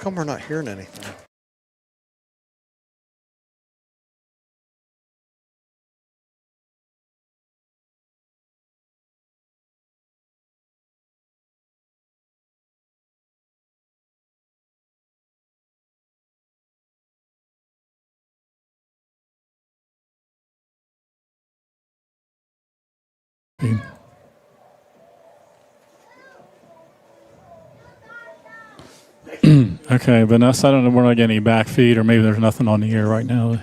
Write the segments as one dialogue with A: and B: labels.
A: come we're not hearing anything?
B: Okay, Vanessa, I don't know, we're not getting any back feed, or maybe there's nothing on the air right now.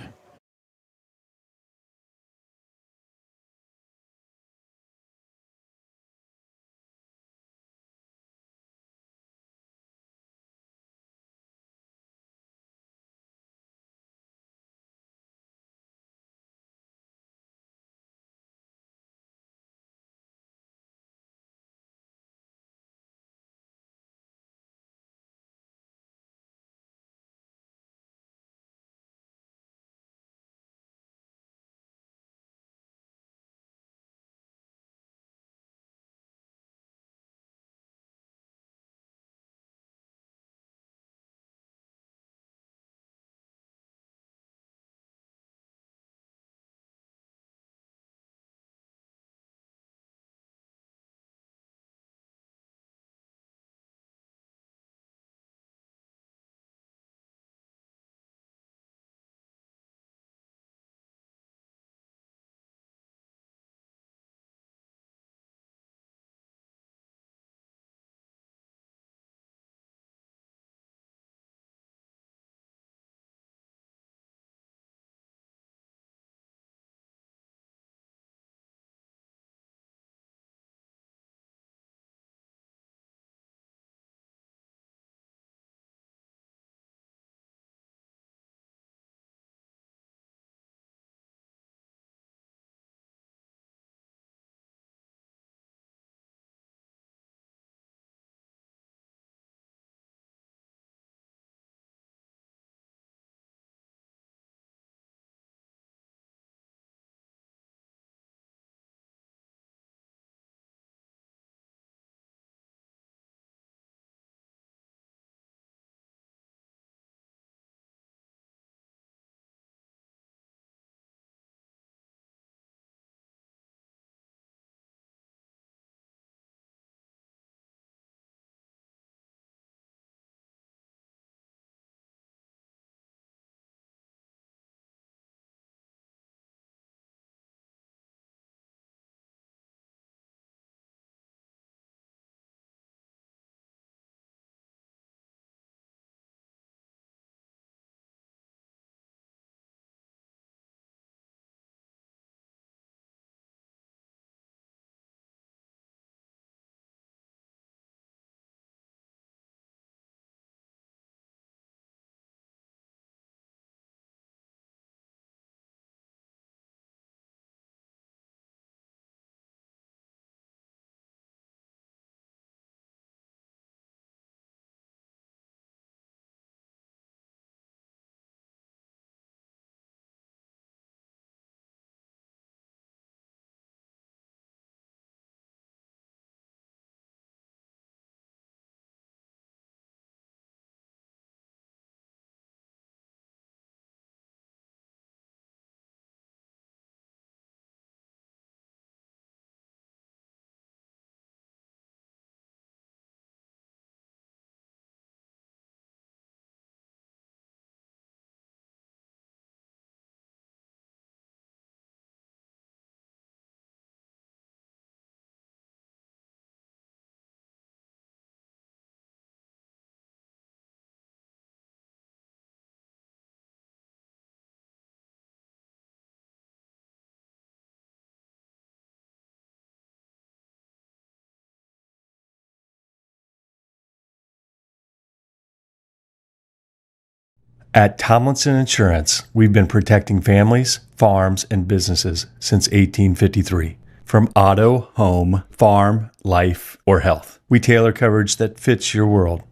C: At Tomlinson Insurance, we've been protecting families, farms, and businesses since 1853. From auto, home, farm, life, or health, we tailor coverage that fits your world.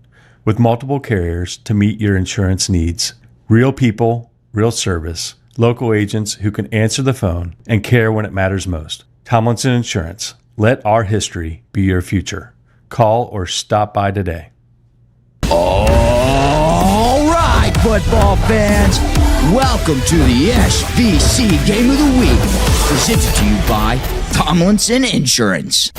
C: With multiple carriers to meet your insurance needs. Real people, real service, local agents who can answer the phone and care when it matters most. Tomlinson Insurance. Let our history be your future. Call or stop by today.
D: Oh!
A: football fans. Welcome to the SVC Game of the Week, presented to you by Tomlinson Insurance.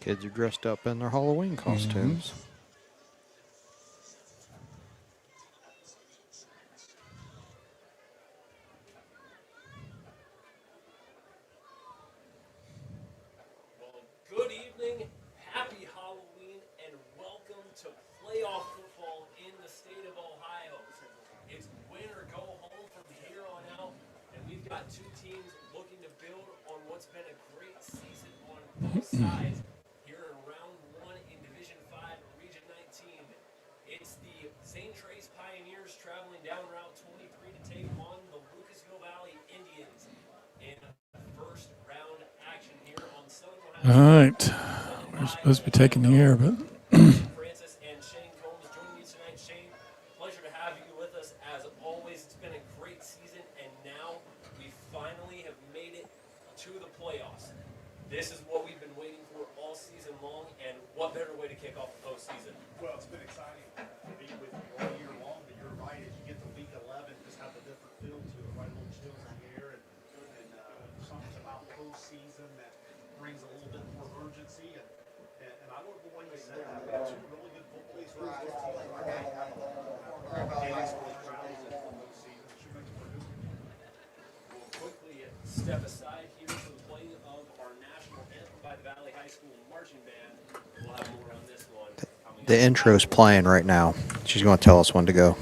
D: Kids are dressed up in their Halloween costumes.
E: Good evening, happy Halloween, and welcome to playoff football in the state of Ohio. It's win or go home from here on out, and we've got two teams looking to build on what's been a great season on both sides. Here in round one in Division 5, Region 19, it's the Zane Trace Pioneers traveling down Route 23 to take on the Lucasville Valley Indians in first round action here on Southern Ohio.
B: All right. We're supposed to be taking the air, but
E: Francis and Shane Combs joining me tonight. Shane, pleasure to have you with us as always. It's been a great season, and now we finally have made it to the playoffs. This is what we've been waiting for all season long, and what better way to kick off the postseason?
F: Well, it's been exciting to be with you all year long, but you're right, as you get to week 11, just have a different feel to it, right? A little chills in the air, and something about postseason that brings a little bit more urgency, and I love the way you said that. We have two really good football teams right now.
E: We'll quickly step aside here for the play of our national anthem by the Valley High School Marching Band. We'll have more on this one coming
D: The
E: up.
D: intro's playing right now. She's going to tell us when to go.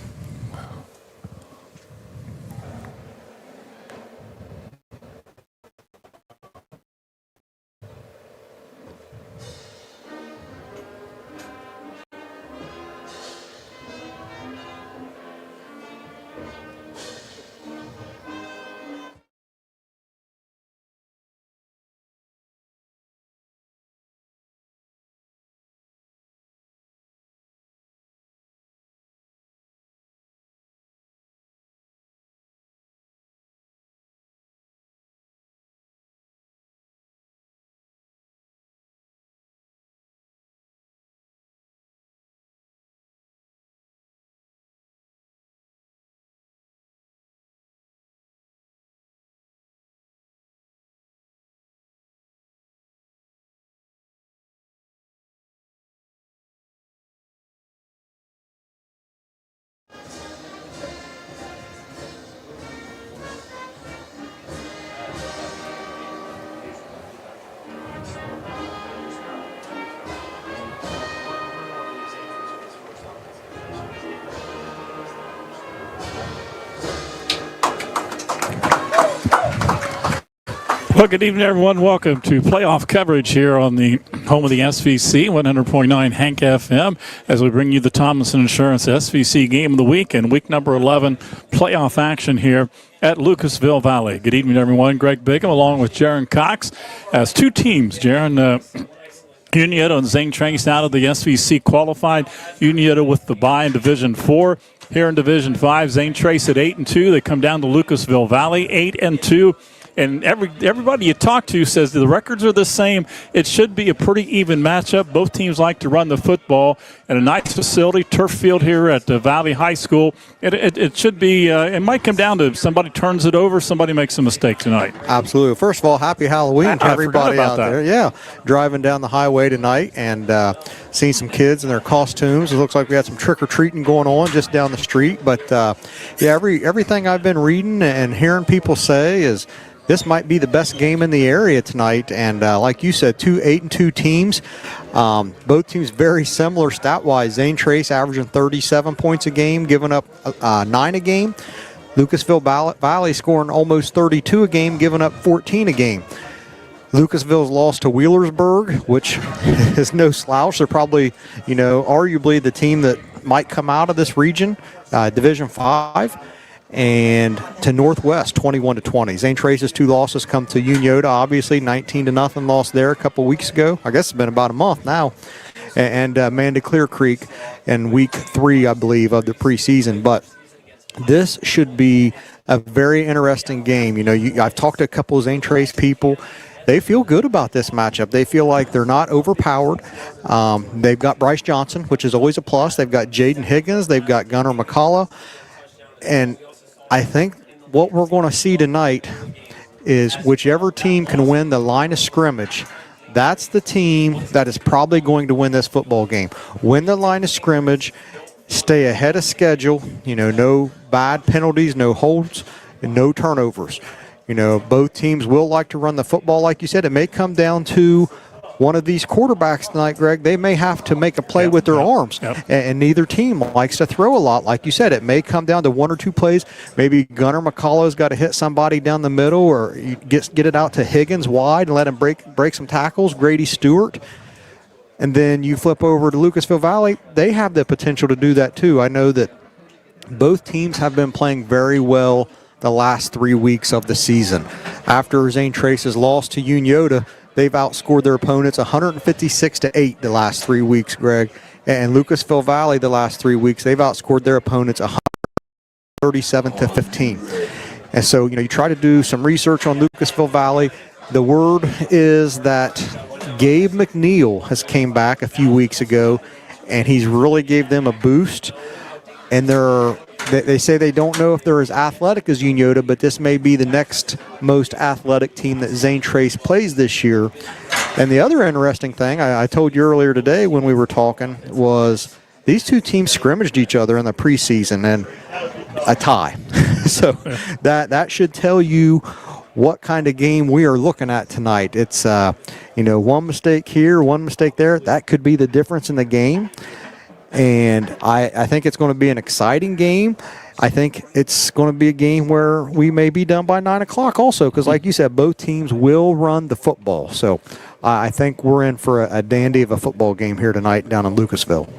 B: well, good evening, everyone. Welcome to playoff coverage here on the home of the SVC, 100.9 Hank FM, as we bring you the Tomlinson Insurance SVC Game of the Week and week number 11 playoff action here at Lucasville Valley. Good evening, everyone. Greg Bigham along with Jaron Cox as two teams. Jaron Uniota and Zane Trace out of the SVC qualified. Uniota with the bye in Division 4. Here in Division 5, Zane Trace at 8-2. They come down to Lucasville Valley, 8-2. And everybody you talk to says the records are the same. It should be a pretty even matchup. Both teams like to run the football at a nice facility, turf field here at Valley High School. It should be, it might come down to somebody turns it over, somebody makes a mistake tonight.
D: Absolutely. First of all, happy Halloween to everybody out there. Yeah, driving down the highway tonight and seeing some kids in their costumes. It looks like we had some trick-or-treating going on just down the street. But, yeah, everything I've been reading and hearing people say is this might be the best game in the area tonight. And like you said, two 8-2 teams. Both teams very similar stat-wise. Zane Trace averaging 37 points a game, giving up 9 a game. Lucasville Valley scoring almost 32 a game, giving up 14 a game. Lucasville's lost to Wheelersburg, which is no slouch. They're probably, arguably the team that might come out of this region, Division 5. And to Northwest, 21-20. Zane Trace's two losses come to Uniota, obviously 19-0 loss there a couple weeks ago. I guess it's been about a month now. And Amanda Clear Creek in week 3, I believe, of the preseason. But this should be a very interesting game. You know, I've talked to a couple of Zane Trace people. They feel good about this matchup. They feel like they're not overpowered. They've got Bryce Johnson, which is always a plus. They've got Jaden Higgins. They've got Gunnar McCullough. And I think what we're going to see tonight is whichever team can win the line of scrimmage, that's the team that is probably going to win this football game. Win the line of scrimmage, stay ahead of schedule, you know, no bad penalties, no holds, and no turnovers. You know, both teams will like to run the football, like you said. It may come down to one of these quarterbacks tonight, Greg. They may have to make a play with their arms, and neither team likes to throw a lot. Like you said, it may come down to one or two plays. Maybe Gunnar McCullough's got to hit somebody down the middle, or you get it out to Higgins wide and let him break some tackles. Grady Stewart. And then you flip over to Lucasville Valley. They have the potential to do that too. I know that both teams have been playing very well the last 3 weeks of the season. After Zane Trace's loss to Unioda, they've outscored their opponents 156-8 the last 3 weeks, Greg. And Lucasville Valley the last 3 weeks, they've outscored their opponents 137-15. And so, you know, you try to do some research on Lucasville Valley. The word is that Gabe McNeil has came back a few weeks ago, and he's really gave them a boost. And they say they don't know if they're as athletic as Unioda, but this may be the next most athletic team that Zane Trace plays this year. And the other interesting thing I told you earlier today when we were talking was these two teams scrimmaged each other in the preseason, and a tie. So that should tell you what kind of game we are looking at tonight. It's, you know, one mistake here, one mistake there. That could be the difference in the game. And I think it's going to be an exciting game. I think it's going to be a game where we may be done by 9 o'clock also, because like you said, both teams will run the football. So I think we're in for a dandy of a football game here tonight down in Lucasville.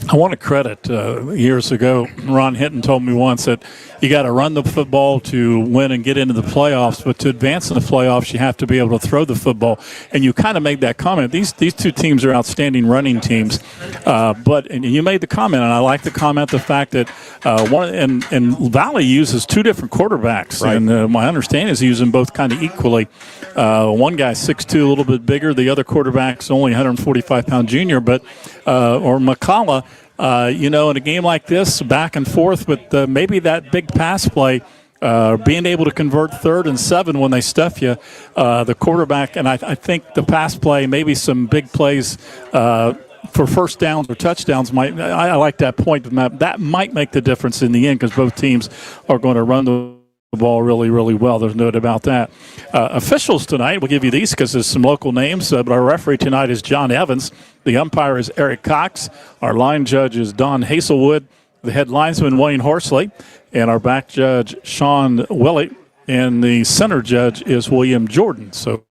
B: I want to credit years ago, Ron Hinton told me once that you got to run the football to win and get into the playoffs, but to advance in the playoffs, you have to be able to throw the football. And you kind of made that comment. These two teams are outstanding running teams, and you made the comment, and I like the comment, the fact that Valley uses two different quarterbacks, right. And my understanding is he uses them both kind of equally. One guy's 6'2", a little bit bigger. The other quarterback's only 145-pound junior, or McCullough. You know, in a game like this, back and forth with maybe that big pass play, being able to convert 3rd and 7 when they stuff you, the quarterback, and I think the pass play, maybe some big plays for first downs or touchdowns I like that point. That might make the difference in the end, because both teams are going to run the ball really, really well. There's no doubt about that. Officials tonight, we'll give you these because there's some local names, but our referee tonight is John Evans. The umpire is Eric Cox. Our line judge is Don Hazelwood. The head linesman, Wayne Horsley. And our back judge, Sean Willett. And the center judge is William Jordan. So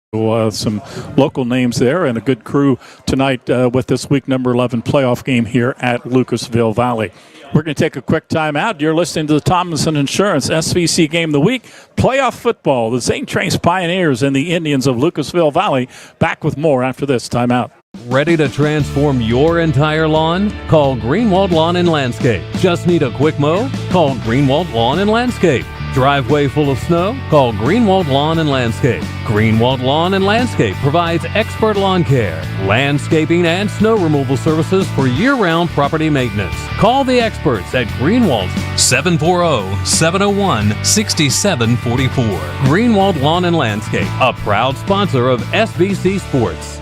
B: some local names there, and a good crew tonight with this week number 11 playoff game here at Lucasville Valley. We're going to take a quick time out. You're listening to the Tomlinson Insurance SVC Game of the Week. Playoff football, the Zane Trace Pioneers and the Indians of Lucasville Valley. Back with more after this timeout.
G: Ready to transform your entire lawn? Call Greenwald Lawn and Landscape. Just need a quick mow? Call Greenwald Lawn and Landscape. Driveway full of snow? Call Greenwald Lawn and Landscape. Greenwald Lawn and Landscape provides expert lawn care, landscaping, and snow removal services for year-round property maintenance. Call the experts at Greenwald 740-701-6744. Greenwald Lawn and Landscape, a proud sponsor of SVC Sports.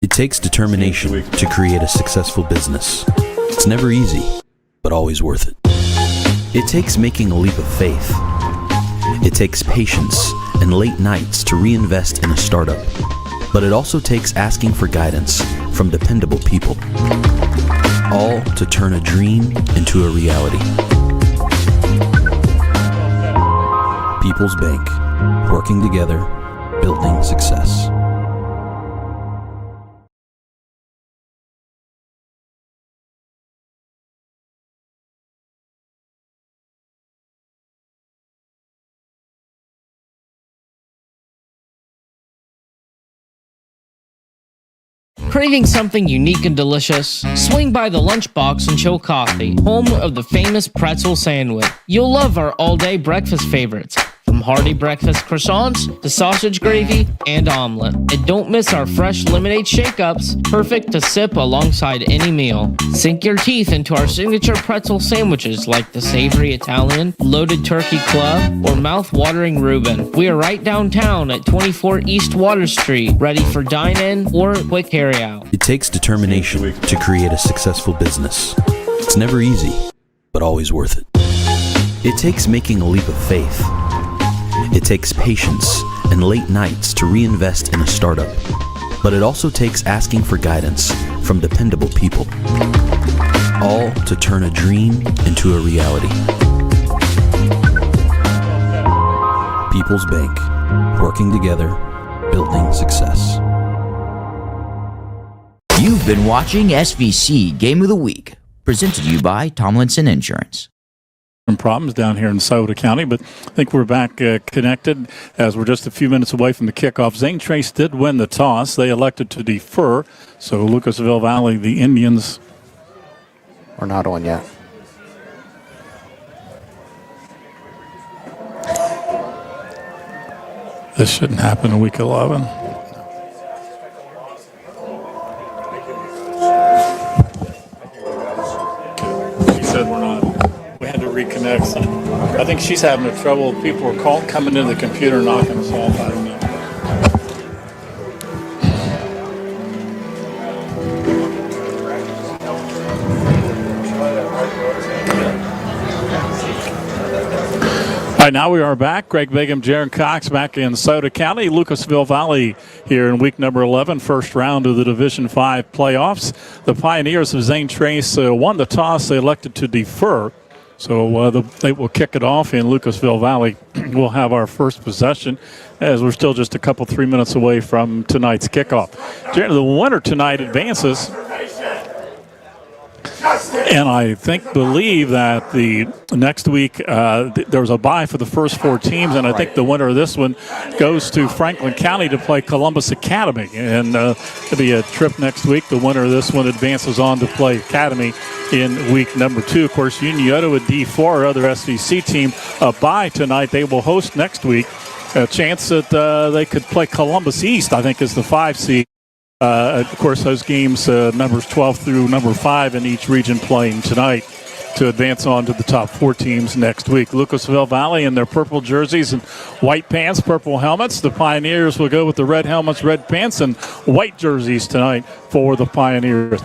H: It takes determination to create a successful business. It's never easy, but always worth it. It takes making a leap of faith. It takes patience and late nights to reinvest in a startup. But it also takes asking for guidance from dependable people. All to turn a dream into a reality. People's Bank. Working together, building success.
I: Craving something unique and delicious? Swing by the Lunchbox and Chill Coffee, home of the famous pretzel sandwich. You'll love our all-day breakfast favorites, from hearty breakfast croissants to sausage gravy and omelet. And don't miss our fresh lemonade shake-ups, perfect to sip alongside any meal. Sink your teeth into our signature pretzel sandwiches like the savory Italian, loaded turkey club, or mouth-watering Reuben. We are right downtown at 24 East Water Street, ready for dine-in or quick carry-out.
H: It takes determination to create a successful business. It's never easy, but always worth it. It takes making a leap of faith. It takes patience and late nights to reinvest in a startup. But it also takes asking for guidance from dependable people. All to turn a dream into a reality. People's Bank. Working together, building success.
A: You've been watching SVC Game of the Week, presented to you by Tomlinson Insurance.
B: Problems down here in Sauter County, but I think we're back connected as we're just a few minutes away from the kickoff. Zane Trace did win the toss. They elected to defer, so Lucasville Valley, the Indians,
D: are not on yet.
B: This shouldn't happen in week 11. She said we're not. We had to reconnect. So I think she's having a trouble. People were coming into the computer, knocking us off. I don't know. All right, now we are back. Greg Bigham, Jaron Cox back in Sauter County. Lucasville Valley here in week number 11, first round of the Division 5 playoffs. The Pioneers of Zane Trace won the toss. They elected to defer. So they will kick it off in Lucasville Valley. We'll have our first possession as we're still just a couple, 3 minutes away from tonight's kickoff. Jaron, the winner tonight advances. And I believe that the next week there was a bye for the first 4 teams, and I think the winner of this one goes to Franklin County to play Columbus Academy. And it'll be a trip next week. The winner of this one advances on to play Academy in week number 2. Of course, Unioto at D4, other SVC team, a bye tonight. They will host next week. A chance that they could play Columbus East, I think, is the 5 seed. Of course, those games, numbers 12 through number 5 in each region playing tonight to advance on to the top 4 teams next week. Lucasville Valley in their purple jerseys and white pants, purple helmets. The Pioneers will go with the red helmets, red pants, and white jerseys tonight for the Pioneers.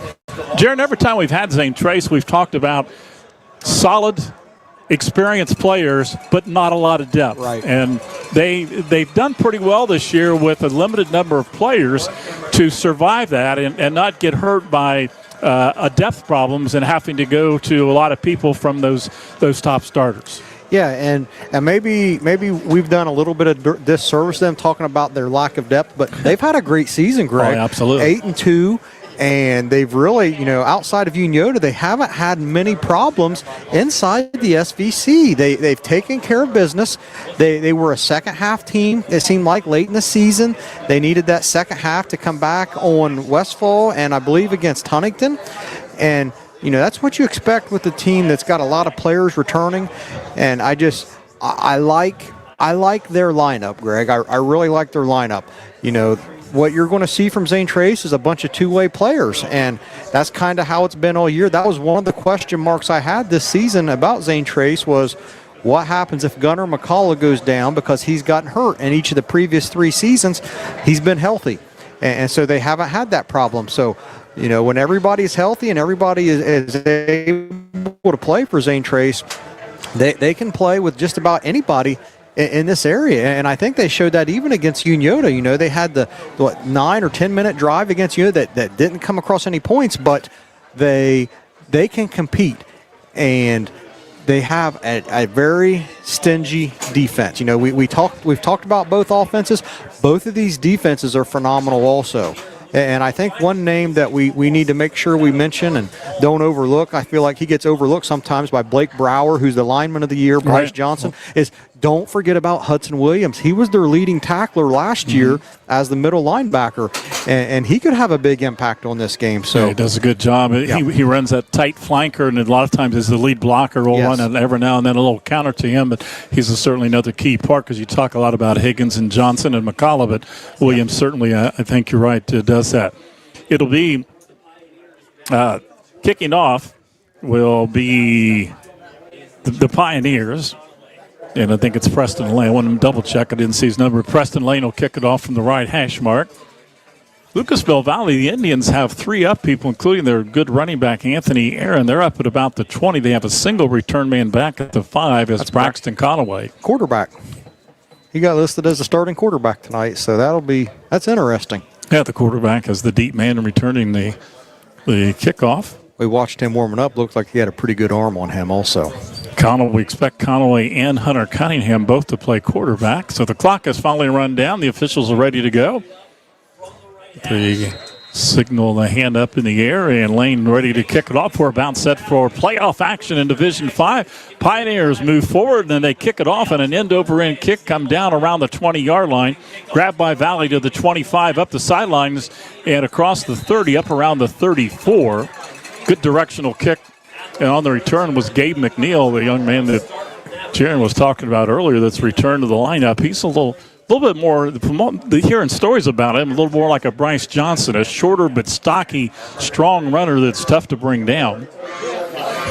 B: Jaron, every time we've had Zane Trace, we've talked about solid, experienced players, but not a lot of depth.
D: Right.
B: And they've done pretty well this year with a limited number of players to survive that and not get hurt by depth problems and having to go to a lot of people from those top starters.
D: Yeah, and maybe we've done a little bit of disservice to them talking about their lack of depth, but they've had a great season, Greg.
B: Oh, absolutely.
D: 8-2. And they've really, outside of Unioto, they haven't had many problems inside the SVC. They've taken care of business. They were a second-half team, it seemed like, late in the season. They needed that second half to come back on Westfall and, I believe, against Huntington. And, that's what you expect with a team that's got a lot of players returning. And I like their lineup, Greg. I really like their lineup. What you're going to see from Zane Trace is a bunch of two-way players, and that's kind of how it's been all year. That was one of the question marks I had this season about Zane Trace was what happens if Gunnar McCullough goes down because he's gotten hurt in each of the previous 3 seasons. He's been healthy, and so they haven't had that problem. So, when everybody's healthy and everybody is able to play for Zane Trace, they can play with just about anybody in this area, and I think they showed that even against Unioto. They had the 9 or 10 minute drive against Unioto that didn't come across any points, but they can compete, and they have a very stingy defense. We've talked about both offenses. Both of these defenses are phenomenal also. And I think one name that we need to make sure we mention and don't overlook, I feel like he gets overlooked sometimes by Blake Brower, who's the lineman of the year, Bryce Johnson, is don't forget about Hudson Williams. He was their leading tackler last year as the middle linebacker, and he could have a big impact on this game. So
B: yeah, he does a good job. He runs that tight flanker, and a lot of times is the lead blocker will run it every now and then a little counter to him, but he's certainly another key part because you talk a lot about Higgins and Johnson and McCullough, but Williams certainly, I think you're right, does that. It'll be kicking off will be the Pioneers. And I think it's Preston Lane. I want to double check. I didn't see his number. Preston Lane will kick it off from the right hash mark. Lucasville Valley, the Indians have 3 up people, including their good running back, Anthony Aaron. They're up at about the 20. They have a single return man back at the 5 as Braxton Conaway.
D: Quarterback. He got listed as a starting quarterback tonight, so that's interesting.
B: Yeah, the quarterback is the deep man returning the kickoff.
D: We watched him warming up. Looked like he had a pretty good arm on him also.
B: We expect Conaway and Hunter Cunningham both to play quarterback. So the clock has finally run down. The officials are ready to go. They signal the hand up in the air, and Lane ready to kick it off. We're about set for playoff action in Division 5. Pioneers move forward, and then they kick it off, and an end-over-end kick come down around the 20-yard line. Grabbed by Valley to the 25, up the sidelines, and across the 30, up around the 34. Good directional kick. And on the return was Gabe McNeil, the young man that Jaron was talking about earlier that's returned to the lineup. He's a little bit more, hearing stories about him, a little more like a Bryce Johnson, a shorter but stocky, strong runner that's tough to bring down.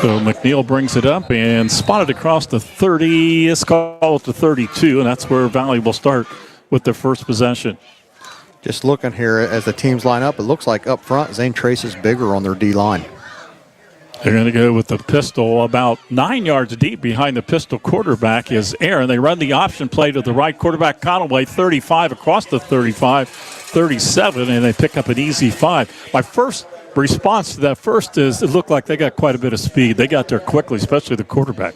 B: So McNeil brings it up and spotted across the 30. Let's call it the 32, and that's where Valley will start with their first possession.
D: Just looking here as the teams line up, it looks like up front, Zane Trace is bigger on their D-line.
B: They're going to go with the pistol about 9 yards deep behind the pistol quarterback is Aaron. They run the option play to the right quarterback, Conaway, 35 across the 35, 37, and they pick up an easy 5. My first response to that first is it looked like they got quite a bit of speed. They got there quickly, especially the quarterback.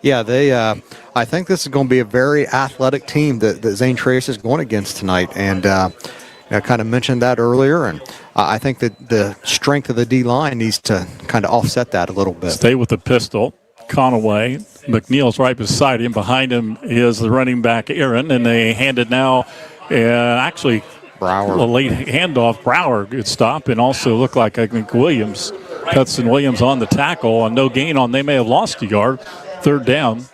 D: Yeah, I think this is going to be a very athletic team that Zane Trace is going against tonight, and I kind of mentioned that earlier, and I think that the strength of the D-line needs to kind of offset that a little bit.
B: Stay with the pistol. Conaway. McNeil's right beside him. Behind him is the running back, Aaron, and they hand it now. Actually,
D: Brower.
B: A late handoff. Brower, good stop, and also looked like, I think, Williams. Hudson Williams on the tackle, and no gain on. They may have lost a yard. Third down.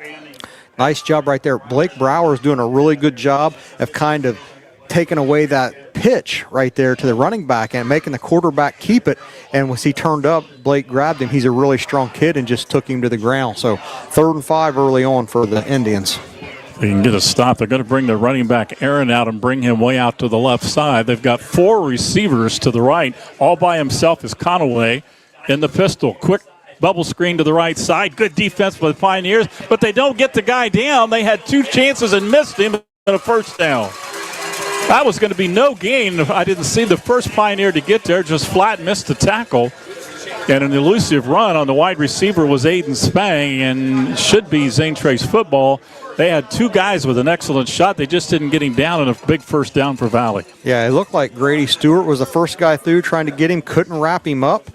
D: Nice job right there. Blake Brower is doing a really good job of kind of taking away that pitch right there to the running back and making the quarterback keep it. And once he turned up, Blake grabbed him. He's a really strong kid and just took him to the ground. So 3rd and 5 early on for the Indians.
B: They can get a stop. They're going to bring the running back Aaron out and bring him way out to the left side. They've got 4 receivers to the right. All by himself is Conaway in the pistol. Quick bubble screen to the right side. Good defense by the Pioneers, but they don't get the guy down. They had 2 chances and missed him and a first down. That was going to be no gain. I didn't see the first Pioneer to get there, just flat missed the tackle. And an elusive run on the wide receiver was Aiden Spang, and should be Zane Trace football. They had 2 guys with an excellent shot. They just didn't get him down, and a big first down for Valley.
D: Yeah, it looked like Grady Stewart was the first guy through trying to get him, couldn't wrap him up.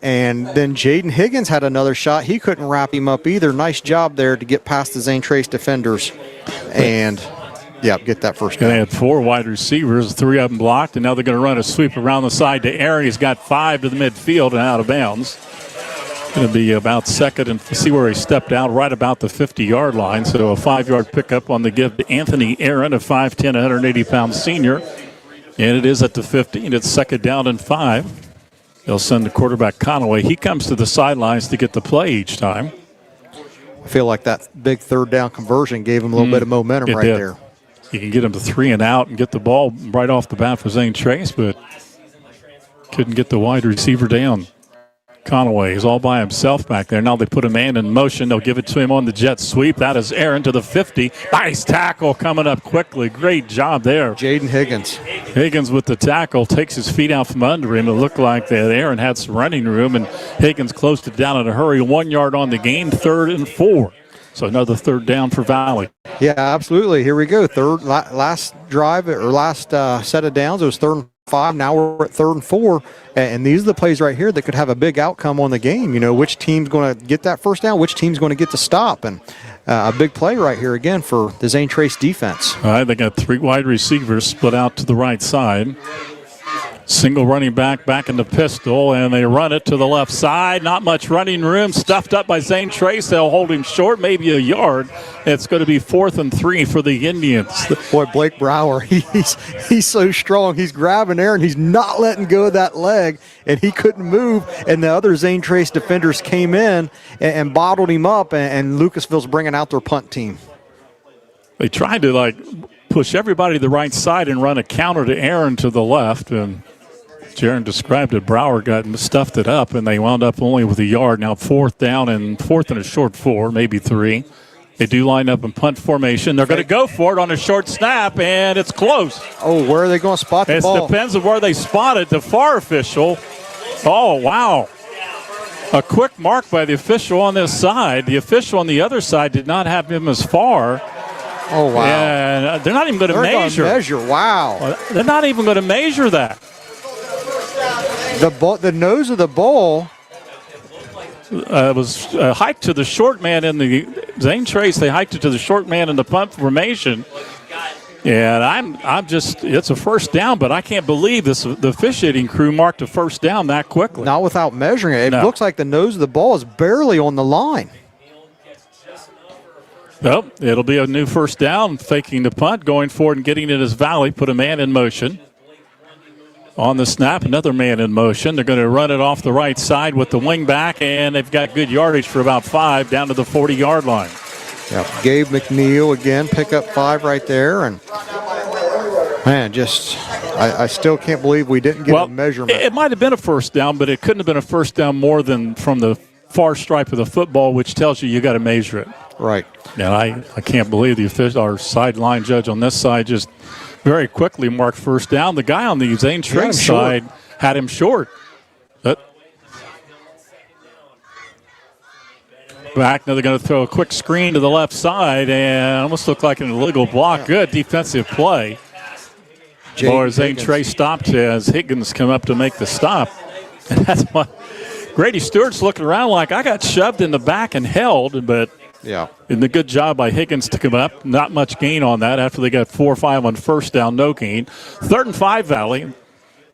D: And then Jaden Higgins had another shot. He couldn't wrap him up either. Nice job there to get past the Zane Trace defenders. And yeah, get that first down.
B: They had 4 wide receivers, 3 of them blocked, and now they're going to run a sweep around the side to Aaron. He's got 5 to the midfield and out of bounds. Going to be about second, and see where he stepped out, right about the 50-yard line. So a 5-yard pickup on the give to Anthony Aaron, a 5'10", 180-pound senior. And it is at the 50, and it's second down and 5. They'll send the quarterback Conaway. He comes to the sidelines to get the play each time.
D: I feel like that big 3rd down conversion gave him a little bit of momentum right there.
B: You can get him to 3 and out and get the ball right off the bat for Zane Trace, but couldn't get the wide receiver down. Conaway is all by himself back there. Now they put a man in motion. They'll give it to him on the jet sweep. That is Aaron to the 50. Nice tackle coming up quickly. Great job there.
D: Jaden Higgins.
B: Higgins with the tackle, takes his feet out from under him. It looked like that Aaron had some running room, and Higgins closed it down in a hurry. 1 yard on the gain, 3rd and 4. So another 3rd down for Valley.
D: Yeah, absolutely. Here we go. Last drive or last set of downs, it was 3rd and 5. Now we're at 3rd and 4. And these are the plays right here that could have a big outcome on the game. You know, which team's going to get that first down, which team's going to get the stop. And a big play right here again for the Zane Trace defense.
B: All right, they got 3 wide receivers split out to the right side. Single running back in the pistol, and they run it to the left side. Not much running room. Stuffed up by Zane Trace. They'll hold him short, maybe a yard. It's going to be 4th and 3 for the Indians.
D: Boy, Blake Brower, he's so strong. He's grabbing there, and he's not letting go of that leg, and he couldn't move. And the other Zane Trace defenders came in and bottled him up, and Lucasville's bringing out their punt team.
B: They tried to, push everybody to the right side and run a counter to Aaron to the left, and Jaron described it. Brower stuffed it up, and they wound up only with a yard. Now 4th down and 4th and a short 4, maybe 3. They do line up in punt formation. They're going to go for it on a short snap, and it's close.
D: Oh, where are they going to spot the ball?
B: It depends on where they spot it. The far official, oh, wow. A quick mark by the official on this side. The official on the other side did not have him as far.
D: Oh, wow.
B: And they're not even going to measure.
D: Wow.
B: They're not even going to measure that.
D: The nose of the ball
B: was hiked to the short man in the Zane Trace. They hiked it to the short man in the punt formation. And I'm just, it's a first down, but I can't believe the officiating crew marked a first down that quickly.
D: Not without measuring it. It looks like the nose of the ball is barely on the line.
B: Well, it'll be a new first down, faking the punt, going forward and getting it as Valley, put a man in motion. On the snap, another man in motion. They're going to run it off the right side with the wing back, and they've got good yardage for about 5 down to the 40-yard line.
D: Yep. Gabe McNeil again, pick up 5 right there. And, man, I still can't believe we didn't get a measurement.
B: It might have been a first down, but it couldn't have been a first down more than from the far stripe of the football, which tells you got to measure it.
D: Right.
B: And I can't believe the official, our sideline judge on this side just very quickly marked first down. The guy on the Zane Trace side had him short. Back, now they're going to throw a quick screen to the left side, and almost looked like an illegal block. Good defensive play. Zane Trace stopped as Higgins come up to make the stop. And that's what Grady Stewart's looking around like, I got shoved in the back and held, but and the good job by Higgins to come up. Not much gain on that after they got 4 or 5 on first down, no gain. 3rd and 5, Valley.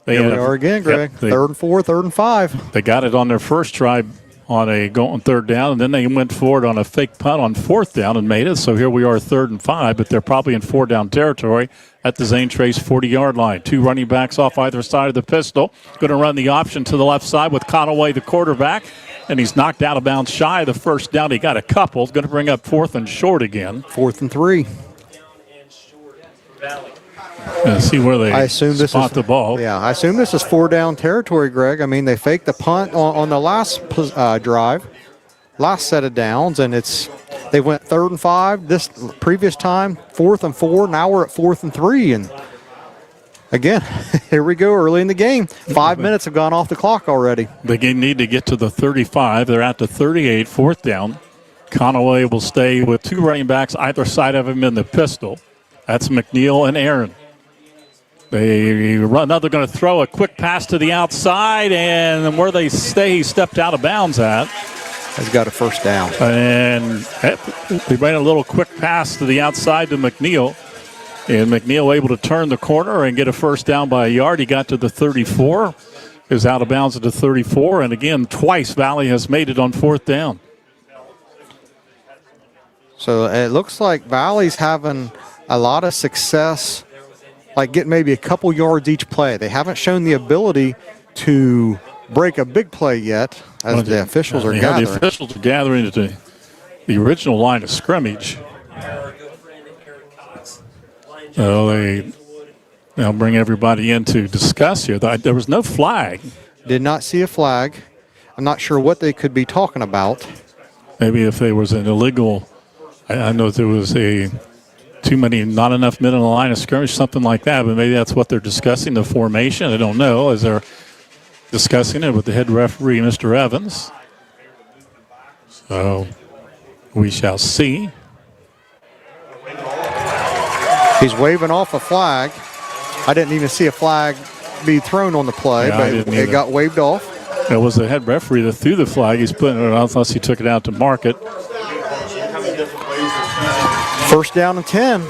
D: Here we are again, Greg. 3rd and 4, 3rd and 5.
B: They got it on their first try on a going 3rd down, and then they went forward on a fake punt on 4th down and made it. So here we are 3rd and 5, but they're probably in 4-down territory at the Zane Trace 40-yard line. 2 running backs off either side of the pistol. Going to run the option to the left side with Conaway, the quarterback, and he's knocked out of bounds shy of the first down. He got a couple. Going to bring up 4th and short again.
D: 4th and 3.
B: And see where they spot the ball.
D: Yeah, I assume this is 4-down territory, Greg. I mean, they faked the punt on the last drive, last set of downs, and they went 3rd and 5 this previous time, 4th and 4. Now we're at 4th and 3, and again, here we go early in the game. 5 minutes have gone off the clock already.
B: They need to get to the 35. They're at the 38, 4th down. Conaway will stay with 2 running backs either side of him in the pistol. That's McNeil and Aaron. They run. Now they're going to throw a quick pass to the outside, and where they stay, he stepped out of bounds at.
D: Has got a first down.
B: And they ran a little quick pass to the outside to McNeil. And McNeil able to turn the corner and get a first down by a yard. He got to the 34. Is out of bounds at the 34. And again, twice Valley has made it on 4th down.
D: So it looks like Valley's having a lot of success, like getting maybe a couple yards each play. They haven't shown the ability to break a big play yet, as the officials are gathering.
B: The officials are gathering at the original line of scrimmage. They'll bring everybody in to discuss here. There was no flag. Did not see a flag. I'm not sure what they could be talking about. Maybe if there was an illegal, I know there was not enough men on the line of scrimmage, something like that, but maybe that's what they're discussing, the formation. I don't know, as they're discussing it with the head referee, Mr. Evans. So we shall see.
D: He's waving off a flag. I didn't even see a flag be thrown on the play, but it got waved off.
B: It was the head referee that threw the flag. He's putting it out unless he took it out to mark it.
D: First down and 10.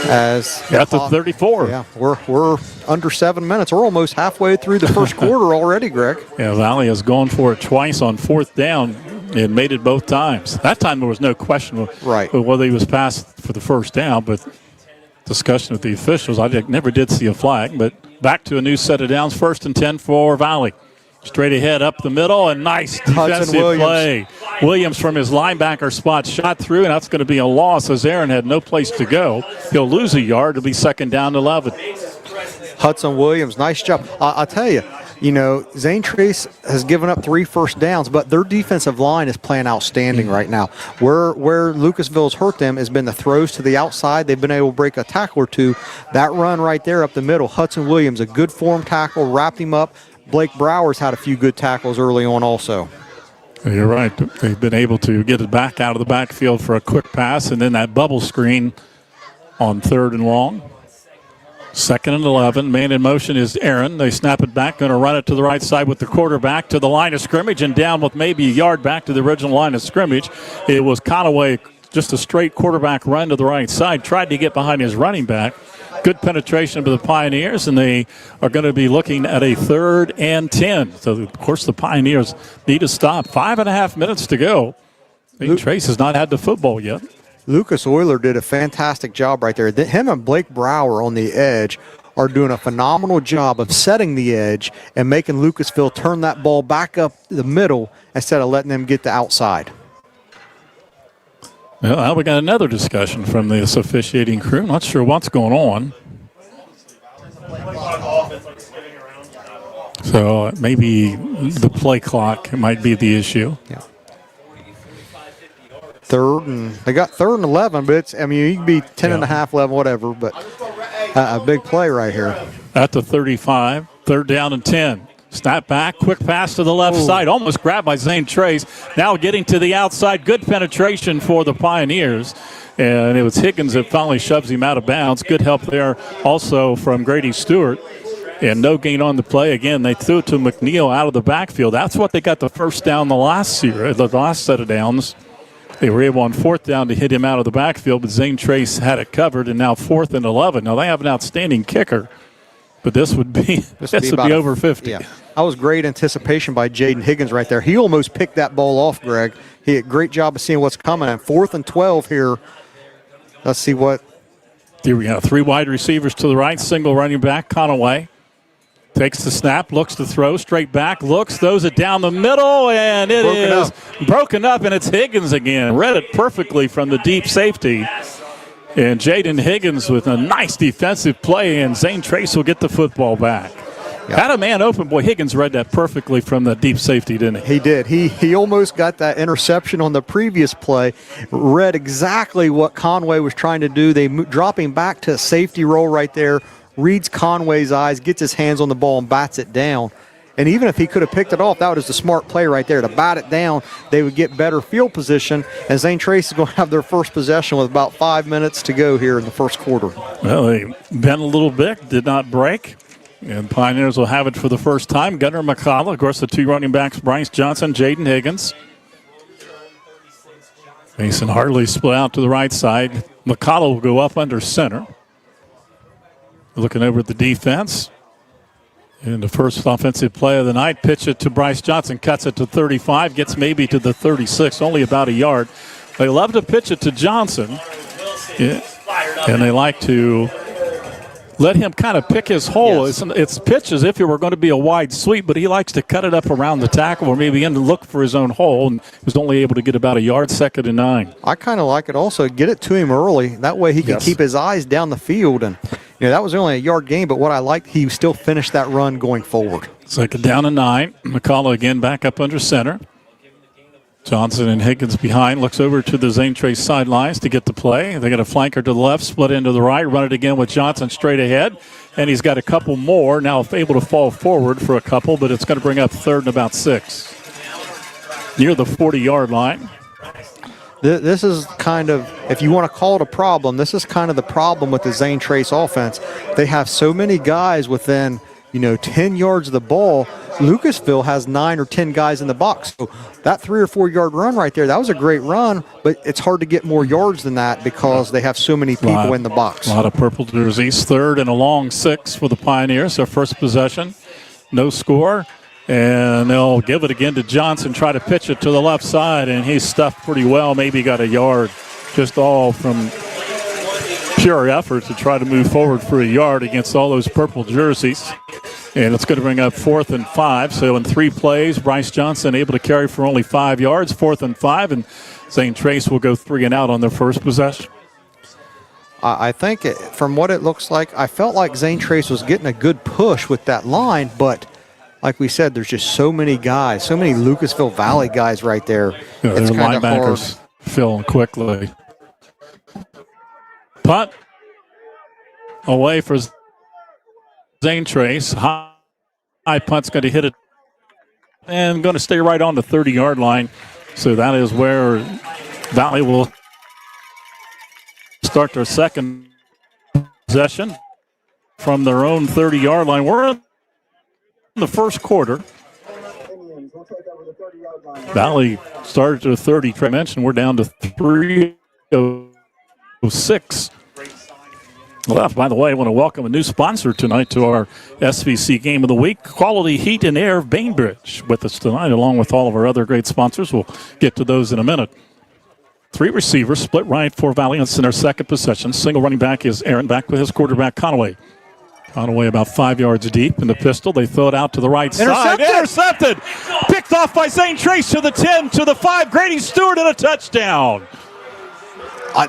D: As
B: at the 34.
D: Yeah, we're under 7 minutes. We're almost halfway through the first quarter already, Greg.
B: Yeah, Valley has gone for it twice on fourth down and made it both times. That time there was no question of whether he was passed for the first down, but discussion with the officials, I never did see a flag. But back to a new set of downs, 1st and 10 for Valley. Straight ahead up the middle, and nice defensive play. Williams from his linebacker spot shot through, and that's going to be a loss as Aaron had no place to go. He'll lose a yard. It'll be 2nd down and 11.
D: Hudson Williams, nice job. I'll tell you, Zane Trace has given up 3 first downs, but their defensive line is playing outstanding right now. Where Lucasville's hurt them has been the throws to the outside. They've been able to break a tackle or two. That run right there up the middle, Hudson Williams, a good form tackle, wrapped him up. Blake Brower's had a few good tackles early on also.
B: You're right. They've been able to get it back out of the backfield for a quick pass, and then that bubble screen on 3rd and long. 2nd and 11. Man in motion is Aaron. They snap it back, going to run it to the right side with the quarterback to the line of scrimmage and down with maybe a yard back to the original line of scrimmage. It was Conaway, just a straight quarterback run to the right side, tried to get behind his running back. Good penetration of the Pioneers, and they are going to be looking at a 3rd and 10. So, of course, the Pioneers need to stop. 5.5 minutes to go. Trace has not had the football yet.
D: Lucas Euler did a fantastic job right there. Him and Blake Brower on the edge are doing a phenomenal job of setting the edge and making Lucasville turn that ball back up the middle instead of letting them get the outside.
B: Well, now we got another discussion from this officiating crew. Not sure what's going on. So maybe the play clock might be the issue.
D: Yeah. They got 3rd and 11, but you can be 10 and a half, 11, whatever, but a big play right here.
B: At the 35, 3rd down and 10. Snap back, quick pass to the left side, almost grabbed by Zane Trace. Now getting to the outside, good penetration for the Pioneers. And it was Higgins that finally shoves him out of bounds. Good help there also from Grady Stewart. And no gain on the play. Again, they threw it to McNeil out of the backfield. That's what they got the first down the last set of downs. They were able on 4th down to hit him out of the backfield, but Zane Trace had it covered, and now 4th and 11. Now they have an outstanding kicker, but this would be over 50.
D: Yeah. That was great anticipation by Jaden Higgins right there. He almost picked that ball off, Greg. He did a great job of seeing what's coming. And 4th and 12 here. Let's see what.
B: Here we go. 3 wide receivers to the right, single running back, Conaway. Takes the snap, looks to throw, straight back, looks, throws it down the middle, and it is broken up, and it's Higgins again. Read it perfectly from the deep safety. And Jaden Higgins with a nice defensive play, and Zane Trace will get the football back. Yep. Had a man open. Boy, Higgins read that perfectly from the deep safety, didn't he?
D: He did. He almost got that interception on the previous play. Read exactly what Conway was trying to do. They drop him back to a safety roll right there, reads Conway's eyes, gets his hands on the ball, and bats it down. And even if he could have picked it off, that was a smart play right there. To bat it down, they would get better field position, and Zane Trace is going to have their first possession with about 5 minutes to go here in the first quarter.
B: Well, they bent a little bit, did not break. And Pioneers will have it for the first time. Gunnar McCullough, of course, the 2 running backs, Bryce Johnson, Jaden Higgins. Mason Hartley split out to the right side. McCullough will go up under center. Looking over at the defense. And the first offensive play of the night, pitch it to Bryce Johnson, cuts it to 35, gets maybe to the 36, only about a yard. They love to pitch it to Johnson. Yeah. And they like to let him kind of pick his hole. Yes. It's pitch as if it were going to be a wide sweep, but he likes to cut it up around the tackle or maybe in to look for his own hole, and was only able to get about a yard, 2nd and 9.
D: I kind of like it also. Get it to him early. That way he can keep his eyes down the field. And that was only a yard gain, but what I liked, he still finished that run going forward.
B: 2nd down and 9. McCullough again back up under center. Johnson and Higgins behind, looks over to the Zane Trace sidelines to get the play. They got a flanker to the left, split into the right, run it again with Johnson straight ahead. And he's got a couple more, now able to fall forward for a couple, but it's going to bring up 3rd and about 6. Near the 40-yard line.
D: This is kind of, if you want to call it a problem, this is kind of the problem with the Zane Trace offense. They have so many guys within 10 yards of the ball, Lucasville has 9 or 10 guys in the box. So that 3 or 4 yard run right there, that was a great run, but it's hard to get more yards than that because they have so many people in the box.
B: A lot of purple jerseys. 3rd and a long 6 for the Pioneers. Their first possession, no score. And they'll give it again to Johnson, try to pitch it to the left side, and he's stuffed pretty well, maybe got a yard, just all from pure effort to try to move forward for a yard against all those purple jerseys. And it's going to bring up 4th and 5. So in 3 plays, Bryce Johnson able to carry for only 5 yards, 4th and 5, and Zane Trace will go 3 and out on their first possession.
D: I think from what it looks like, I felt like Zane Trace was getting a good push with that line, but like we said, there's just so many guys, so many Lucasville Valley guys right there.
B: Yeah,
D: it's kind of hard.
B: Filling quickly. Punt away for Zane Trace. High punt's going to hit it and going to stay right on the 30-yard line. So that is where Valley will start their second possession from their own 30-yard line. We're in the first quarter. Valley started to 30. Trey mentioned we're down to 3:06 left. By the way, I want to welcome a new sponsor tonight to our SVC Game of the Week, Quality Heat and Air of Bainbridge, with us tonight, along with all of our other great sponsors. We'll get to those in a minute. 3 receivers, split right for Valley in their second possession. Single running back is Aaron, back with his quarterback, Conaway. Conaway about 5 yards deep in the pistol. They throw it out to the right side. Intercepted! Picked off by Zane Trace to the 10, to the 5. Grady Stewart and a touchdown.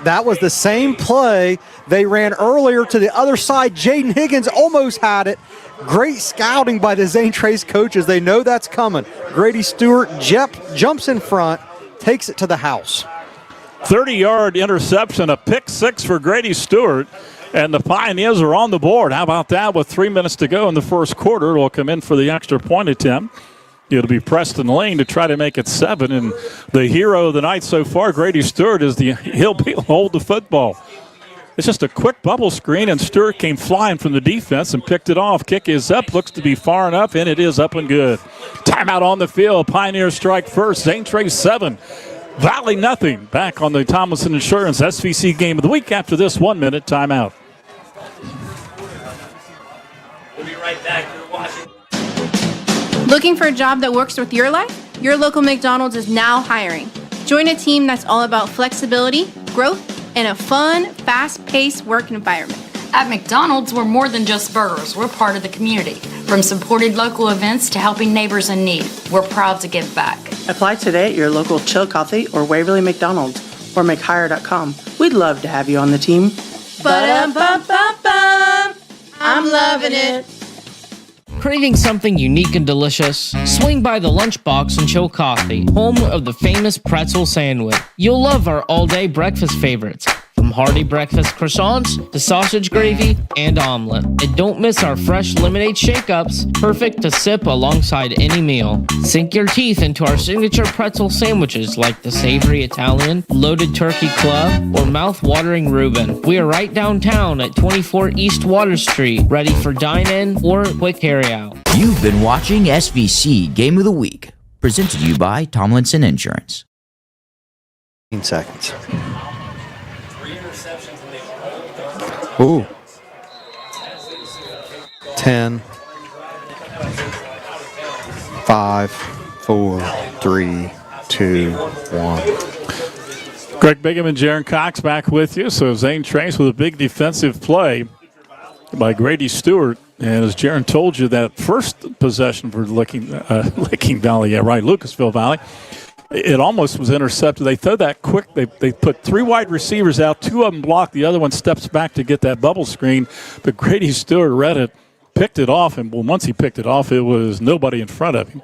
D: That was the same play they ran earlier to the other side. Jaden Higgins almost had it. Great scouting by the Zane Trace coaches. They know that's coming. Grady Stewart jumps in front, takes it to the house.
B: 30-yard interception, a pick 6 for Grady Stewart. And the Pioneers are on the board. How about that? With 3 minutes to go in the first quarter, it'll come in for the extra point attempt. It'll be Preston Lane to try to make it 7. And the hero of the night so far, Grady Stewart, he'll hold the football. It's just a quick bubble screen, and Stewart came flying from the defense and picked it off. Kick is up, looks to be far enough, and it is up and good. Timeout on the field. Pioneers strike first. Zane Trace 7. Valley nothing. Back on the Tomlinson Insurance SVC Game of the Week after this 1-minute timeout.
E: We'll be right back. You're watching.
J: Looking for a job that works with your life? Your local McDonald's is now hiring. Join a team that's all about flexibility, growth, and a fun, fast-paced work environment.
K: At McDonald's, we're more than just burgers. We're part of the community. From supported local events to helping neighbors in need, we're proud to give back.
L: Apply today at your local Chillicothe or Waverly McDonald's or McHire.com. We'd love to have you on the team.
J: Ba-dum-bum-bum-bum. I'm loving it.
I: Craving something unique and delicious? Swing by the Lunchbox in Chillicothe, home of the famous pretzel sandwich. You'll love our all-day breakfast favorites, from hearty breakfast croissants to sausage gravy and omelet. And don't miss our fresh lemonade shake-ups, perfect to sip alongside any meal. Sink your teeth into our signature pretzel sandwiches like the savory Italian, loaded turkey club, or mouth-watering Reuben. We are right downtown at 24 East Water Street, ready for dine-in or quick carry-out.
A: You've been watching SVC Game of the Week, presented to you by Tomlinson Insurance.
D: 15 seconds. Ooh. 10, 5, 4, 3, 2, 1.
B: Greg Bigham and Jaron Cox back with you. So Zane Trace with a big defensive play by Grady Stewart. And as Jaron told you, that first possession for Licking Valley, Lucasville Valley, it almost was intercepted. They throw that quick. They put 3 wide receivers out. 2 of them blocked. The other one steps back to get that bubble screen. But Grady Stewart read it, picked it off, and once he picked it off, it was nobody in front of him.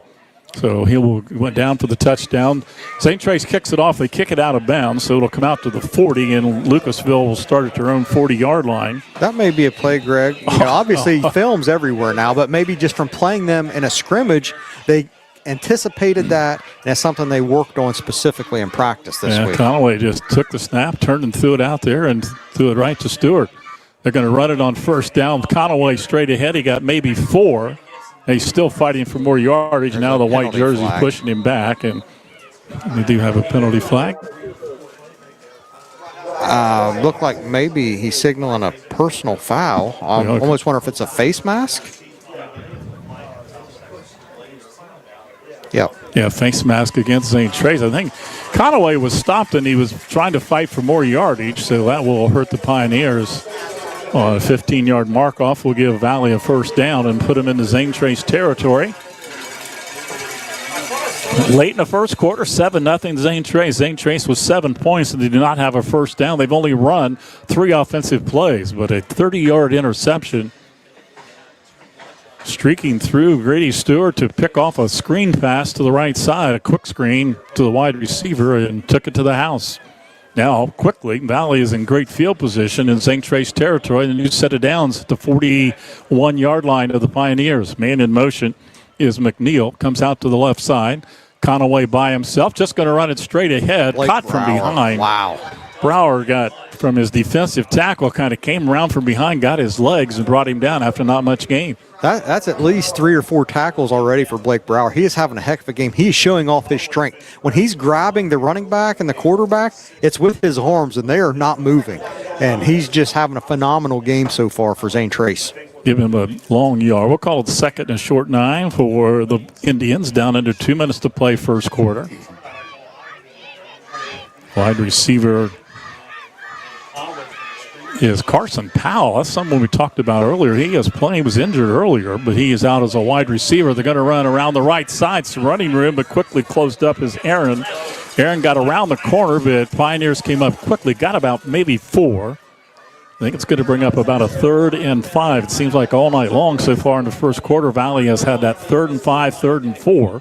B: So he went down for the touchdown. St. Trace kicks it off. They kick it out of bounds, so it'll come out to the 40, and Lucasville will start at their own 40-yard line.
D: That may be a play, Greg. Obviously, film's everywhere now, but maybe just from playing them in a scrimmage, they anticipated that, and that's something they worked on specifically in practice this week.
B: Conaway just took the snap, turned and threw it out there, and threw it right to Stewart. They're going to run it on first down. Conaway straight ahead. He got maybe 4. He's still fighting for more yardage. Now the white jersey's pushing him back, and they do have a penalty flag.
D: Looked like maybe he's signaling a personal foul. I almost wonder if it's a face mask. Yep.
B: Yeah, face mask against Zane Trace. I think Conaway was stopped and he was trying to fight for more yardage, so that will hurt the Pioneers. On a 15-yard mark-off will give Valley a first down and put him into Zane Trace territory. Late in the first quarter, 7-0 Zane Trace. Zane Trace was 7 points and they did not have a first down. They've only run 3 offensive plays, but a 30-yard interception. Streaking through Grady Stewart to pick off a screen pass to the right side, a quick screen to the wide receiver, and took it to the house. Now, quickly, Valley is in great field position in Zane Trace territory. The new set of downs at the 41-yard line of the Pioneers. Man in motion is McNeil. Comes out to the left side. Conaway by himself, just going to run it straight ahead. Caught from behind.
D: Wow.
B: Brower got from his defensive tackle, kind of came around from behind, got his legs, and brought him down after not much gain.
D: That's at least 3 or 4 tackles already for Blake Brower. He is having a heck of a game. He is showing off his strength. When he's grabbing the running back and the quarterback, it's with his arms, and they are not moving. And he's just having a phenomenal game so far for Zane Trace.
B: Give him a long yard. We'll call it second and a short 9 for the Indians, down under 2 minutes to play first quarter. Wide receiver is Carson Powell. That's someone we talked about earlier. He was injured earlier, but he is out as a wide receiver. They're going to run around the right side. It's running room, but quickly closed up is Aaron. Aaron got around the corner, but Pioneers came up quickly, got about maybe 4. I think it's going to bring up about a 3rd and 5. It seems like all night long so far in the first quarter, Valley has had that 3rd and 5, 3rd and 4.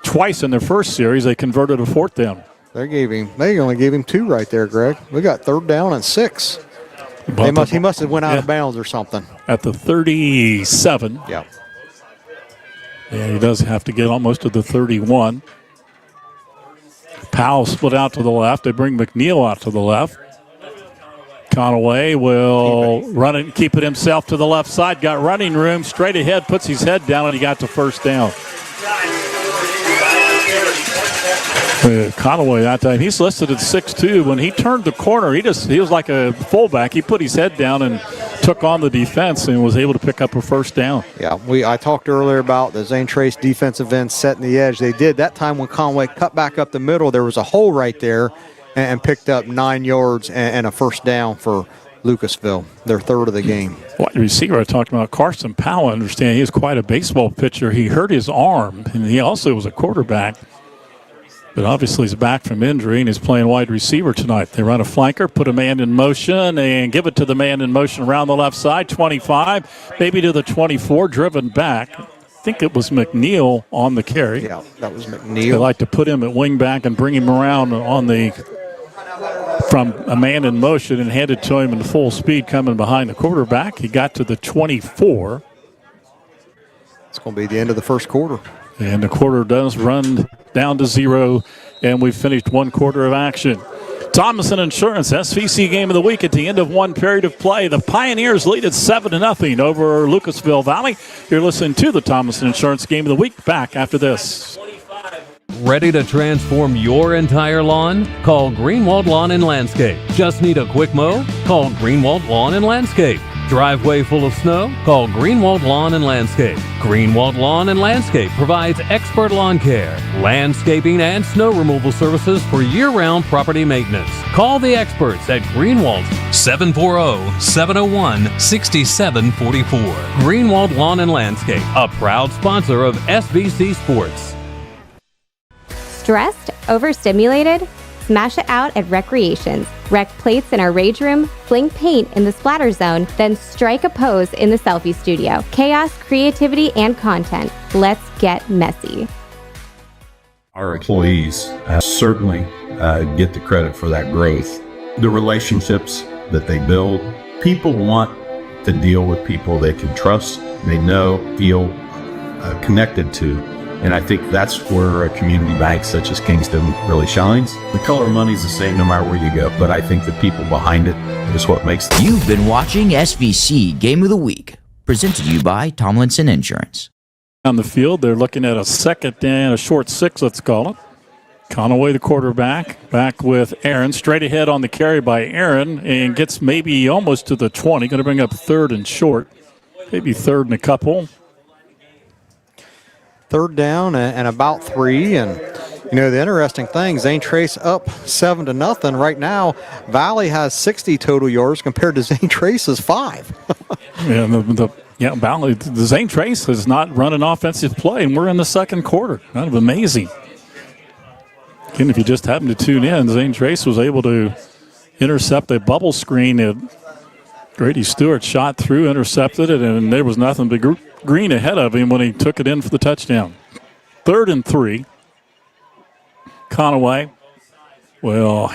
B: Twice in their first series, they converted a 4th down.
D: They only gave him 2 right there, Greg. We got 3rd down and 6. He must have went out of bounds or something.
B: At the 37.
D: Yeah.
B: Yeah, he does have to get almost to the 31. Powell split out to the left. They bring McNeil out to the left. Conaway will run it and keep it himself to the left side. Got running room, straight ahead, puts his head down, and he got to first down. Conaway that time, he's listed at 6'2". When he turned the corner, he was like a fullback. He put his head down and took on the defense and was able to pick up a first down.
D: Yeah, I talked earlier about the Zane Trace defensive end setting the edge. They did that time when Conway cut back up the middle. There was a hole right there and picked up 9 yards and a first down for Lucasville, their 3rd of the game.
B: Wide receiver I talked about, Carson Powell, I understand he is quite a baseball pitcher. He hurt his arm, and he also was a quarterback. But obviously he's back from injury and he's playing wide receiver tonight. They run a flanker, put a man in motion, and give it to the man in motion around the left side, 25, maybe to the 24, driven back. I think it was McNeil on the carry.
D: Yeah, that was McNeil.
B: They like to put him at wing back and bring him around from a man in motion and hand it to him in full speed coming behind the quarterback. He got to the 24.
D: It's going to be the end of the first quarter.
B: And the quarter does run down to 0, and we've finished 1 quarter of action. Thomason Insurance SVC game of the week at the end of 1 period of play. The Pioneers lead at 7-0 over Lucasville Valley. You're listening to the Thomason Insurance game of the week. Back after this.
G: Ready to transform your entire lawn? Call Greenwald Lawn and Landscape. Just need a quick mow? Call Greenwald Lawn and Landscape. Driveway full of snow? Call Greenwald Lawn and Landscape. Greenwald Lawn and Landscape provides expert lawn care, landscaping, and snow removal services for year-round property maintenance. Call the experts at Greenwald 740-701-6744. Greenwald Lawn and Landscape, a proud sponsor of SVC Sports.
M: Stressed? Overstimulated? Smash it out at Recreations. Rec plates in our rage room, fling paint in the splatter zone, then strike a pose in the selfie studio. Chaos, creativity, and content. Let's get messy.
N: Our employees certainly get the credit for that growth. The relationships that they build, people want to deal with people they can trust, they know, feel connected to. And I think that's where a community bank such as Kingston really shines. The color of money is the same no matter where you go, but I think the people behind it is what makes it.
A: You've been watching SVC Game of the Week, presented to you by Tomlinson Insurance.
B: on the field. They're looking at a second and a short 6, let's call it. Conaway, the quarterback, back with Aaron. Straight ahead on the carry by Aaron and gets maybe almost to the 20. Going to bring up 3rd and short. Maybe 3rd and a couple.
D: 3rd down and about 3. And, the interesting thing, Zane Trace up 7-0. Right now, Valley has 60 total yards compared to Zane Trace's 5.
B: Valley, the Zane Trace has not run an offensive play, and we're in the second quarter. Kind of amazing. Again, if you just happen to tune in, Zane Trace was able to intercept a bubble screen that Grady Stewart shot through, intercepted it, and there was nothing but green ahead of him when he took it in for the touchdown. 3rd and 3. Conaway will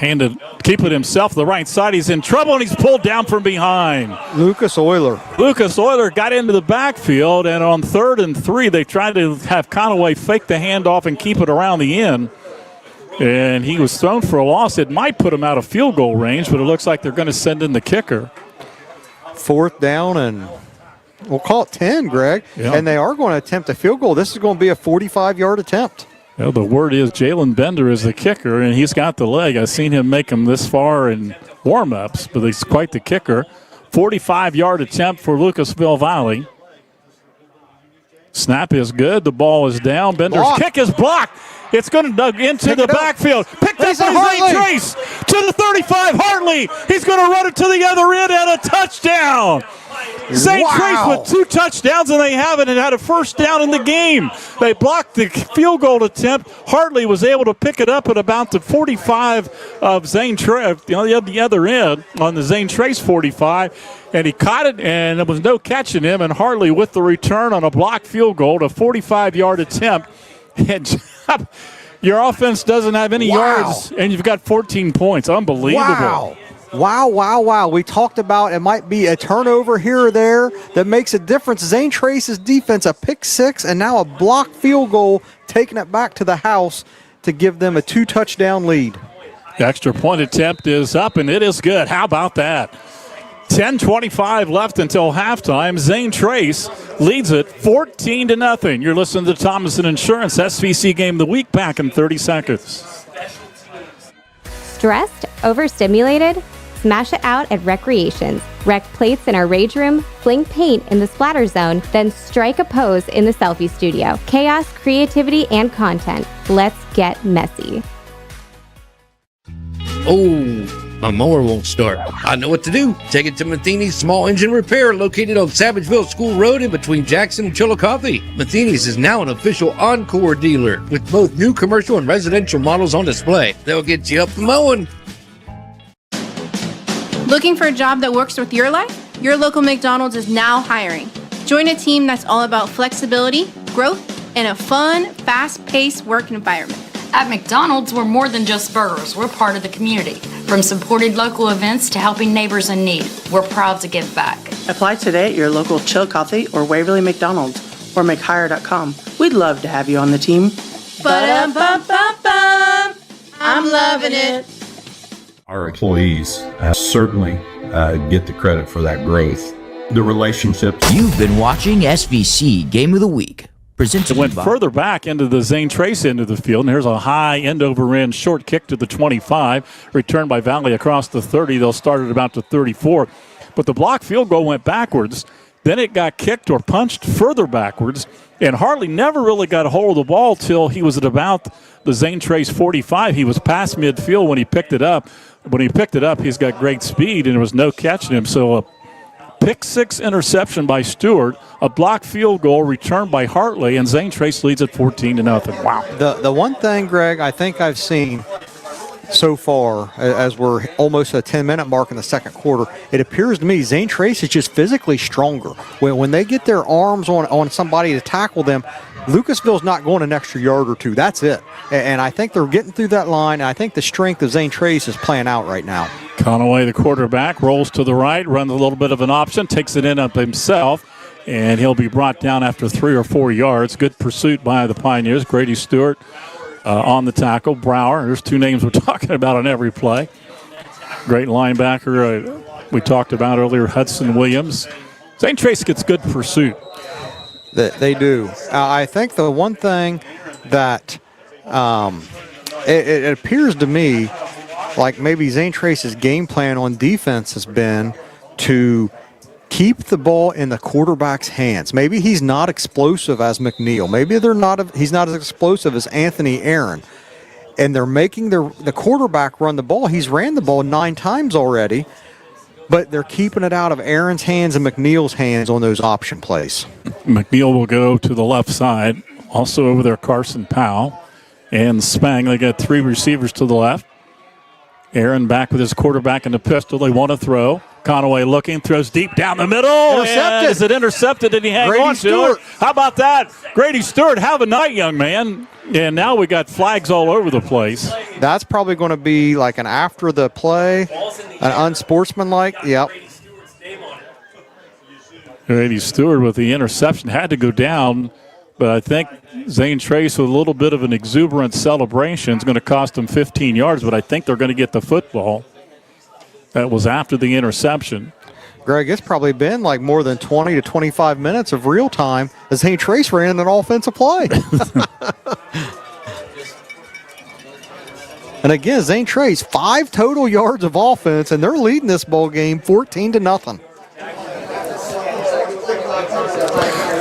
B: keep it himself to the right side. He's in trouble, and he's pulled down from behind.
D: Lucas Euler
B: got into the backfield, and on 3rd and 3, they tried to have Conaway fake the handoff and keep it around the end. And he was thrown for a loss. It might put him out of field goal range, but it looks like they're going to send in the kicker.
D: 4th down and we'll call it 10, Greg.
B: Yeah.
D: And they are going to attempt a field goal. This is going to be a 45-yard attempt.
B: Well, the word is Jalen Bender is the kicker, and he's got the leg. I've seen him make them this far in warm-ups, but he's quite the kicker. 45-yard attempt for Lucasville Valley. Snap is good. The ball is down. Bender's kick is blocked. It's going to dug into the backfield. Picked up by Zane Trace to the 35. Hartley. He's going to run it to the other end and a touchdown. Zane Trace with 2 touchdowns, and they haven't had a first down in the game. They blocked the field goal attempt. Hartley was able to pick it up at about the 45 of Zane Trace, the other end on the Zane Trace 45, and he caught it, and there was no catching him, and Hartley with the return on a blocked field goal to 45-yard attempt. And your offense doesn't have any yards, and you've got 14 points. Unbelievable.
D: Wow. We talked about it might be a turnover here or there that makes a difference. Zane Trace's defense, a pick 6, and now a blocked field goal, taking it back to the house to give them a 2-touchdown lead.
B: The extra point attempt is up, and it is good. How about that? 10:25 left until halftime. Zane Trace leads it 14-0. You're listening to Thomason Insurance SVC Game of the Week, back in 30 seconds.
M: Stressed? Overstimulated? Smash it out at Recreations. Rec plates in our rage room, fling paint in the splatter zone, then strike a pose in the selfie studio. Chaos, creativity, and content. Let's get messy.
O: Oh, my mower won't start. I know what to do. Take it to Matheny's Small Engine Repair, located on Savageville School Road in between Jackson and Chillicothe. Matheny's is now an official Encore dealer with both new commercial and residential models on display. They'll get you up and mowing.
J: Looking for a job that works with your life? Your local McDonald's is now hiring. Join a team that's all about flexibility, growth, and a fun, fast-paced work environment.
K: At McDonald's, we're more than just burgers. We're part of the community. From supported local events to helping neighbors in need, we're proud to give back.
L: Apply today at your local Chillicothe or Waverly McDonald's or McHire.com. We'd love to have you on the team.
J: Ba-dum-bum-bum-bum. I'm loving it.
N: Our employees certainly get the credit for that growth. The relationships.
A: You've been watching SVC Game of the Week.
B: It went further back into the Zane Trace end of the field, and here's a high end-over-end short kick to the 25, returned by Valley across the 30. They'll start at about the 34. But the block field goal went backwards. Then it got kicked or punched further backwards, and Hartley never really got a hold of the ball till he was at about the Zane Trace 45. He was past midfield when he picked it up. When he picked it up, he's got great speed, and there was no catching him. So a pick 6 interception by Stewart, a blocked field goal returned by Hartley, and Zane Trace leads at 14-0. Wow.
D: The one thing, Greg, I think I've seen so far, as we're almost at a 10-minute mark in the second quarter, it appears to me Zane Trace is just physically stronger. When they get their arms on somebody to tackle them, Lucasville's not going an extra yard or two. That's it. And I think they're getting through that line, and I think the strength of Zane Trace is playing out right now.
B: Conaway, the quarterback, rolls to the right, runs a little bit of an option, takes it in up himself, and he'll be brought down after 3 or 4 yards. Good pursuit by the Pioneers. Grady Stewart on the tackle. Brower, there's 2 names we're talking about on every play. Great linebacker we talked about earlier, Hudson Williams. Zane Trace gets good pursuit.
D: They do. I think the one thing that it appears to me like maybe Zane Trace's game plan on defense has been to keep the ball in the quarterback's hands. Maybe he's not explosive as McNeil. Maybe he's not as explosive as Anthony Aaron. And they're making the quarterback run the ball. He's ran the ball 9 times already, but they're keeping it out of Aaron's hands and McNeil's hands on those option plays.
B: McNeil will go to the left side. Also over there, Carson Powell and Spang. They got 3 receivers to the left. Aaron back with his quarterback in the pistol. They want to throw. Conaway looking, throws deep down the middle.
D: Intercepted.
B: Is it intercepted? Did he hang
D: Grady
B: on
D: Stewart.
B: to it? How about that? Grady Stewart, have a night, young man. And now we got flags all over the place.
D: That's probably going to be like an after the play, an unsportsmanlike. Yep.
B: Grady Stewart with the interception had to go down, but I think Zane Trace with a little bit of an exuberant celebration is going to cost them 15 yards, but I think they're going to get the football. That was after the interception.
D: Greg, it's probably been like more than 20 to 25 minutes of real time as Zane Trace ran an offensive play. And again, Zane Trace, 5 total yards of offense, and they're leading this ball game 14-0.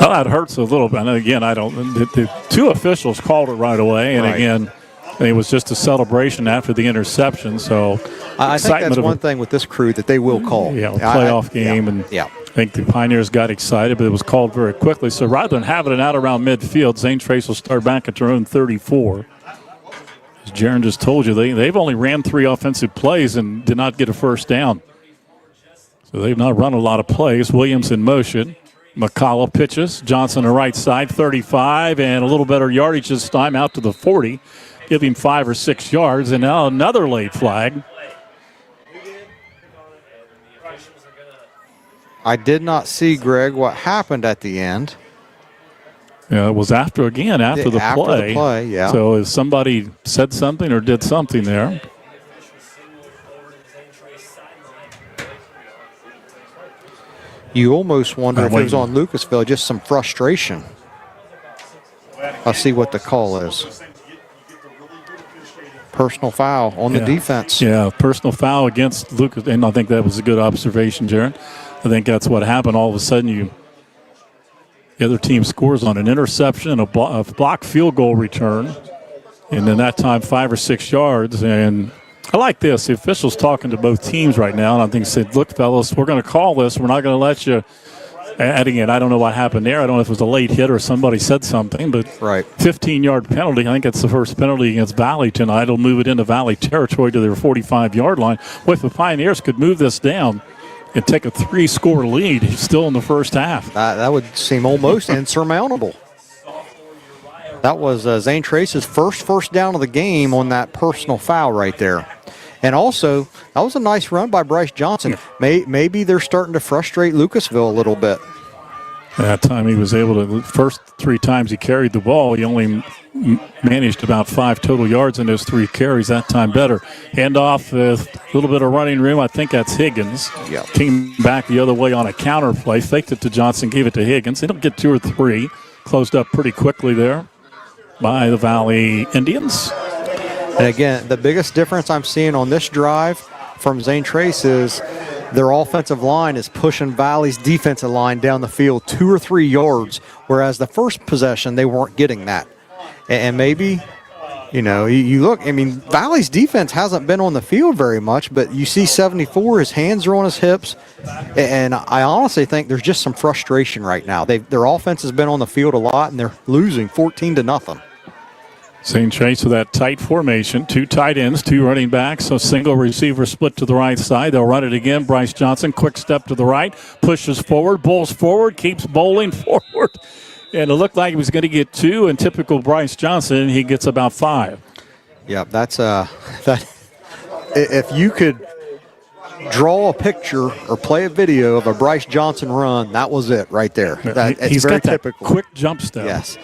B: Well, that hurts a little bit. And again, the 2 officials called it right away, and again, it was just a celebration after the interception. So
D: I think that's one thing with this crew that they will call.
B: Yeah, a playoff game. I think the Pioneers got excited, but it was called very quickly. So rather than having it out around midfield, Zane Trace will start back at their own 34. As Jaron just told you, they've only ran 3 offensive plays and did not get a first down. So they've not run a lot of plays. Williams in motion. McCullough pitches. Johnson on the right side, 35, and a little better yardage this time out to the 40. Give him 5 or 6 yards, and now another late flag.
D: I did not see, Greg, what happened at the end.
B: Yeah, it was after the play.
D: After the play, yeah.
B: So if somebody said something or did something there.
D: You almost wonder if it was on Lucasville, just some frustration. I'll see what the call is. Personal foul on the defense.
B: Yeah, personal foul against Lucas, and I think that was a good observation, Jaron. I think that's what happened. All of a sudden, the other team scores on an interception, a blocked field goal return, and then that time 5 or 6 yards. And I like this. The officials talking to both teams right now, and I think said, look, fellas, we're going to call this. We're not going to let you. And again, I don't know what happened there. I don't know if it was a late hit or somebody said something, but 15-yard penalty. I think that's the first penalty against Valley tonight. It'll move it into Valley territory to their 45-yard line. Well, if the Pioneers could move this down and take a 3-score lead still in the first half.
D: That would seem almost insurmountable. That was Zane Trace's first down of the game on that personal foul right there. And also, that was a nice run by Bryce Johnson. Maybe they're starting to frustrate Lucasville a little bit.
B: That time he was able to, first 3 times he carried the ball, he only managed about 5 total yards in those 3 carries. That time better. Handoff, a little bit of running room. I think that's Higgins.
D: Yep.
B: Came back the other way on a counter play. Faked it to Johnson, gave it to Higgins. They don't get 2 or 3. Closed up pretty quickly there by the Valley Indians.
D: And again, the biggest difference I'm seeing on this drive from Zane Trace is their offensive line is pushing Valley's defensive line down the field 2 or 3 yards, whereas the first possession, they weren't getting that. And maybe, you look, Valley's defense hasn't been on the field very much, but you see 74, his hands are on his hips, and I honestly think there's just some frustration right now. Their offense has been on the field a lot, and they're losing 14-0.
B: Zane Trace with that tight formation, 2 tight ends, 2 running backs, so single receiver split to the right side. They'll run it again. Bryce Johnson, quick step to the right, pushes forward, bowls forward, keeps bowling forward. And it looked like he was going to get 2, and typical Bryce Johnson, he gets about 5.
D: Yeah, that's that. If you could draw a picture or play a video of a Bryce Johnson run, that was it right there.
B: He's
D: very
B: got that
D: typical.
B: Quick jump step.
D: Yes.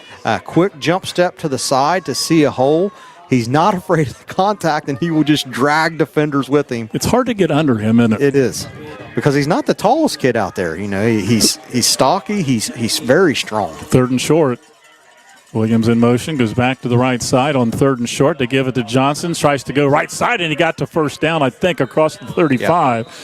D: Quick jump step to the side to see a hole, He's not afraid of the contact, and he will just drag defenders with him.
B: It's hard to get under him, isn't it?
D: It is, because he's not the tallest kid out there. You know, he's stocky. He's very strong.
B: 3rd and short. Williams in motion, goes back to the right side on 3rd and short. They give it to Johnson, tries to go right side, and he got to first down, I think, across the 35. Yep.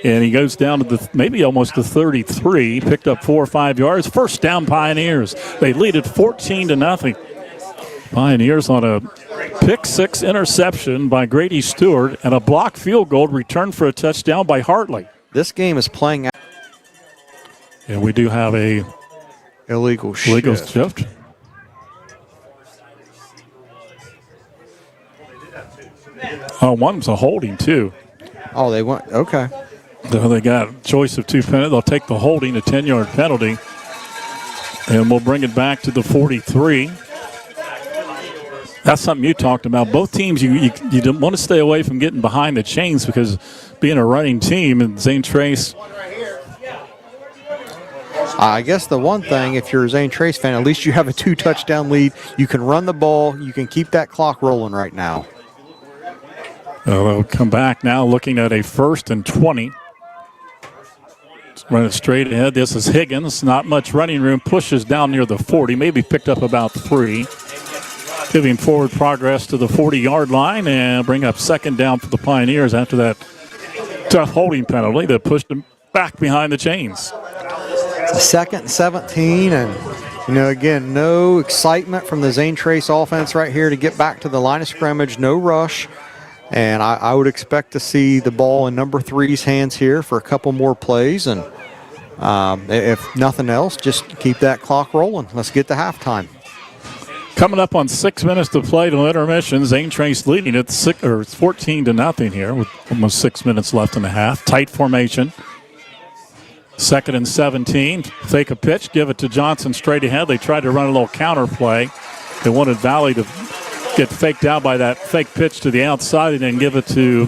B: And he goes down to maybe almost the 33, picked up 4 or 5 yards. First down, Pioneers. They lead it 14-0. Pioneers on a pick-6 interception by Grady Stewart and a blocked field goal returned for a touchdown by Hartley.
D: This game is playing out.
B: And we do have a
D: illegal shift.
B: Oh, one's a holding, too.
D: Oh, they went, okay.
B: So they got a choice of 2 penalties. They'll take the holding, a 10-yard penalty. And we'll bring it back to the 43. That's something you talked about. Both teams, you don't want to stay away from getting behind the chains because being a running team, and Zane Trace.
D: I guess the one thing, if you're a Zane Trace fan, at least you have a 2-touchdown lead. You can run the ball. You can keep that clock rolling right now.
B: They'll come back now looking at a 1st and 20. Run it straight ahead. This is Higgins. Not much running room. Pushes down near the 40. Maybe picked up about 3. Giving forward progress to the 40-yard line and bring up 2nd down for the Pioneers after that tough holding penalty that pushed them back behind the chains.
D: It's a 2nd and 17, and again, no excitement from the Zane Trace offense right here to get back to the line of scrimmage. No rush. And I would expect to see the ball in number 3's hands here for a couple more plays. And if nothing else, just keep that clock rolling. Let's get to halftime.
B: Coming up on 6 minutes to play to intermission. Zane Trace leading it 14-0 here with almost 6 minutes left in the half. Tight formation. 2nd and 17. Fake a pitch, give it to Johnson straight ahead. They tried to run a little counter play. They wanted Valley to get faked out by that fake pitch to the outside and then give it to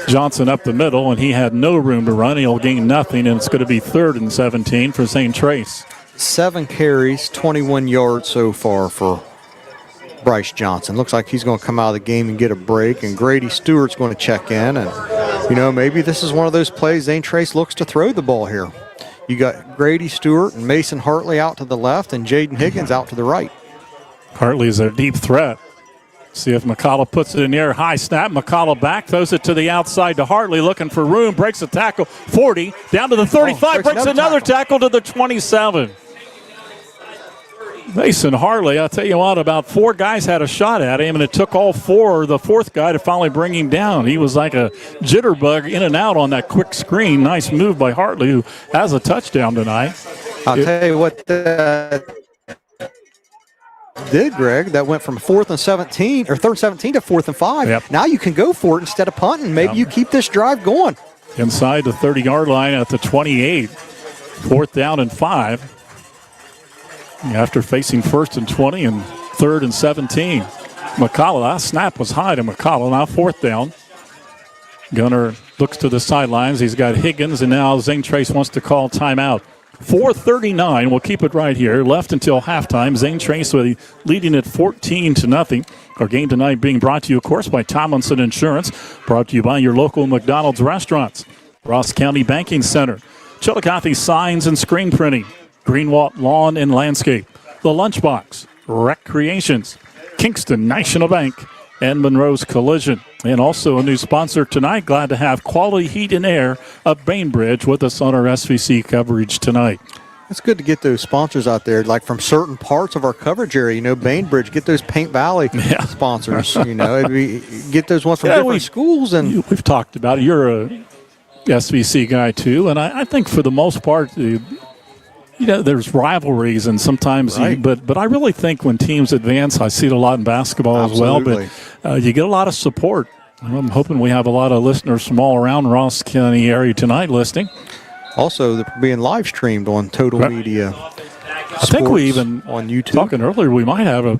B: Johnson up the middle, and he had no room to run. He'll gain nothing, and it's going to be 3rd and 17 for Zane Trace.
D: 7 carries, 21 yards so far for Bryce Johnson. Looks like he's going to come out of the game and get a break, and Grady Stewart's going to check in. And, maybe this is one of those plays Zane Trace looks to throw the ball here. You got Grady Stewart and Mason Hartley out to the left and Jaden Higgins out to the right.
B: Hartley is a deep threat. See if McCullough puts it in the air. High snap. McCullough back. Throws it to the outside to Hartley. Looking for room. Breaks a tackle. 40. Down to the 35. Breaks another tackle to the 27. Mason Hartley, I'll tell you what, about 4 guys had a shot at him, and it took all 4, the 4th guy, to finally bring him down. He was like a jitterbug in and out on that quick screen. Nice move by Hartley, who has a touchdown tonight.
D: I'll tell you what did, Greg. That went from 4th and 17 or 3rd and 17 to 4th and 5.
B: Yep.
D: Now you can go for it instead of punting. Maybe you keep this drive going.
B: Inside the 30-yard line at the 28. 4th down and 5. After facing 1st and 20 and 3rd and 17. McCullough, that snap was high to McCullough. Now 4th down. Gunner looks to the sidelines. He's got Higgins, and now Zane Trace wants to call timeout. 4:39. We'll keep it right here. Left until halftime. Zane Trace leading at 14-0. Our game tonight being brought to you, of course, by Tomlinson Insurance. Brought to you by your local McDonald's restaurants. Ross County Banking Center. Chillicothe Signs and Screen Printing. Greenwald Lawn and Landscape. The Lunchbox. Recreations. Kingston National Bank. And Monroe's Collision. And also a new sponsor tonight. Glad to have Quality Heat and Air of Bainbridge with us on our SVC coverage tonight.
D: It's good to get those sponsors out there, like from certain parts of our coverage area. Bainbridge, get those Paint Valley sponsors. Get those ones from different schools. And
B: we've talked about it. You're a SVC guy too, and I think for the most part, there's rivalries and sometimes, but I really think when teams advance, I see it a lot in basketball as well. But you get a lot of support. I'm hoping we have a lot of listeners from all around Ross County area tonight listening.
D: Also, they're being live streamed on Total Media.
B: I think we even
D: on YouTube.
B: Talking earlier, we might have a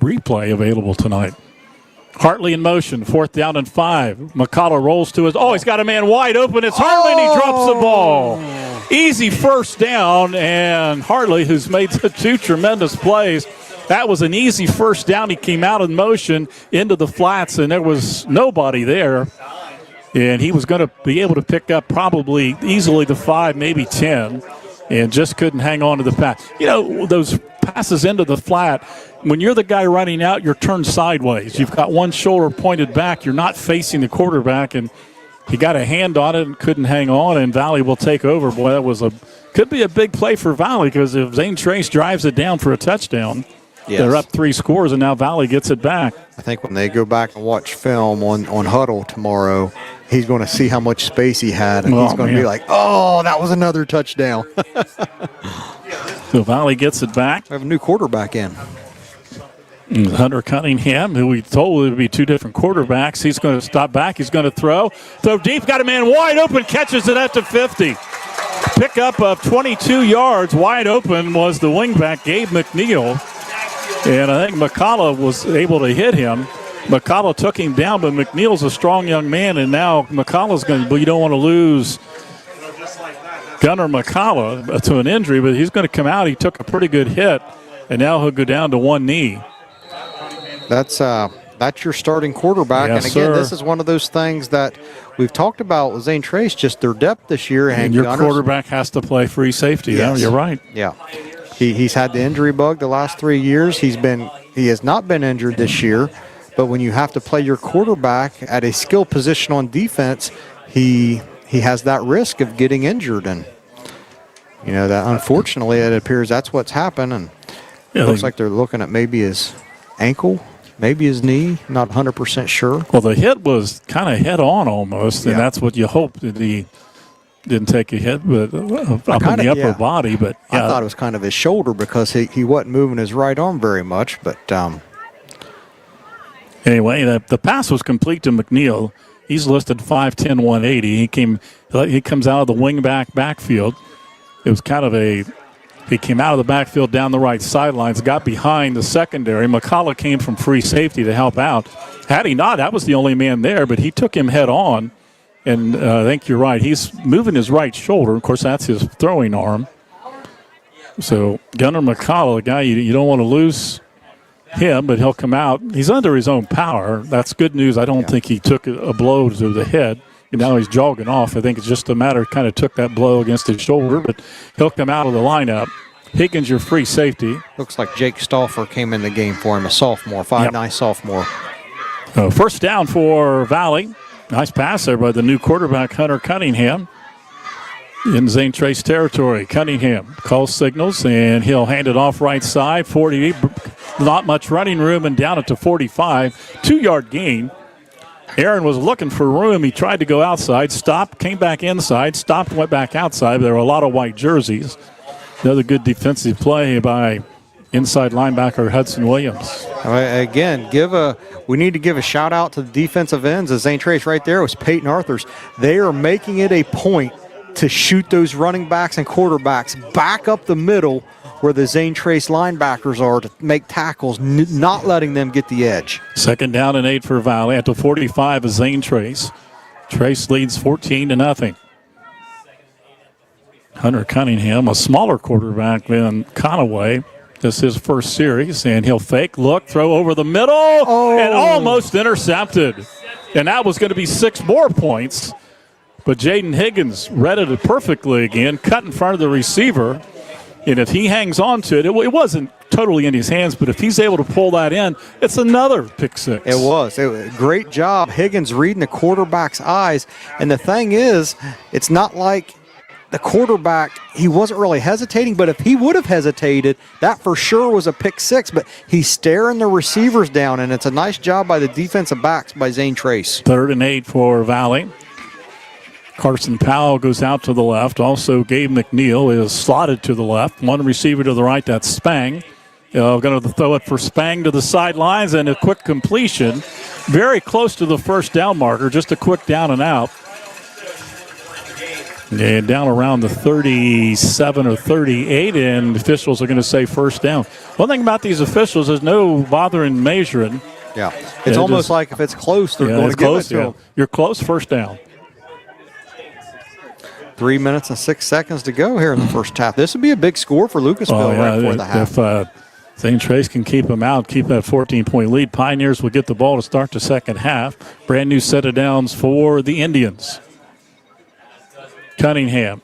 B: replay available tonight. Hartley in motion, 4th down and 5. McCullough rolls to his. He's got a man wide open. It's Hartley, and he drops the ball. Easy 1st down, and Hartley, who's made 2 tremendous plays, That was an easy first down. He came out in motion into the flats, and there was nobody there. And he was going to be able to pick up probably easily the 5, maybe 10, and just couldn't hang on to the pass. You know, those passes into the flat, when you're the guy running out, you're turned sideways. You've got one shoulder pointed back. You're not facing the quarterback, and he got a hand on it and couldn't hang on, and Valley will take over. Boy, that could be a big play for Valley, because if Zane Trace drives it down for a touchdown, they're up 3 scores, and now Valley gets it back.
D: I think when they go back and watch film on Huddle tomorrow, he's going to see how much space he had, and he's going to be like, oh, that was another touchdown.
B: So Valley gets it back.
D: We have a new quarterback in.
B: Hunter Cunningham, who we told would be 2 different quarterbacks. He's going to stop back. He's going to throw deep, got a man wide open, catches it at the 50. Pickup of 22 yards, wide open was the wingback, Gabe McNeil. And I think McCullough was able to hit him. McCullough took him down, but McNeil's a strong young man, and now McCullough's going to, but you don't want to lose Gunnar McCullough to an injury, but he's going to come out. He took a pretty good hit, and now he'll go down to one knee.
D: That's your starting quarterback.
B: Yes,
D: and again,
B: sir.
D: This is one of those things that we've talked about with Zane Trace, just their depth this year.
B: And your quarterback has to play free safety.
D: Yes.
B: Yeah, you're right.
D: Yeah. He's had the injury bug the last 3 years. He has not been injured this year, but when you have to play your quarterback at a skill position on defense, he has that risk of getting injured, and that unfortunately it appears that's what's happened. And it looks like they're looking at maybe his ankle, maybe his knee. Not 100% sure.
B: Well, the hit was kind of head on almost, and that's what you hope that he didn't take a hit, but up in the upper body. But
D: I thought it was kind of his shoulder because he wasn't moving his right arm very much. But
B: anyway, the pass was complete to McNeil. He's listed 5'10", 180. He comes out of the wing backfield. It was kind of he came out of the backfield down the right sidelines, got behind the secondary. McCullough came from free safety to help out. Had he not, that was the only man there, but he took him head on. And I think you're right. He's moving his right shoulder. Of course, that's his throwing arm. So Gunnar McCullough, a guy you don't want to lose him, but he'll come out. He's under his own power. That's good news. I don't think he took a blow to the head. And now he's jogging off. I think it's just a matter of kind of took that blow against his shoulder, but he'll come out of the lineup. Higgins, your free safety.
D: Looks like Jake Stauffer came in the game for him, a sophomore, 5'9" sophomore.
B: First down for Valley. Nice pass there by the new quarterback, Hunter Cunningham, in Zane Trace territory. Cunningham calls signals, and he'll hand it off right side. 40, not much running room, and down it to 45. 2-yard gain. Aaron was looking for room. He tried to go outside, stopped, came back inside, stopped, went back outside. There were a lot of white jerseys. Another good defensive play by inside linebacker Hudson Williams.
D: Again, we need to give a shout out to the defensive ends. As Zane Trace right there was Peyton Arthurs. They are making it a point to shoot those running backs and quarterbacks back up the middle where the Zane Trace linebackers are to make tackles, not letting them get the edge.
B: 2nd down and 8 for Valley. At the 45 is Zane Trace. Trace leads 14-0. Hunter Cunningham, a smaller quarterback than Conaway. This is his first series, and he'll fake, look, throw over the middle, and almost intercepted. And that was going to be 6 more points. But Jaden Higgins read it perfectly again, cut in front of the receiver. And if he hangs on to it, it wasn't totally in his hands, but if he's able to pull that in, it's another pick 6.
D: It was. Great job, Higgins reading the quarterback's eyes. And the thing is, it's not like the quarterback, he wasn't really hesitating, but if he would have hesitated, that for sure was a pick 6, but he's staring the receivers down, and it's a nice job by the defensive backs by Zane Trace.
B: 3rd and 8 for Valley. Carson Powell goes out to the left. Also, Gabe McNeil is slotted to the left. One receiver to the right, that's Spang. Going to throw it for Spang to the sidelines, and a quick completion. Very close to the first down marker, just a quick down and out. And down around the 37 or 38, and officials are going to say first down. One thing about these officials is no bothering measuring.
D: Yeah, it's almost like if it's close, they're going to give it to them.
B: You're close, first down.
D: 3 minutes and 6 seconds to go here in the first half. This would be a big score for Lucasville right before the half.
B: Zane Trace can keep them out, keep that 14-point lead. Pioneers will get the ball to start the second half. Brand new set of downs for the Indians. Cunningham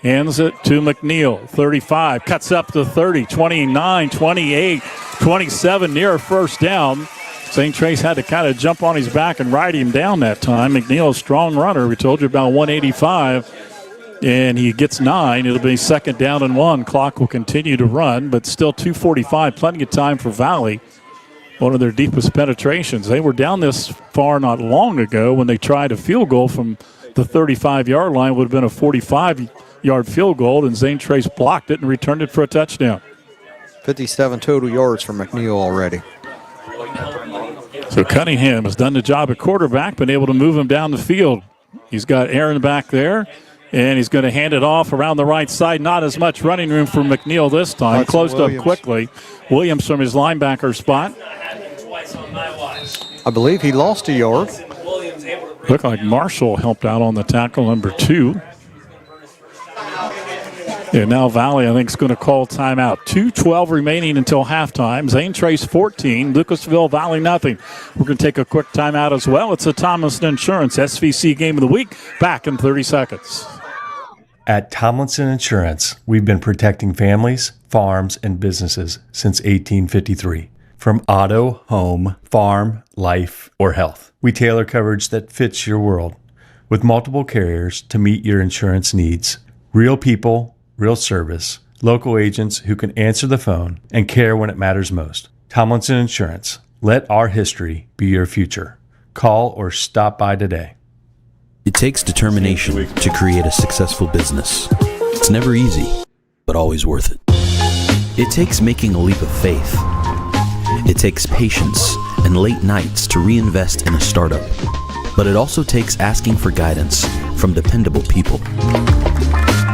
B: hands it to McNeil. 35, cuts up to 30, 29, 28, 27, near a first down. Zane Trace had to kind of jump on his back and ride him down that time. McNeil, a strong runner. We told you about 185. And he gets 9. It'll be second down and 1. Clock will continue to run, but still 2:45. Plenty of time for Valley. One of their deepest penetrations. They were down this far not long ago when they tried a field goal from the 35-yard line. Would have been a 45-yard field goal, and Zane Trace blocked it and returned it for a touchdown.
D: 57 total yards for McNeil already.
B: So Cunningham has done the job at quarterback, been able to move him down the field. He's got Aaron back there. And he's going to hand it off around the right side. Not as much running room for McNeil this time. Closed up quickly. Williams from his linebacker spot.
D: I believe he lost a yard.
B: Looked like Marshall helped out on the tackle, number 2. And now Valley, I think, is going to call timeout. 2:12 remaining until halftime. Zane Trace 14, Lucasville Valley nothing. We're going to take a quick timeout as well. It's a Tomlinson Insurance SVC Game of the Week. Back in 30 seconds.
C: At Tomlinson Insurance, we've been protecting families, farms, and businesses since 1853. From auto, home, farm, life, or health, we tailor coverage that fits your world with multiple carriers to meet your insurance needs. Real people, real service, local agents who can answer the phone and care when it matters most. Tomlinson Insurance. Let our history be your future. Call or stop by today.
H: It takes determination to create a successful business. It's never easy, but always worth it. It takes making a leap of faith. It takes patience and late nights to reinvest in a startup. But it also takes asking for guidance from dependable people.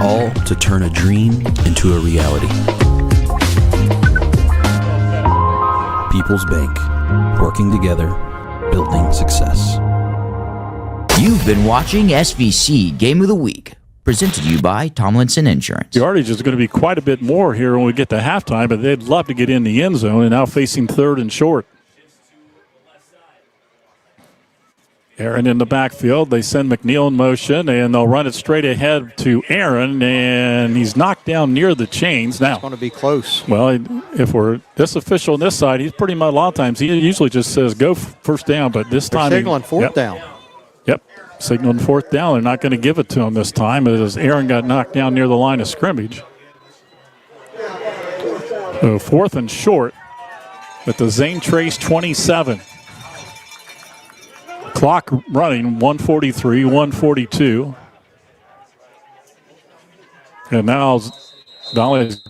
H: All to turn a dream into a reality. People's Bank. Working together, building success.
A: You've been watching SVC Game of the Week, presented to you by Tomlinson Insurance.
B: The yardage is going to be quite a bit more here when we get to halftime, but they'd love to get in the end zone, and now facing third and short. Aaron in the backfield. They send McNeil in motion, and they'll run it straight ahead to Aaron, and he's knocked down near the chains. Now,
D: it's going to be close.
B: Well, if we're this official on this side, he's pretty much a lot of times, he usually just says go first down, but this time.
D: They're signaling fourth down.
B: Yep, signaling fourth down. They're not going to give it to him this time as Aaron got knocked down near the line of scrimmage. So fourth and short at the Zane Trace 27. Clock running, 1:43, 1:42. And now Valley's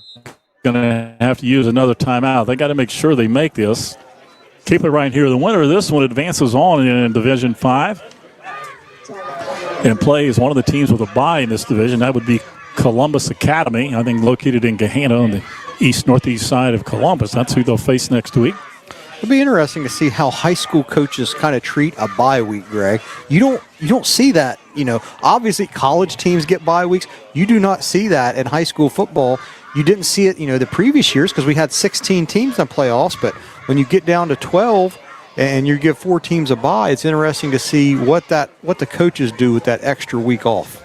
B: going to have to use another timeout. They got to make sure they make this. Keep it right here. The winner of this one advances on in Division 5 and plays one of the teams with a bye in this division. That would be Columbus Academy, I think located in Gahanna on the east-northeast side of Columbus. That's who they'll face next week.
D: It'll be interesting to see how high school coaches kind of treat a bye week, Greg. You don't see that, obviously college teams get bye weeks. You do not see that in high school football. You didn't see it, the previous years because we had 16 teams in the playoffs, but when you get down to 12 and you give 4 teams a bye, it's interesting to see what the coaches do with that extra week off.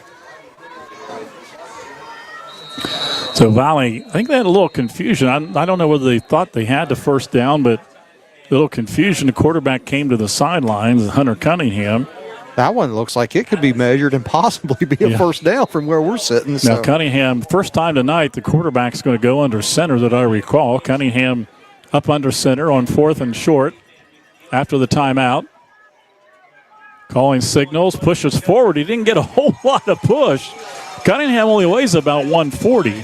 B: So Valley, I think they had a little confusion. I don't know whether they thought they had the first down, but a little confusion. The quarterback came to the sidelines, Hunter Cunningham.
D: That one looks like it could be measured and possibly be a first down from where we're sitting.
B: Now, Cunningham, first time tonight, the quarterback's going to go under center that I recall. Cunningham up under center on fourth and short after the timeout. Calling signals, pushes forward. He didn't get a whole lot of push. Cunningham only weighs about 140.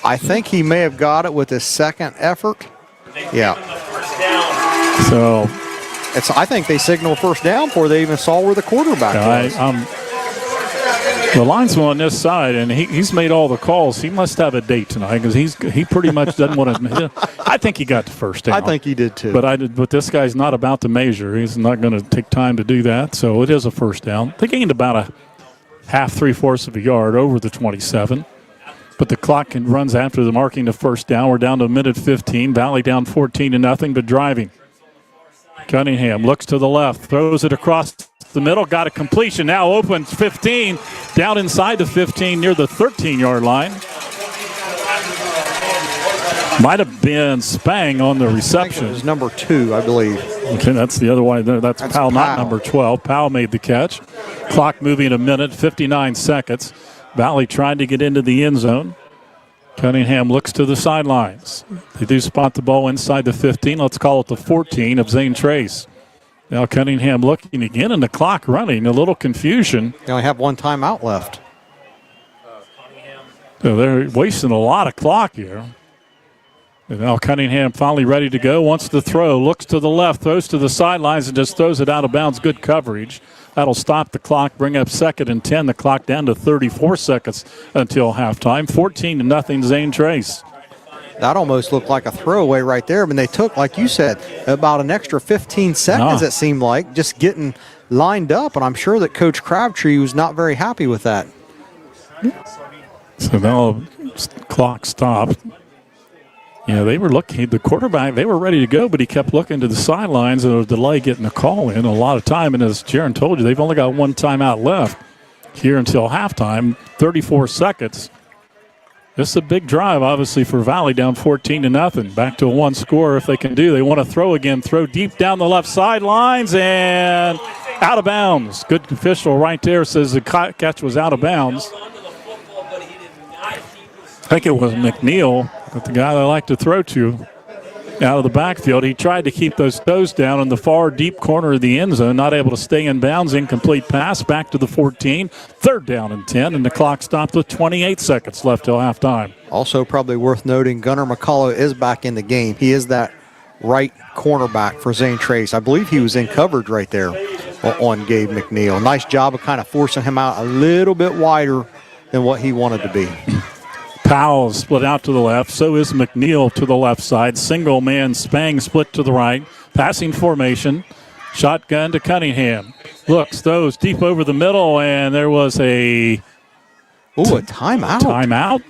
D: I think he may have got it with his second effort. Yeah.
B: So
D: I think they signaled first down before they even saw where the quarterback was.
B: The linesman on this side, and he's made all the calls. He must have a date tonight because he pretty much doesn't want to. I think he got the first down.
D: I think he did too.
B: But this guy's not about to measure. He's not going to take time to do that. So it is a first down. They gained about a half, 3/4 of a yard over the 27. But but the clock runs after the marking the first down. We're down to a minute 15. Valley down 14-0, but driving. Cunningham looks to the left, throws it across the middle, got a completion. Now opens 15, down inside the 15 near the 13-yard line. Might have been Spang on the reception.
D: It was number 2, I believe.
B: Okay, that's the other one. That's Powell, not number 12. Powell made the catch. Clock moving a minute, 59 seconds. Valley trying to get into the end zone. Cunningham looks to the sidelines. They do spot the ball inside the 15. Let's call it the 14 of Zane Trace. Now Cunningham looking again, and the clock running. A little confusion.
D: They only have one timeout left.
B: So they're wasting a lot of clock here. And now Cunningham finally ready to go, wants to throw, looks to the left, throws to the sidelines, and just throws it out of bounds. Good coverage. That'll stop the clock, bring up 2nd and 10. The clock down to 34 seconds until halftime. 14-0 Zane Trace.
D: That almost looked like a throwaway right there. I mean, they took, like you said, about an extra 15 seconds, it seemed like, just getting lined up. And I'm sure that Coach Crabtree was not very happy with that.
B: So now clock stopped. Yeah, they were looking, the quarterback, they were ready to go, but he kept looking to the sidelines, and there was a delay getting the call in a lot of time. And as Jaron told you, they've only got one timeout left here until halftime, 34 seconds. This is a big drive, obviously, for Valley, down 14-0. Back to a one score if they can do. They want to throw again, throw deep down the left sidelines, and out of bounds. Good official right there says the catch was out of bounds. I think it was McNeil, but the guy they like to throw to, out of the backfield. He tried to keep those toes down in the far deep corner of the end zone, not able to stay in bounds. Incomplete pass back to the 14. 3rd down and 10, and the clock stopped with 28 seconds left till halftime.
D: Also probably worth noting, Gunnar McCullough is back in the game. He is that right cornerback for Zane Trace. I believe he was in coverage right there on Gabe McNeil. Nice job of kind of forcing him out a little bit wider than what he wanted to be.
B: Powell is split out to the left. So is McNeil to the left side. Single man Spang split to the right. Passing formation. Shotgun to Cunningham. Looks, throws deep over the middle, and there was a
D: timeout.
B: Timeout.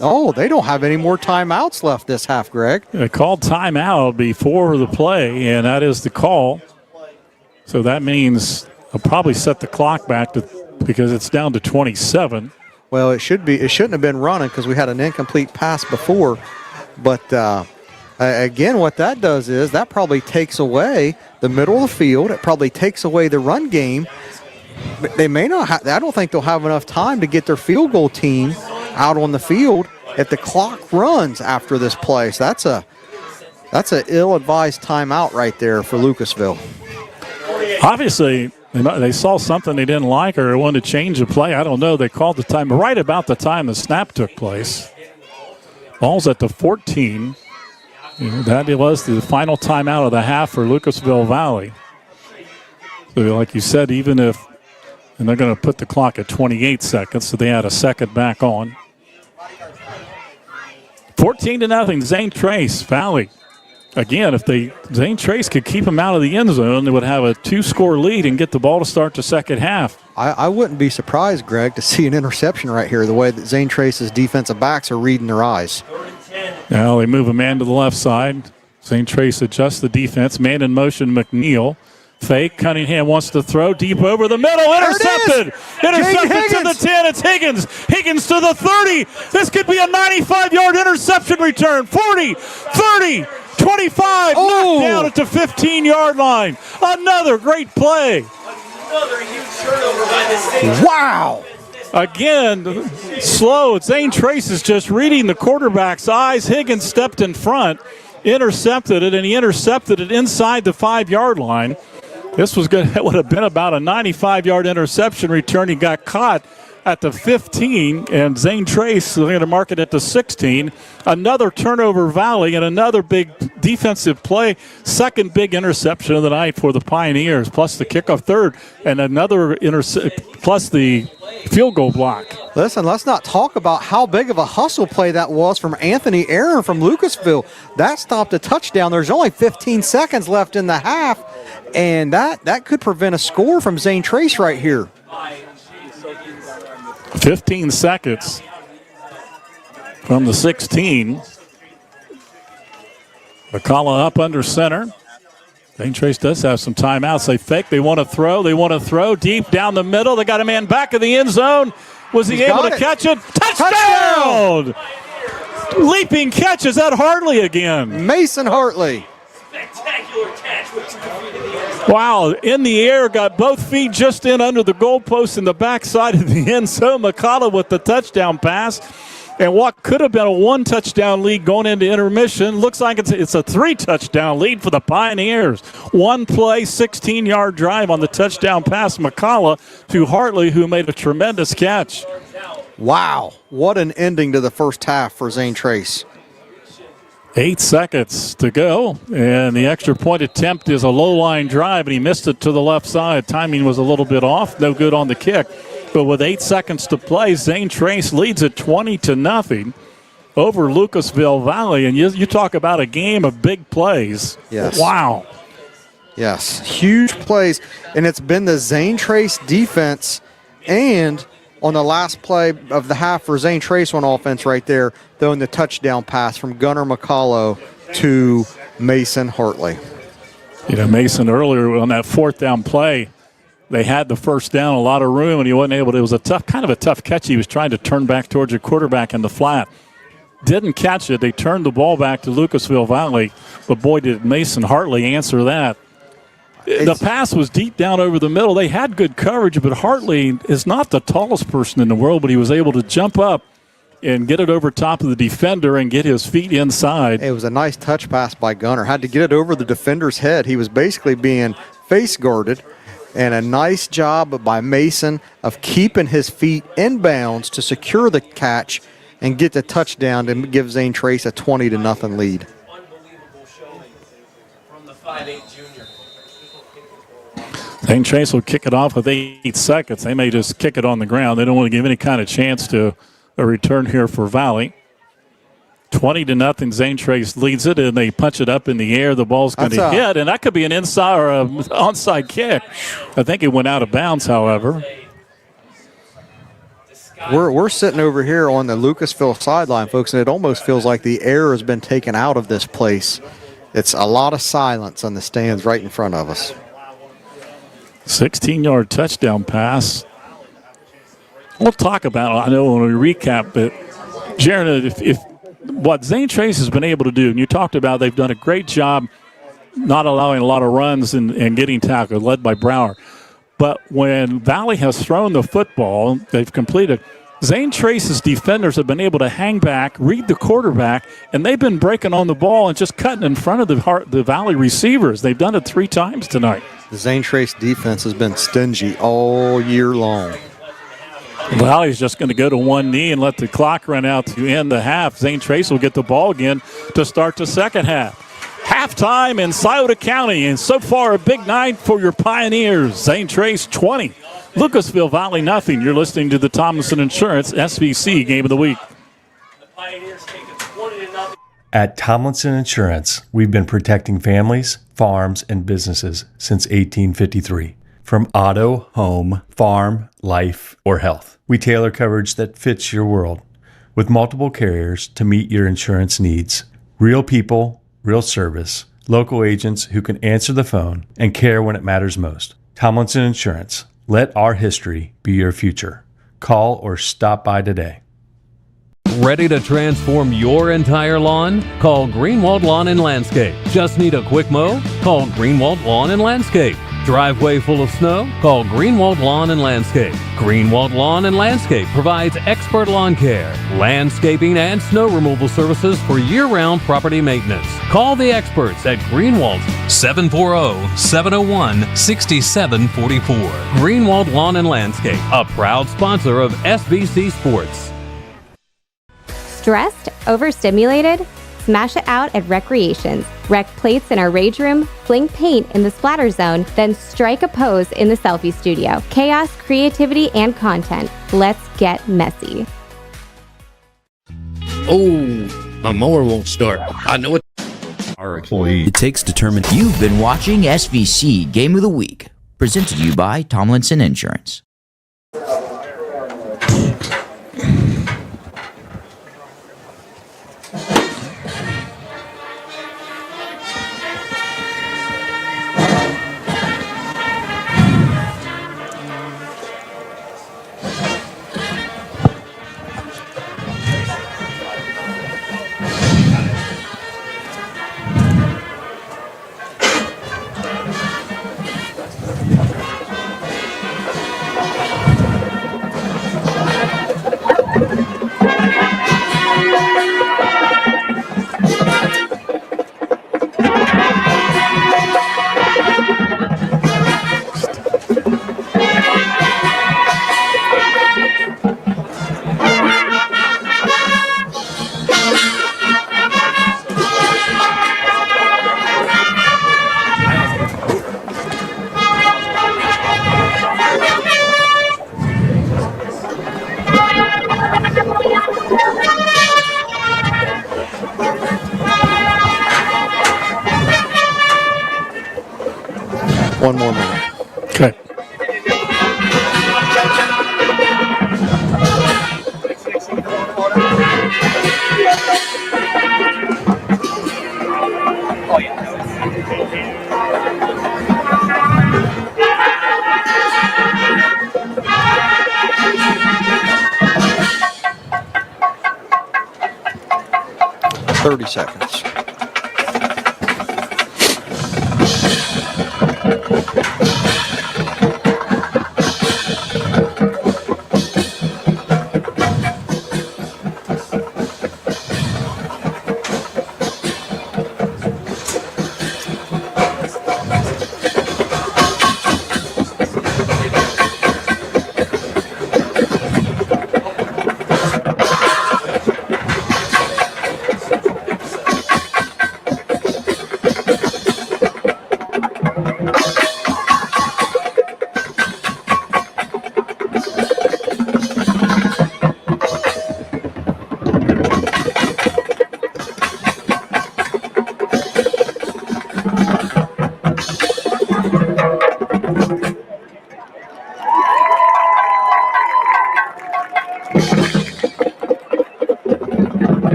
D: Oh, they don't have any more timeouts left this half, Greg.
B: They called timeout before the play, and that is the call. So that means they'll probably set the clock back to, because it's down to 27.
D: Well, it shouldn't have been running because we had an incomplete pass before. But again, what that does is that probably takes away the middle of the field. It probably takes away the run game. But they may not I don't think they'll have enough time to get their field goal team out on the field if the clock runs after this play. So that's a ill-advised timeout right there for Lucasville.
B: Obviously, they saw something they didn't like or wanted to change the play. I don't know. They called the time right about the time the snap took place. Ball's at the 14. That was the final timeout of the half for Lucasville Valley. So like you said, even if, and they're going to put the clock at 28 seconds, so they had a second back on. 14-0, Zane Trace, Valley. Again, if Zane Trace could keep him out of the end zone, they would have a 2-score lead and get the ball to start the second half.
D: I wouldn't be surprised, Greg, to see an interception right here, the way that Zane Trace's defensive backs are reading their eyes.
B: Now they move a man to the left side. Zane Trace adjusts the defense. Man in motion, McNeil. Fake. Cunningham wants to throw deep over the middle. Intercepted. Intercepted to the 10. It's Higgins. Higgins to the 30. This could be a 95-yard interception return. 40, 30, 25. Knocked down at the 15-yard line. Another great play.
E: Another huge turnover by the state.
D: Wow.
B: Again, slow. Zane Trace is just reading the quarterback's eyes. Higgins stepped in front, intercepted it, and he intercepted it inside the 5-yard line. This was good. It would have been about a 95-yard interception return. He got caught at the 15, and Zane Trace is going to mark it at the 16. Another turnover Valley and another big defensive play. Second big interception of the night for the Pioneers, plus the kickoff third, and another plus the field goal block.
D: Listen, let's not talk about how big of a hustle play that was from Anthony Aaron from Lucasville. That stopped a touchdown. There's only 15 seconds left in the half, and that could prevent a score from Zane Trace right here.
B: 15 seconds. from the 16. McCullough up under center. Zane Trace does have some timeouts. They fake. They want to throw. They want to throw deep down the middle. They got a man back in the end zone. Was he able to catch it? Touchdown! Leaping catch. Is that Hartley again?
D: Mason Hartley.
E: Spectacular catch.
B: Wow, in the air, got both feet just in under the goalpost in the backside of the end zone. McCullough with the touchdown pass. And what could have been a 1-touchdown lead going into intermission looks like it's a 3-touchdown lead for the Pioneers. One play, 16-yard drive on the touchdown pass, McCullough to Hartley, who made a tremendous catch.
D: Wow, what an ending to the first half for Zane Trace.
B: 8 seconds to go, and the extra point attempt is a low-line drive, and he missed it to the left side. Timing was a little bit off, no good on the kick. But with 8 seconds to play, Zane Trace leads at 20-0 over Lucasville Valley. And you talk about a game of big plays.
D: Yes.
B: Wow.
D: Yes, huge plays. And it's been the Zane Trace defense and on the last play of the half for Zane Trace on offense right there, throwing the touchdown pass from Gunnar McCullough to Mason Hartley.
B: You know, Mason earlier on that 4th down play, they had the first down, a lot of room, and he wasn't able to. It was a tough catch. He was trying to turn back towards a quarterback in the flat. Didn't catch it. They turned the ball back to Lucasville Valley, but boy, did Mason Hartley answer that. The pass was deep down over the middle. They had good coverage, but Hartley is not the tallest person in the world, but he was able to jump up and get it over top of the defender and get his feet inside.
D: It was a nice touch pass by Gunnar. Had to get it over the defender's head. He was basically being face guarded. And a nice job by Mason of keeping his feet in bounds to secure the catch and get the touchdown to give Zane Trace a 20-0 lead.
E: Unbelievable showing from the 5'8" junior.
B: Zane Trace will kick it off with 8 seconds. They may just kick it on the ground. They don't want to give any kind of chance to a return here for Valley. 20-0, Zane Trace leads it, and they punch it up in the air. The ball's going to hit, and that could be an inside or an onside kick. I think it went out of bounds, however.
D: We're sitting over here on the Lucasville sideline, folks, and it almost feels like the air has been taken out of this place. It's a lot of silence on the stands right in front of us.
B: 16-yard touchdown pass. We'll talk about it, I know, when we recap, but Jaron, if what Zane Trace has been able to do, and you talked about they've done a great job not allowing a lot of runs and getting tackled, led by Brower. But when Valley has thrown the football, they've completed, Zane Trace's defenders have been able to hang back, read the quarterback, and they've been breaking on the ball and just cutting in front of the Valley receivers. They've done it 3 times tonight.
D: The Zane Trace defense has been stingy all year long.
B: Valley's just going to go to one knee and let the clock run out to end the half. Zane Trace will get the ball again to start the second half. Halftime in Scioto County, and so far a big night for your Pioneers. Zane Trace 20, Lucasville Valley nothing. You're listening to the Thomason Insurance SVC Game of the Week.
E: The Pioneers take a 20-0.
C: At Tomlinson Insurance, we've been protecting families, farms, and businesses since 1853. From auto, home, farm, life, or health, we tailor coverage that fits your world with multiple carriers to meet your insurance needs. Real people, real service, local agents who can answer the phone and care when it matters most. Tomlinson Insurance. Let our history be your future. Call or stop by today.
G: Ready to transform your entire lawn? Call Greenwald Lawn and Landscape. Just need a quick mow? Call Greenwald Lawn and Landscape. Driveway full of snow? Call Greenwald Lawn and Landscape. Greenwald Lawn and Landscape provides expert lawn care, landscaping, and snow removal services for year-round property maintenance. Call the experts at Greenwald 740-701-6744. Greenwald Lawn and Landscape, a proud sponsor of SVC Sports.
M: Stressed? Overstimulated? Smash it out at Recreations. Rec plates in our rage room, fling paint in the splatter zone, then strike a pose in the selfie studio. Chaos, creativity, and content. Let's get messy.
O: Oh, my mower won't start. I know it.
N: Our employees.
A: It takes determined. You've been watching SVC Game of the Week, presented to you by Tomlinson Insurance.
D: 1 more minute.
B: Okay.
E: Oh, yeah.
D: 30 seconds.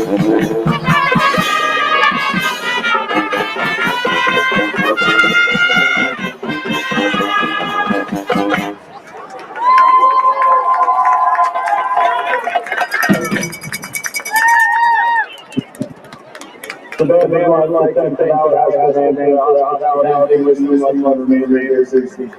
P: I'd like to thank the hospitality listening on the remainder of this season.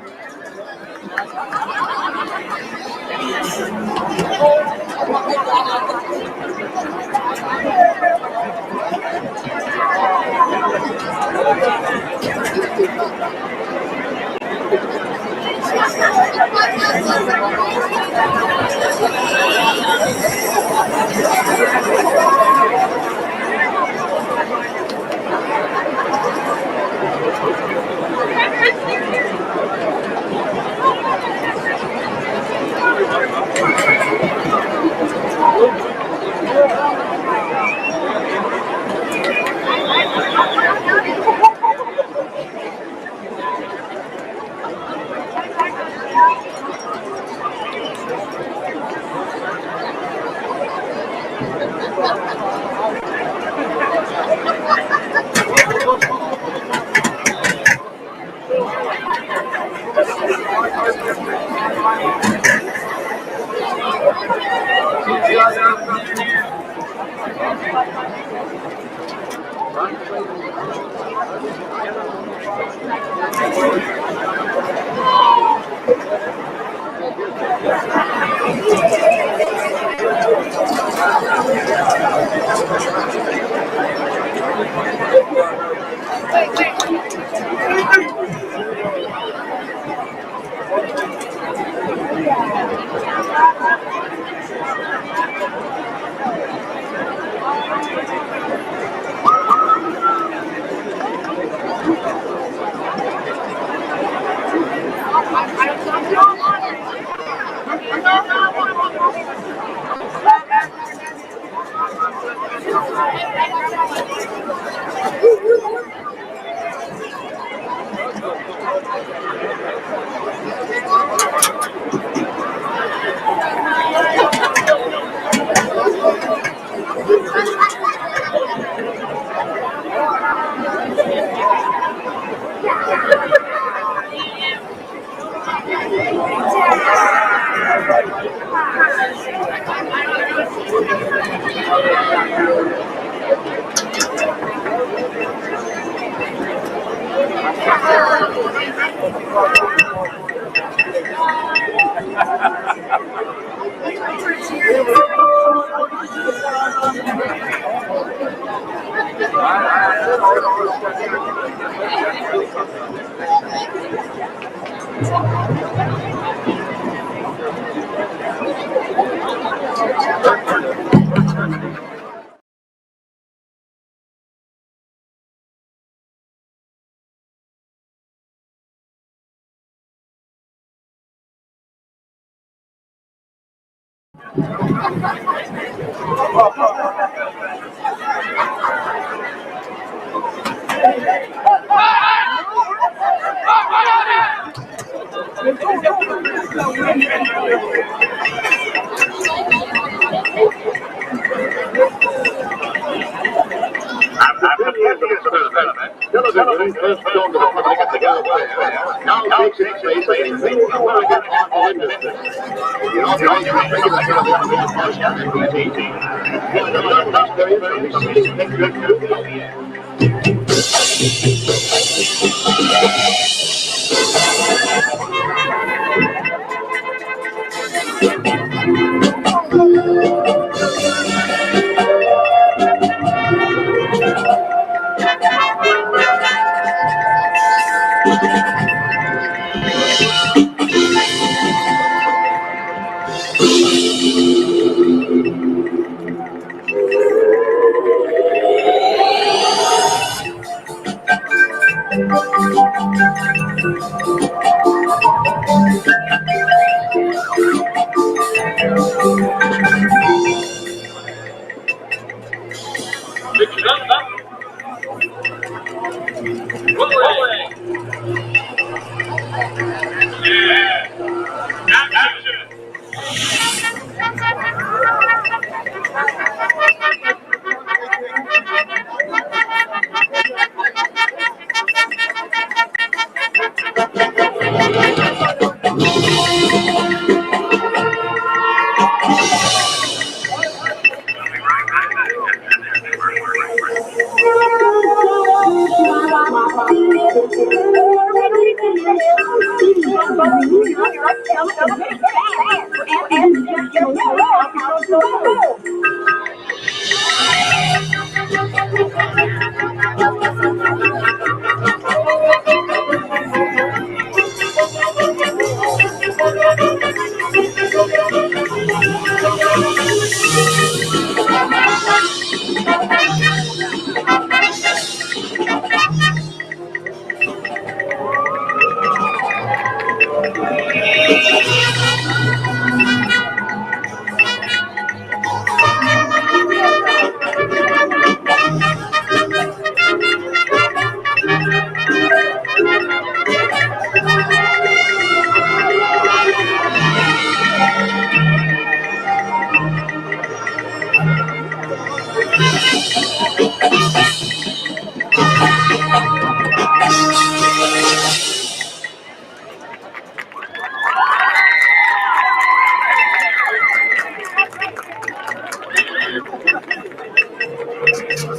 P: Here,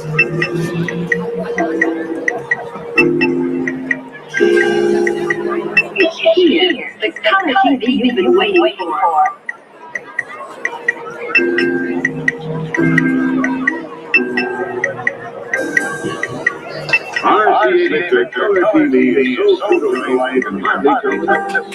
P: the color TV you've been waiting for. RCA Electric Color TV is so cool to life and hardly competitive.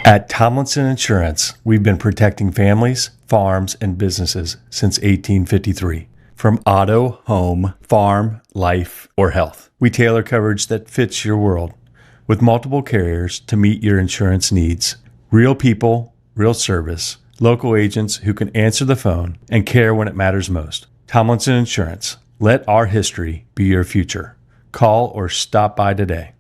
C: At Tomlinson Insurance, we've been protecting families, farms, and businesses since 1853. From auto, home, farm, life, or health, we tailor coverage that fits your world with multiple carriers to meet your insurance needs. Real people, real service, local agents who can answer the phone and care when it matters most. Tomlinson Insurance. Let our history be your future. Call or stop by today.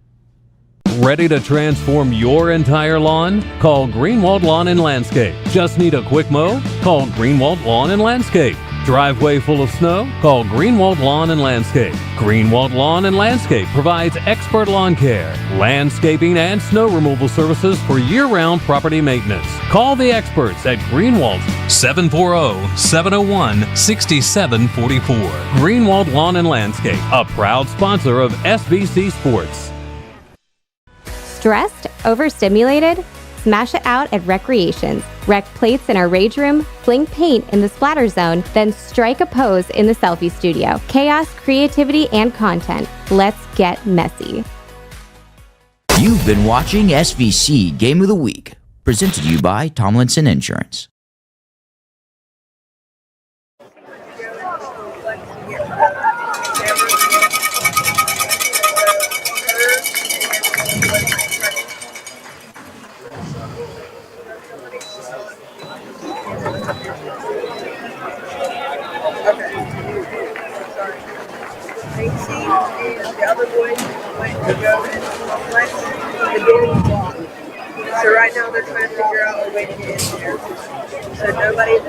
G: Ready to transform your entire lawn? Call Greenwald Lawn and Landscape. Just need a quick mow? Call Greenwald Lawn and Landscape. Driveway full of snow? Call Greenwald Lawn and Landscape. Greenwald Lawn and Landscape provides expert lawn care, landscaping, and snow removal services for year-round property maintenance. Call the experts at Greenwald 740-701-6744. Greenwald Lawn and Landscape, a proud sponsor of SVC Sports.
M: Stressed? Overstimulated? Smash it out at Recreations. Wreck plates in our rage room, fling paint in the splatter zone, then strike a pose in the selfie studio. Chaos, creativity, and content. Let's get messy.
A: You've been watching SVC Game of the Week, presented to you by Tomlinson Insurance.
Q: So right now they're trying to figure out a way to get in there. So nobody is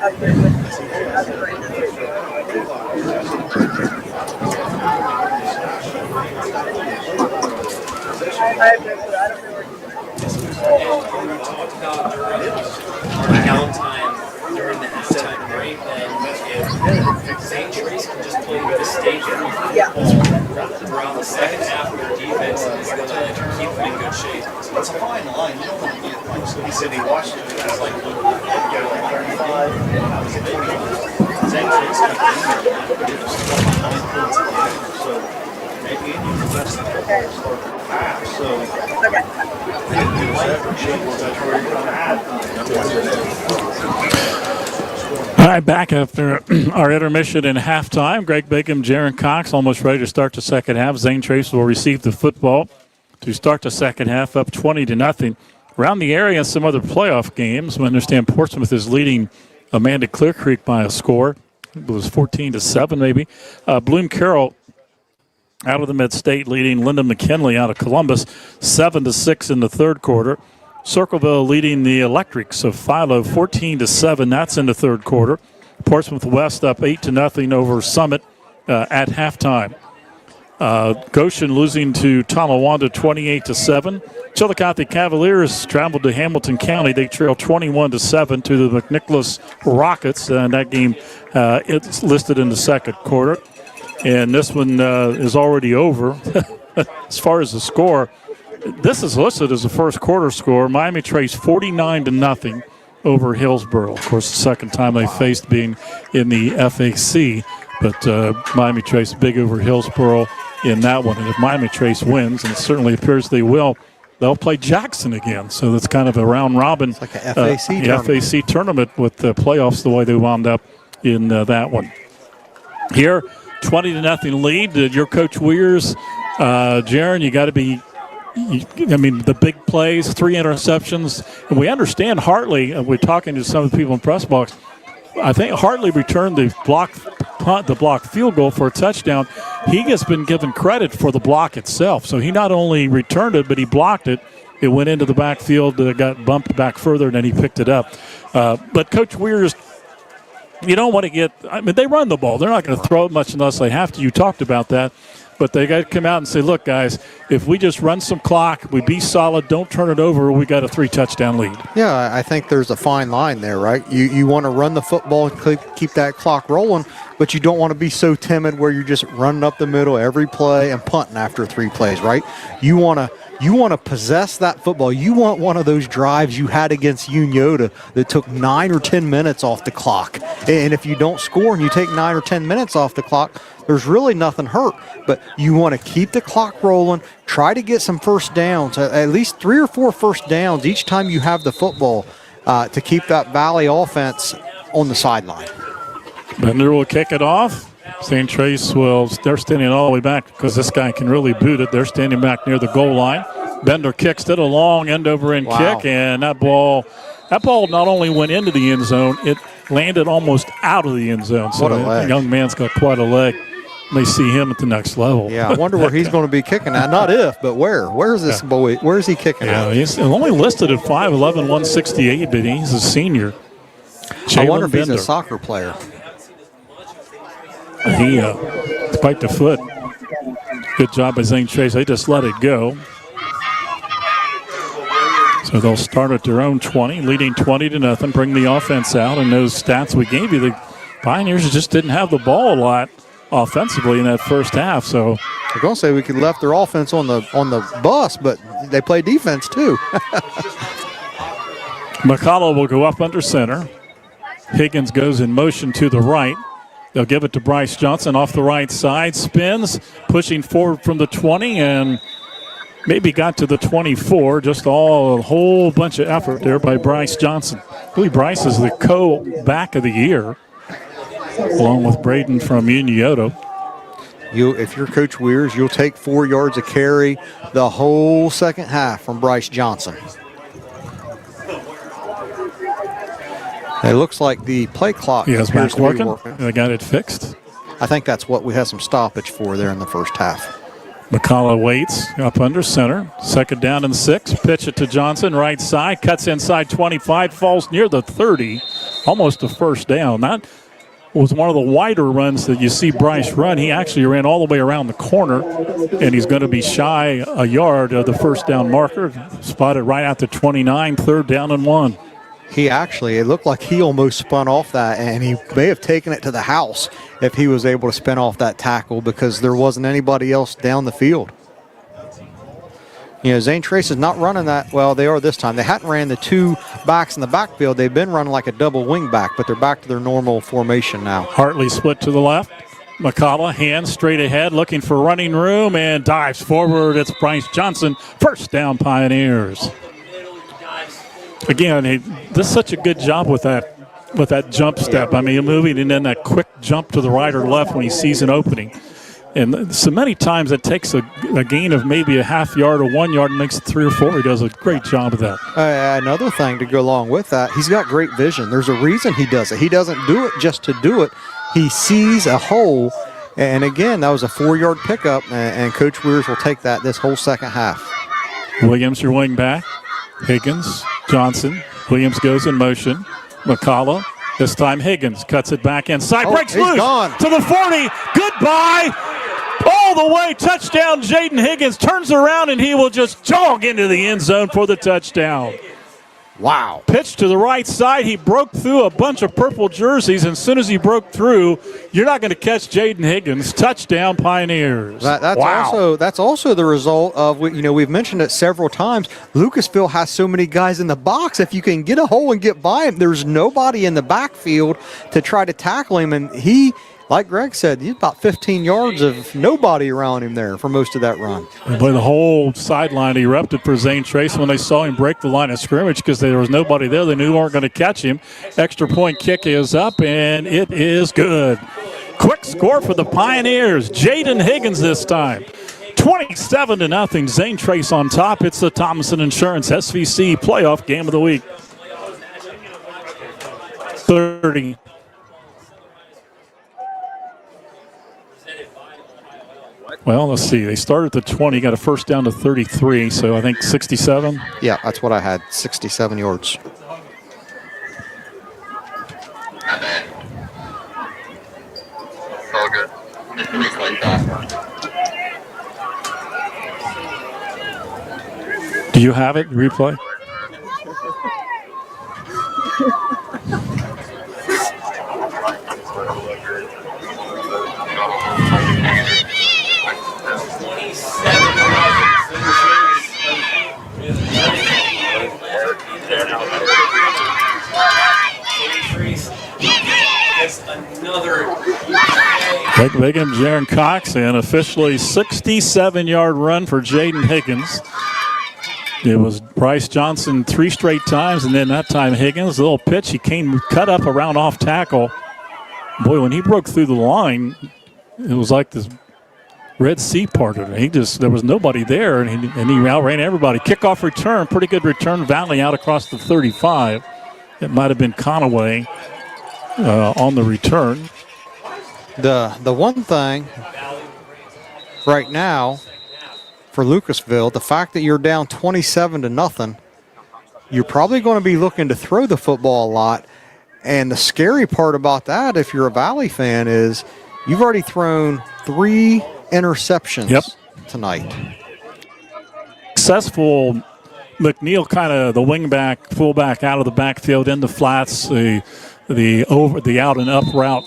Q: up there with us right now. I have no clue. I don't know where
E: Downtime during the halftime break, then if Zane Trace can just play with the stage throughout the second half, their defense is going to keep them in good shape.
F: It's a fine line. You don't want to get like he said he watched it. It's like go like 35. Zane Trace got so maybe you can best half. So
B: All right, back after our intermission and halftime. Greg Bacon, Jaron Cox almost ready to start the second half. Zane Trace will receive the football to start the second half, up 20-0. Around the area, some other playoff games. We understand Portsmouth is leading Amanda Clear Creek by a score. It was 14-7, maybe. Bloom Carroll out of the Mid-State leading Linda McKinley out of Columbus, 7-6 in the third quarter. Circleville leading the Electrics of Philo, 14-7. That's in the third quarter. Portsmouth West up 8-0 over Summit at halftime. Goshen losing to Tonawanda 28-7. Chillicothe Cavaliers traveled to Hamilton County. They trail 21-7 to the McNicholas Rockets, and that game it's listed in the second quarter. And this one is already over. As far as the score, this is listed as the first quarter score. Miami Trace 49-0 over Hillsboro. Of course, the second time they faced being in the FAC, but Miami Trace big over Hillsboro in that one. And if Miami Trace wins, and it certainly appears they will, they'll play Jackson again. So that's kind of a round robin.
D: It's like a FAC tournament.
B: FAC tournament with the playoffs the way they wound up in that one. Here, 20-0 lead. Your coach Weirs, Jaron, you got to be. The big plays, 3 interceptions. And we understand Hartley, we're talking to some of the people in press box, I think Hartley returned the block punt, the block field goal for a touchdown. He has been given credit for the block itself. So he not only returned it, but he blocked it. It went into the backfield, got bumped back further, and then he picked it up. But Coach Weirs, you don't want to get – they run the ball. They're not going to throw it much unless they have to. You talked about that. But they got to come out and say, look, guys, if we just run some clock, we be solid, don't turn it over, we got a 3-touchdown lead.
D: Yeah, I think there's a fine line there, right? You want to run the football and keep that clock rolling, but you don't want to be so timid where you're just running up the middle every play and punting after 3 plays, right? You want to possess that football. You want one of those drives you had against Unioda that took 9 or 10 minutes off the clock. And if you don't score and you take 9 or 10 minutes off the clock, there's really nothing hurt. But you want to keep the clock rolling, try to get some first downs, at least 3 or 4 first downs each time you have the football to keep that Valley offense on the sideline.
B: Bender will kick it off. St. Trace they're standing all the way back because this guy can really boot it. They're standing back near the goal line. Bender kicks it a long end-over-end kick, and that ball not only went into the end zone, it landed almost out of the end zone. So the young man's got quite a leg. May see him at the next level.
D: Yeah, I wonder where he's going to be kicking at. Not if, but where. Where's this boy? Where is he kicking at?
B: He's only listed at 5'11", 168, but he's a senior.
D: I wonder if he's a soccer player.
B: He spiked the foot. Good job by Zane Trace. They just let it go. So they'll start at their own 20, leading 20-0, bring the offense out. And those stats we gave you, the Pioneers just didn't have the ball a lot offensively in that first half. So
D: I'm going to say we could left their offense on the bus, but they play defense too.
B: McCullough will go up under center. Higgins goes in motion to the right. They'll give it to Bryce Johnson off the right side. Spins, pushing forward from the 20 and maybe got to the 24. Just a whole bunch of effort there by Bryce Johnson. I believe Bryce is the co-back of the year, along with Braden from Unioto.
D: If you're Coach Weirs, you'll take 4 yards of carry the whole second half from Bryce Johnson. It looks like the play clock
B: Yes,
D: appears
B: back
D: to be
B: working. They got it fixed.
D: I think that's what we had some stoppage for there in the first half.
B: McCullough waits up under center. Second down and 6. Pitch it to Johnson, right side. Cuts inside 25, falls near the 30. Almost a first down. That was one of the wider runs that you see Bryce run. He actually ran all the way around the corner, and he's going to be shy a yard of the first down marker. Spotted right at the 29, 3rd down and 1.
D: It looked like he almost spun off that, and he may have taken it to the house if he was able to spin off that tackle because there wasn't anybody else down the field. Zane Trace is not running that. Well, they are this time. They hadn't ran the 2 backs in the backfield. They've been running like a double wing back, but they're back to their normal formation now.
B: Hartley split to the left. McCullough, hands straight ahead, looking for running room, and dives forward. It's Bryce Johnson. First down, Pioneers. Again, he does such a good job with that jump step. I mean, moving and then that quick jump to the right or left when he sees an opening. And so many times it takes a gain of maybe a half yard or 1 yard and makes it 3 or 4. He does a great job of that.
D: Another thing to go along with that, he's got great vision. There's a reason he does it. He doesn't do it just to do it. He sees a hole. And again, that was a 4-yard pickup, and Coach Weirs will take that this whole second half.
B: Williams, your wing back. Higgins, Johnson. Williams goes in motion. McCullough. This time Higgins cuts it back inside. Breaks loose
D: gone
B: to the 40. Goodbye. All the way. Touchdown. Jaden Higgins turns around and he will just jog into the end zone for the touchdown.
D: Wow.
B: Pitch to the right side. He broke through a bunch of purple jerseys, and as soon as he broke through, you're not going to catch Jaden Higgins. Touchdown, Pioneers.
D: That's also the result of, we've mentioned it several times. Lucasville has so many guys in the box. If you can get a hole and get by him, there's nobody in the backfield to try to tackle him, and he, like Greg said, he's about 15 yards of nobody around him there for most of that run.
B: Boy, the whole sideline erupted for Zane Trace when they saw him break the line of scrimmage because there was nobody there. They knew they weren't going to catch him. Extra point kick is up, and it is good. Quick score for the Pioneers. Jaden Higgins this time. 27-0. Zane Trace on top. It's the Thomason Insurance SVC playoff game of the week. 30. Well, let's see. They started at the 20, got a first down to 33, so I think 67.
D: Yeah, that's what I had, 67 yards.
R: All good.
B: Do you have it, replay? Greg Bigham, Jaron Cox, and officially 67-yard run for Jaden Higgins. It was Bryce Johnson 3 straight times, and then that time Higgins, a little pitch. He came cut up around off tackle. Boy, when he broke through the line, it was like this Red Sea parted. There was nobody there, and he outran everybody. Kickoff return, pretty good return. Valley out across the 35. It might have been Conaway on the return.
D: The one thing right now for Lucasville, the fact that you're down 27-0, you're probably going to be looking to throw the football a lot. And the scary part about that, if you're a Valley fan, is you've already thrown 3 interceptions tonight.
B: Successful McNeil, kind of the wingback, fullback out of the backfield in the flats, the out and up route.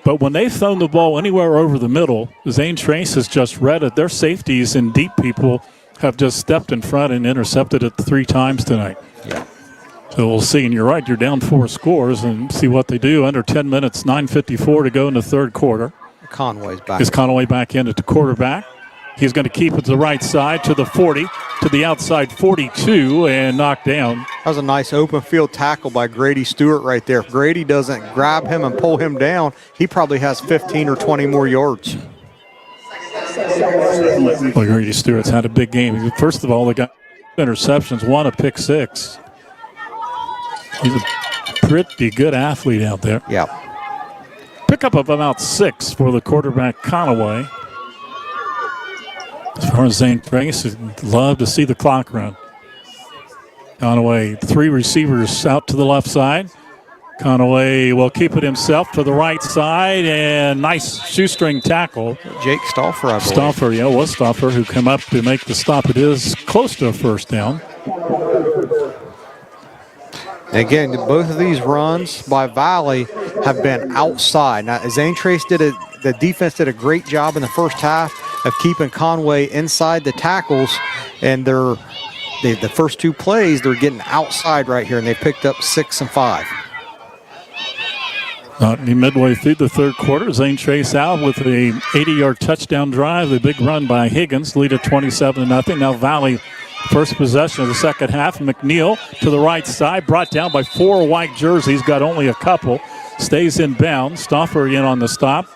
B: But when they've thrown the ball anywhere over the middle, Zane Trace has just read it. Their safeties and deep people have just stepped in front and intercepted it 3 times tonight.
D: Yeah.
B: So we'll see, and you're right, you're down 4 scores, and see what they do. Under 10 minutes, 9:54 to go in the third quarter.
D: Conway's back.
B: Is Conway back in at the quarterback? He's going to keep it to the right side, to the 40, to the outside 42, and knocked down.
D: That was a nice open field tackle by Grady Stewart right there. If Grady doesn't grab him and pull him down, he probably has 15 or 20 more yards.
B: Well, Grady Stewart's had a big game. First of all, they got interceptions, 1 a pick 6. He's a pretty good athlete out there.
D: Yeah.
B: Pickup of about 6 for the quarterback, Conaway. As far as Zane Trace, I'd love to see the clock run. Conaway, 3 receivers out to the left side. Conaway will keep it himself to the right side, and nice shoestring tackle.
D: Jake Stauffer, I believe.
B: Stauffer, yeah, it was Stauffer who came up to make the stop. It is close to a first down.
D: Again, both of these runs by Valley have been outside. Now, Zane Trace the defense did a great job in the first half of keeping Conway inside the tackles, and the first 2 plays, they're getting outside right here, and they picked up 6 and 5.
B: Midway through the third quarter, Zane Trace out with a 80-yard touchdown drive. The big run by Higgins, lead at 27-0. Now Valley, first possession of the second half. McNeil to the right side, brought down by 4 white jerseys. Got only a couple. Stays in bounds. Stauffer in on the stop.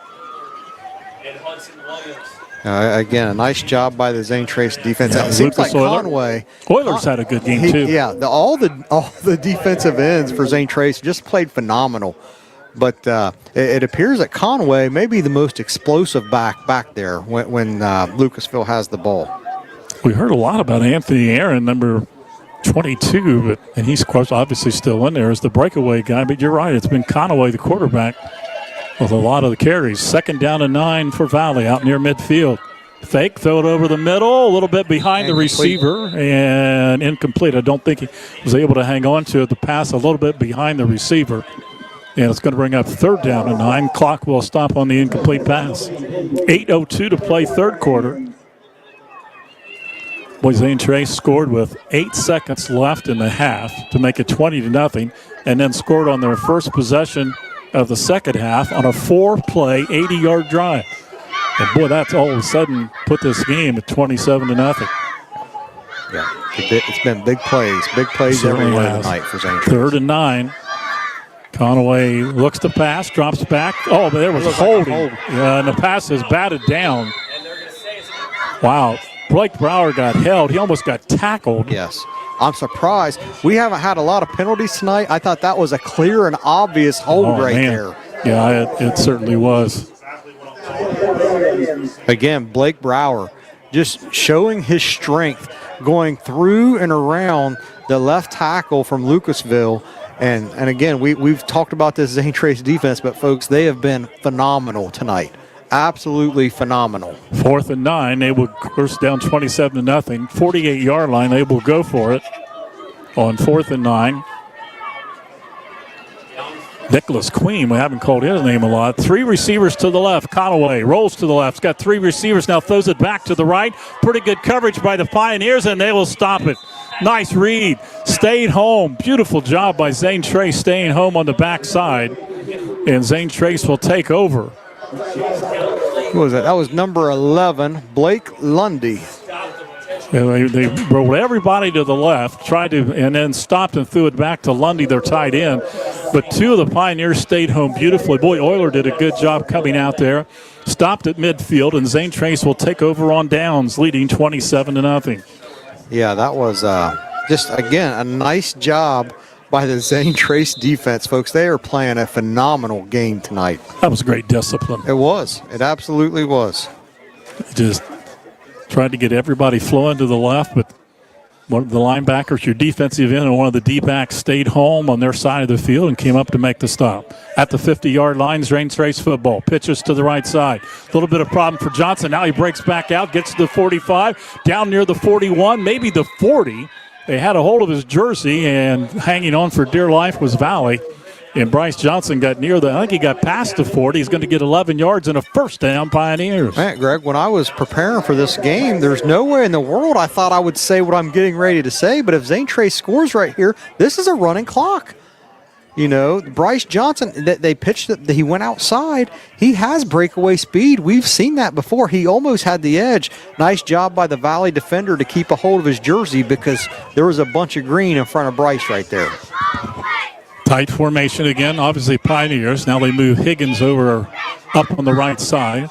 D: Again, a nice job by the Zane Trace defense. It seems like Conway.
B: Oilers had a good game too.
D: Yeah, all the defensive ends for Zane Trace just played phenomenal. But it appears that Conway may be the most explosive back there when Lucasville has the ball.
B: We heard a lot about Anthony Aaron, number 22, and he's obviously still in there as the breakaway guy. But you're right, it's been Conway, the quarterback, with a lot of the carries. 2nd down and 9 for Valley out near midfield. Fake, throw it over the middle, a little bit behind the receiver, and incomplete. I don't think he was able to hang on to it. The pass a little bit behind the receiver. And it's going to bring up 3rd down and 9. Clock will stop on the incomplete pass. 8:02 to play third quarter. Boy, Zane Trace scored with 8 seconds left in the half to make it 20-0, and then scored on their first possession of the second half on a 4-play, 80-yard drive. And boy, that's all of a sudden put this game at 27-0.
D: Yeah, it's been big plays everywhere tonight for Zane Trace.
B: 3rd and 9. Conway looks to pass, drops back. Oh, but there was holding. And the pass is batted down. Wow. Blake Brower got held. He almost got tackled.
D: Yes. I'm surprised. We haven't had a lot of penalties tonight. I thought that was a clear and obvious hold there.
B: Yeah, it certainly was.
D: Again, Blake Brower just showing his strength going through and around the left tackle from Lucasville. And again, we've talked about this Zane Trace defense, but folks, they have been phenomenal tonight. Absolutely phenomenal.
B: 4th and 9, they will first down 27-0. 48-yard line, they will go for it on 4th and 9. Nicholas Queen, we haven't called his name a lot. 3 receivers to the left. Conaway rolls to the left. He's got 3 receivers, now throws it back to the right. Pretty good coverage by the Pioneers, and they will stop it. Nice read. Stayed home. Beautiful job by Zane Trace staying home on the backside. And Zane Trace will take over.
D: Who was that? That was number 11, Blake Lundy.
B: They rolled everybody to the left, and then stopped and threw it back to Lundy, their tight end. But 2 of the Pioneers stayed home beautifully. Boy, Euler did a good job coming out there. Stopped at midfield, and Zane Trace will take over on downs, leading 27-0.
D: Yeah, that was just, again, a nice job by the Zane Trace defense, folks. They are playing a phenomenal game tonight.
B: That was great discipline.
D: It was. It absolutely was.
B: Just tried to get everybody flowing to the left, but one of the linebackers, your defensive end, and one of the D-backs stayed home on their side of the field and came up to make the stop. At the 50-yard line, Zane Trace football. Pitches to the right side. A little bit of problem for Johnson. Now he breaks back out, gets to the 45, down near the 41, maybe the 40. They had a hold of his jersey, and hanging on for dear life was Valley. And Bryce Johnson got near I think he got past the 40. He's going to get 11 yards and a first down, Pioneers.
D: Man, Greg, when I was preparing for this game, there's no way in the world I thought I would say what I'm getting ready to say, but if Zane Trace scores right here, this is a running clock. You know, Bryce Johnson, they pitched it, he went outside. He has breakaway speed. We've seen that before. He almost had the edge. Nice job by the Valley defender to keep a hold of his jersey because there was a bunch of green in front of Bryce right there.
B: Tight formation again, obviously Pioneers. Now they move Higgins over up on the right side.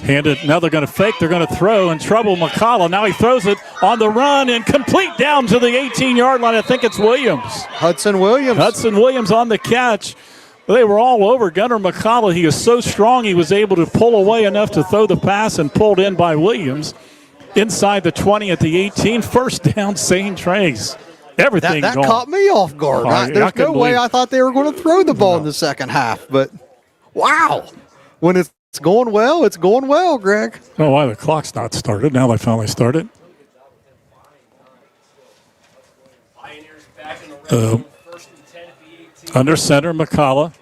B: Now they're going to fake, they're going to throw, in trouble McCullough. Now he throws it on the run and complete down to the 18-yard line. I think it's Williams.
D: Hudson Williams
B: on the catch. They were all over Gunnar McCullough. He is so strong he was able to pull away enough to throw the pass and pulled in by Williams. Inside the 20 at the 18, first down, Zane Trace. Everything
D: that
B: going.
D: caught me off guard. There's no way I thought they were going to throw the ball in the second half, but wow. When it's going well, it's going well, Greg.
B: Oh, why the clock's not started. Now they finally started. Under center, McCullough.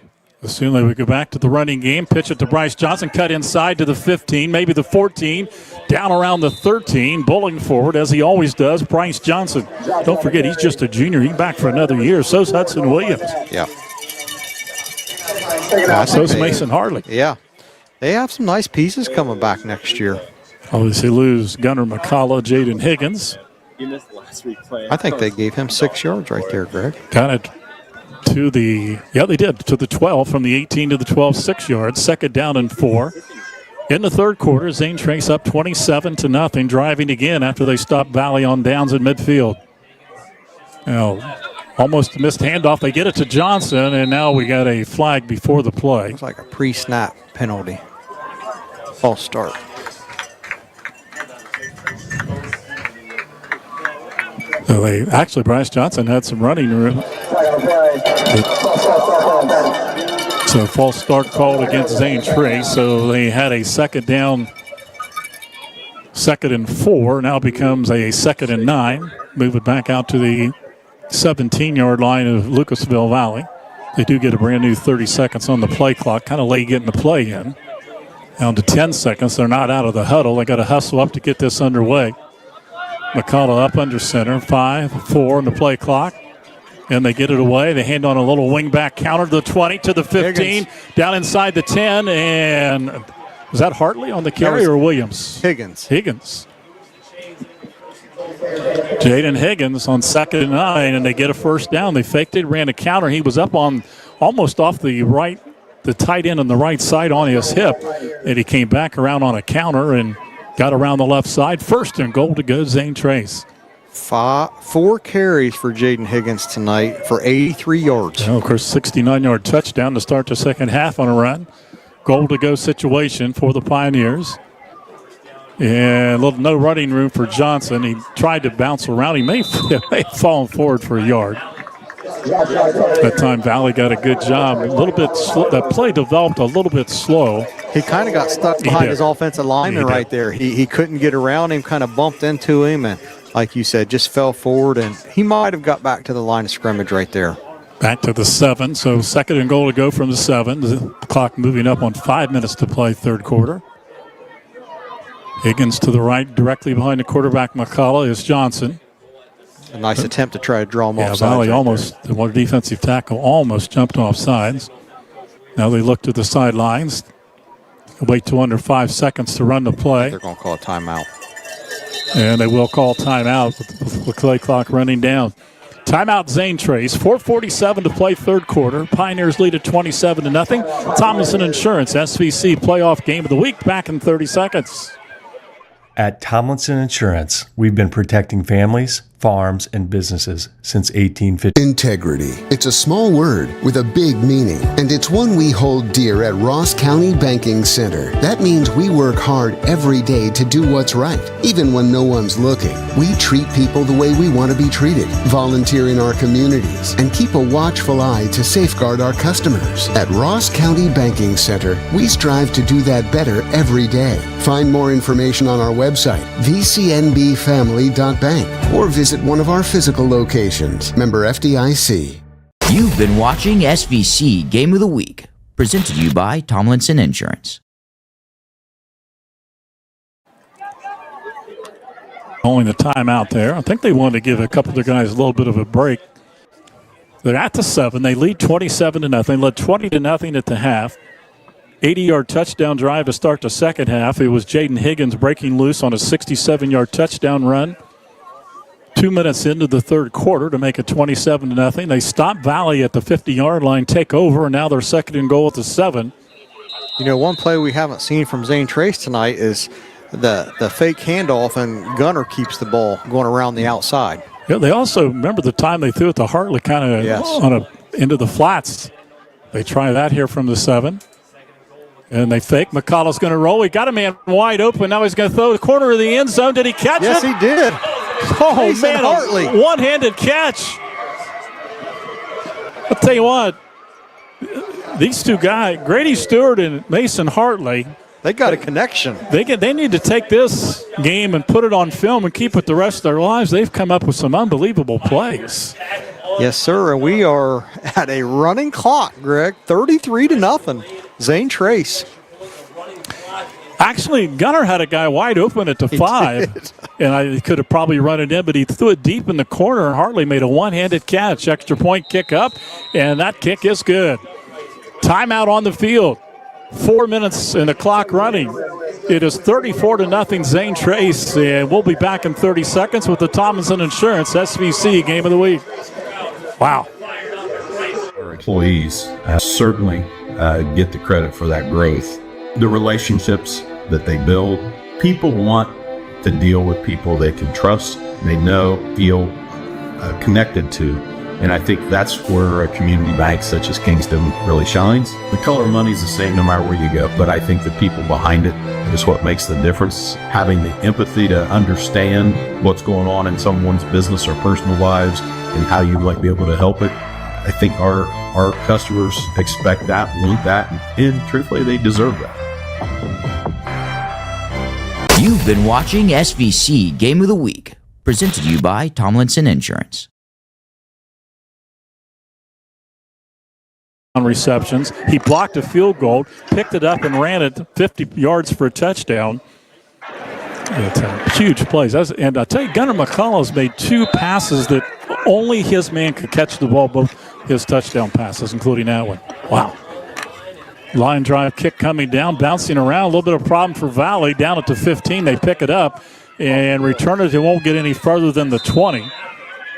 B: Assume they would go back to the running game. Pitch it to Bryce Johnson. Cut inside to the 15, maybe the 14. Down around the 13. Bowling forward, as he always does, Bryce Johnson. Don't forget, he's just a junior. He's back for another year. So's Hudson Williams.
D: Yeah.
B: So's Mason Hartley.
D: Yeah. They have some nice pieces coming back next year.
B: Obviously lose Gunnar McCullough, Jaden Higgins.
R: You missed the last week play.
D: I think they gave him 6 yards right there, Greg.
B: Kind of to the, they did, to the 12, from the 18 to the 12, 6 yards. Second down and 4. In the third quarter, Zane Trace up 27-0, driving again after they stopped Valley on downs in midfield. Now, almost missed handoff. They get it to Johnson, and now we got a flag before the play.
D: Looks like a pre-snap penalty. False start.
B: So Bryce Johnson had some running room. So false start called against Zane Trace. So they had a second down, 2nd and 4. Now becomes a 2nd and 9. Move it back out to the 17-yard line of Lucasville Valley. They do get a brand new 30 seconds on the play clock. Kind of late getting the play in. Down to 10 seconds. They're not out of the huddle. They got to hustle up to get this underway. McCullough up under center. 5-4 on the play clock. And they get it away. They hand on a little wing-back counter to the 20, to the 15, Higgins. Down inside the 10. And was that Hartley on the carry or Williams?
D: Higgins.
B: Jaden Higgins on 2nd and 9, and they get a first down. They faked it, ran a counter. He was up on almost off the right, the tight end on the right side on his hip, and he came back around on a counter and got around the left side. 1st and goal to go, Zane Trace.
D: 4 carries for Jaden Higgins tonight for 83 yards.
B: Of course, 69-yard touchdown to start the second half on a run. Goal to go situation for the Pioneers. And a little no running room for Johnson. He tried to bounce around. He may have fallen forward for a yard. That time Valley got a good job. A little bit slow. That play developed a little bit slow.
D: He kind of got stuck behind his offensive lineman right there. He couldn't get around him, kind of bumped into him, and like you said, just fell forward, and he might have got back to the line of scrimmage right there.
B: Back to the 7, so 2nd and goal to go from the 7. The clock moving up on 5 minutes to play third quarter. Higgins to the right, directly behind the quarterback McCullough is Johnson.
D: A nice attempt to try to draw him off sides.
B: Valley almost, the one defensive tackle almost jumped off sides. Now they look to the sidelines. Wait till under 5 seconds to run the play.
D: They're going to call a timeout.
B: And they will call timeout with the play clock running down. Timeout, Zane Trace. 4:47 to play third quarter. Pioneers lead at 27-0. Tomlinson Insurance, SVC playoff game of the week, back in 30 seconds.
C: At Tomlinson Insurance, we've been protecting families, farms, and businesses since 1850.
S: Integrity. It's a small word with a big meaning, and it's one we hold dear at Ross County Banking Center. That means we work hard every day to do what's right, even when no one's looking. We treat people the way we want to be treated, volunteer in our communities, and keep a watchful eye to safeguard our customers. At Ross County Banking Center, we strive to do that better every day. Find more information on our website, vcnbfamily.bank, or visit one of our physical locations. Member FDIC.
A: You've been watching SVC Game of the Week, presented to you by Tomlinson Insurance.
B: Calling the timeout there. I think they wanted to give a couple of the guys a little bit of a break. They're at the 7. They lead 27-0. Led 20-0 at the half. 80-yard touchdown drive to start the second half. It was Jaden Higgins breaking loose on a 67-yard touchdown run. 2 minutes into the third quarter to make it 27-0. They stop Valley at the 50-yard line, take over, and now they're second and goal at the 7.
D: You know, one play we haven't seen from Zane Trace tonight is the fake handoff, and Gunner keeps the ball going around the outside.
B: Yeah, they also, remember the time they threw it to Hartley kind of into the flats. They try that here from the 7. And they fake. McCullough's going to roll. He got a man wide open. Now he's going to throw the corner of the end zone. Did he catch it?
D: Yes, he did.
B: Oh,
D: Mason
B: man,
D: Hartley.
B: a one-handed catch. I'll tell you what, these two guys, Grady Stewart and Mason Hartley,
D: they got a connection.
B: They need to take this game and put it on film and keep it the rest of their lives. They've come up with some unbelievable plays.
D: Yes, sir, and we are at a running clock, Greg, 33-0. Zane Trace.
B: Actually, Gunner had a guy wide open at the 5, and I could have probably run it in, but he threw it deep in the corner, and Hartley made a one-handed catch. Extra point kick up, and that kick is good. Timeout on the field. 4 minutes and the clock running. It is 34-0 Zane Trace, and we'll be back in 30 seconds with the Tomlinson Insurance SVC Game of the Week. Wow.
N: Our employees certainly get the credit for that growth. The relationships that they build, people want to deal with people they can trust, they know, feel connected to. And I think that's where a community bank such as Kingston really shines. The color of money is the same no matter where you go, but I think the people behind it is what makes the difference. Having the empathy to understand what's going on in someone's business or personal lives and how you might be able to help it. I think our customers expect that, want that, and truthfully, they deserve that.
A: You've been watching SVC Game of the Week, presented to you by Tomlinson Insurance.
B: On receptions, he blocked a field goal, picked it up and ran it 50 yards for a touchdown. It's huge plays. And I tell you, Gunnar McCullough's made 2 passes that only his man could catch the ball, both his touchdown passes, including that one. Wow. Line drive kick coming down, bouncing around. A little bit of problem for Valley. Down at the 15, they pick it up and return it. It won't get any further than the 20.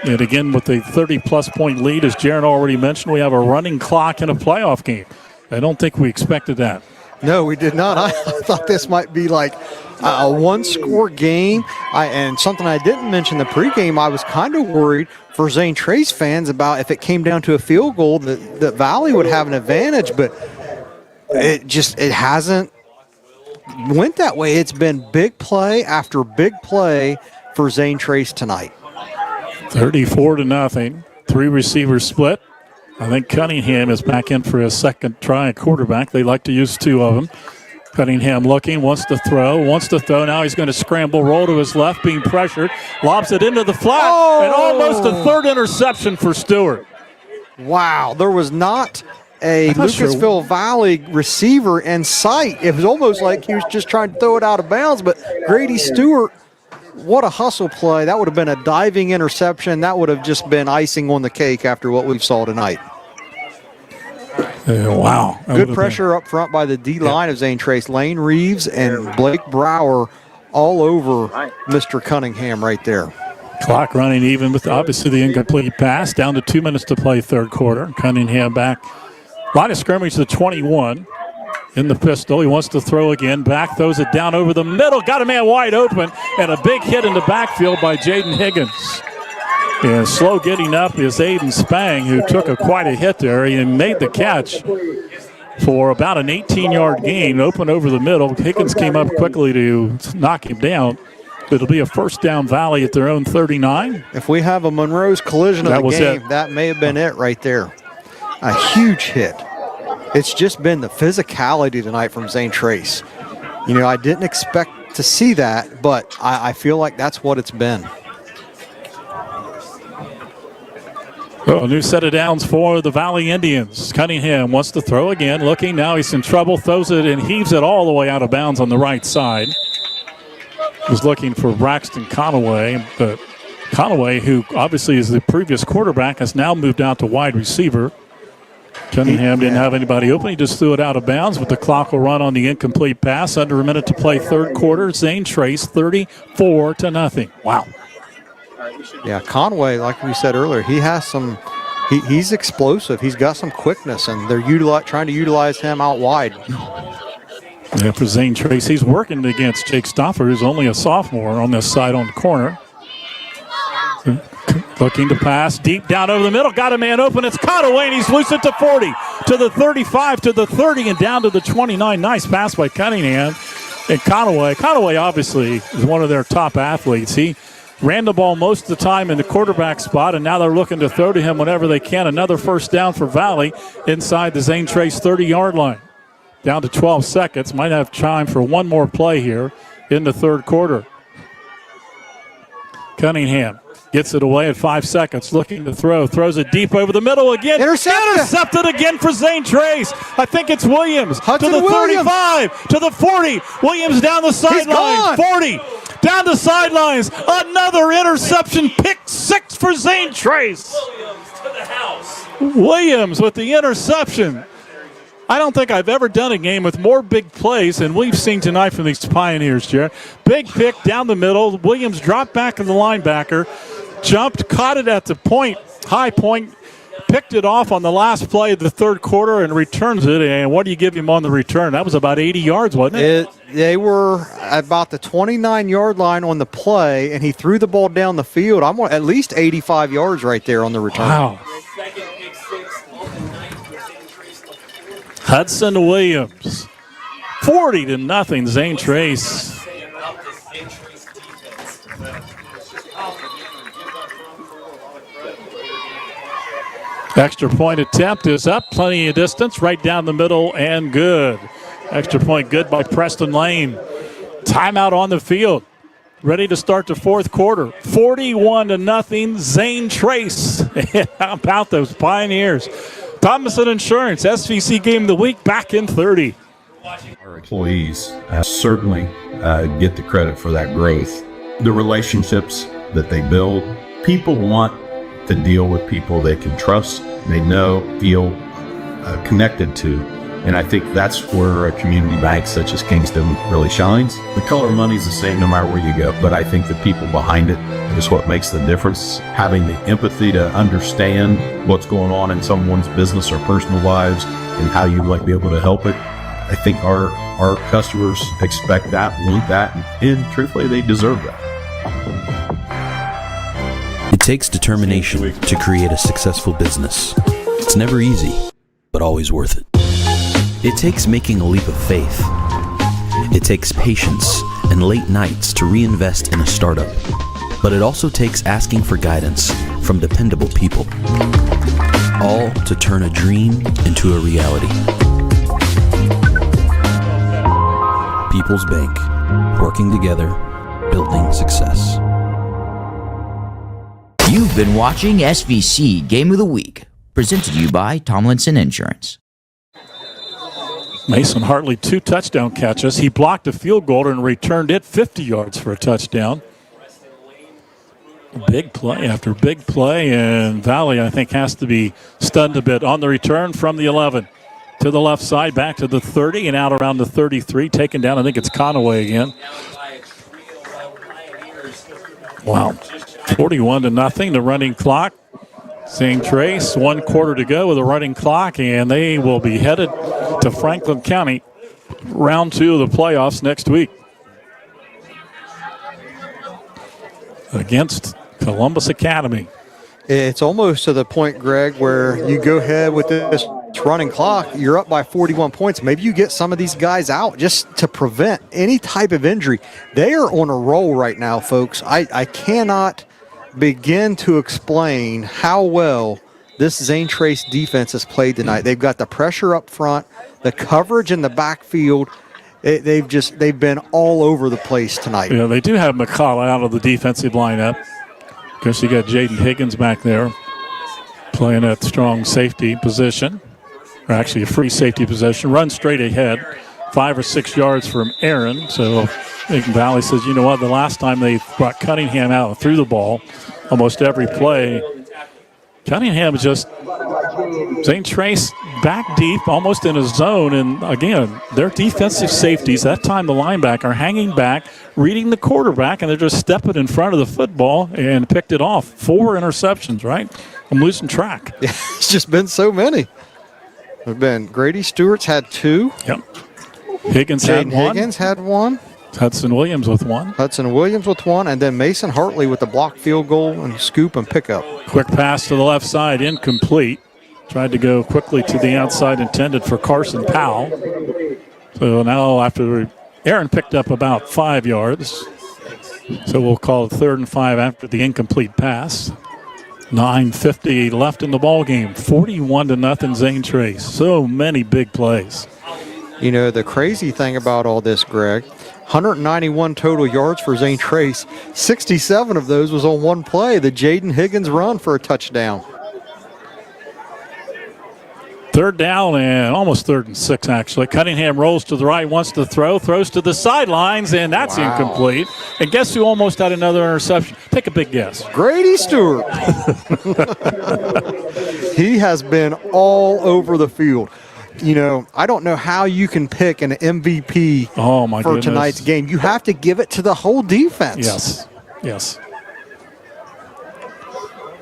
B: And again, with a 30-plus point lead, as Jaron already mentioned, we have a running clock in a playoff game. I don't think we expected that.
D: No, we did not. I thought this might be like a one-score game. And something I didn't mention in the pregame, I was kind of worried for Zane Trace fans about if it came down to a field goal that Valley would have an advantage, but it hasn't went that way. It's been big play after big play for Zane Trace tonight.
B: 34-0. 3 receivers split. I think Cunningham is back in for his second try at quarterback. They like to use 2 of them. Cunningham looking, wants to throw. Now he's going to scramble, roll to his left, being pressured. Lobs it into the flat, and almost a third interception for Stewart.
D: Wow, there was not a Lucasville Valley receiver in sight. It was almost like he was just trying to throw it out of bounds, but Grady Stewart, what a hustle play. That would have been a diving interception. That would have just been icing on the cake after what we saw tonight.
B: Wow.
D: Good pressure up front by the D-line of Zane Trace. Lane Reeves and Blake Brower all over Mr. Cunningham right there.
B: Clock running even with obviously the incomplete pass. Down to 2 minutes to play third quarter. Cunningham back. Line of scrimmage to 21. In the pistol, he wants to throw again. Back, throws it down over the middle. Got a man wide open, and a big hit in the backfield by Jaden Higgins. And slow getting up is Aiden Spang, who took quite a hit there. He made the catch for about an 18-yard gain, open over the middle. Higgins came up quickly to knock him down. It'll be a first down Valley at their own 39.
D: If we have a Monroe's collision of the game, that may have been it right there. A huge hit. It's just been the physicality tonight from Zane Trace. You know, I didn't expect to see that, but I feel like that's what it's been.
B: So a new set of downs for the Valley Indians. Cunningham wants to throw again, looking. Now he's in trouble, throws it and heaves it all the way out of bounds on the right side. Was looking for Braxton Conaway, but Conaway, who obviously is the previous quarterback, has now moved out to wide receiver. Cunningham didn't have anybody open. He just threw it out of bounds, but the clock will run on the incomplete pass. Under a minute to play third quarter. Zane Trace 34-0. Wow.
D: Yeah, Conway, like we said earlier, he has some. He's explosive. He's got some quickness, and they're trying to utilize him out wide.
B: Yeah, for Zane Trace, he's working against Jake Stoffer, who's only a sophomore on this side on the corner. Looking to pass deep down over the middle. Got a man open. It's Conaway, and he's loose at the 40, to the 35, to the 30, and down to the 29. Nice pass by Cunningham. And Conaway obviously is one of their top athletes. He ran the ball most of the time in the quarterback spot, and now they're looking to throw to him whenever they can. Another first down for Valley inside the Zane Trace 30-yard line. Down to 12 seconds. Might have time for one more play here in the third quarter. Cunningham gets it away at 5 seconds. Looking to throw. Throws it deep over the middle again. Intercepted again for Zane Trace. I think it's Williams. To the 35. To the 40. Williams down the sideline. 40. Down the sidelines. Another interception. Pick 6 for Zane Trace.
E: Williams to the house.
B: Williams with the interception. I don't think I've ever done a game with more big plays than we've seen tonight from these Pioneers, Jared. Big pick down the middle. Williams dropped back in the linebacker, jumped, caught it at the point, high point, picked it off on the last play of the third quarter and returns it. And what do you give him on the return? That was about 80 yards, wasn't it?
D: They were about the 29-yard line on the play, and he threw the ball down the field. I'm at least 85 yards right there on the return.
B: Wow. Hudson Williams, 40-0. Zane Trace. Extra point attempt is up, plenty of distance, right down the middle and good. Extra point good by Preston Lane. Timeout on the field. Ready to start the fourth quarter. 41-0, Zane Trace. How about those Pioneers? Thomason Insurance, SVC Game of the Week, back in 30.
N: Our employees certainly get the credit for that growth. The relationships that they build, people want to deal with people they can trust, they know, feel connected to. And I think that's where a community bank such as Kingston really shines. The color of money is the same no matter where you go, but I think the people behind it is what makes the difference. Having the empathy to understand what's going on in someone's business or personal lives and how you might be able to help it. I think our customers expect that, want that, and truthfully, they deserve that.
H: It takes determination to create a successful business. It's never easy, but always worth it. It takes making a leap of faith. It takes patience and late nights to reinvest in a startup. But it also takes asking for guidance from dependable people. All to turn a dream into a reality. People's Bank. Working together, building success.
A: You've been watching SVC Game of the Week, presented to you by Tomlinson Insurance.
B: Mason Hartley, 2 touchdown catches. He blocked a field goal and returned it 50 yards for a touchdown. Big play after big play, and Valley, I think, has to be stunned a bit on the return from the 11. To the left side, back to the 30, and out around the 33. Taken down, I think it's Conaway again. Wow. 41-0, the running clock. Zane Trace, 1 quarter to go with a running clock, and they will be headed to Franklin County, round 2 of the playoffs next week against Columbus Academy.
D: It's almost to the point, Greg, where you go ahead with this running clock, you're up by 41 points. Maybe you get some of these guys out just to prevent any type of injury. They are on a roll right now, folks. I cannot begin to explain how well this Zane Trace defense has played tonight. They've got the pressure up front, the coverage in the backfield. They've been all over the place tonight.
B: Yeah, they do have McCall out of the defensive lineup because you got Jaden Higgins back there. playing at strong safety position, or actually a free safety position. Run straight ahead, 5 or 6 yards from Aaron. So Macon Valley says, you know what, the last time they brought Cunningham out and threw the ball almost every play, Cunningham just, Zane Trace back deep, almost in a zone. And again, their defensive safeties, that time the linebacker, hanging back, reading the quarterback, and they're just stepping in front of the football and picked it off. 4 interceptions, right? I'm losing track.
D: Yeah, it's just been so many. There's been Grady Stewart's had 2.
B: Yep. Higgins had 1.
D: Higgins had 1.
B: Hudson Williams with 1.
D: Hudson Williams with 1, and then Mason Hartley with the block field goal and scoop and pickup.
B: Quick pass to the left side, incomplete. Tried to go quickly to the outside, intended for Carson Powell. So now after Aaron picked up about 5 yards. So we'll call it 3rd and 5 after the incomplete pass. 9:50 left in the ball game. 41-0 Zane Trace. So many big plays.
D: You know, the crazy thing about all this, Greg, 191 total yards for Zane Trace. 67 of those was on one play, the Jaden Higgins run for a touchdown.
B: 3rd down and almost 3rd and 6, actually. Cunningham rolls to the right, wants to throw, throws to the sidelines, and that's incomplete. And guess who almost had another interception? Take a big guess.
D: Grady Stewart. He has been all over the field. You know, I don't know how you can pick an MVP for tonight's game. You have to give it to the whole defense.
B: Yes, yes.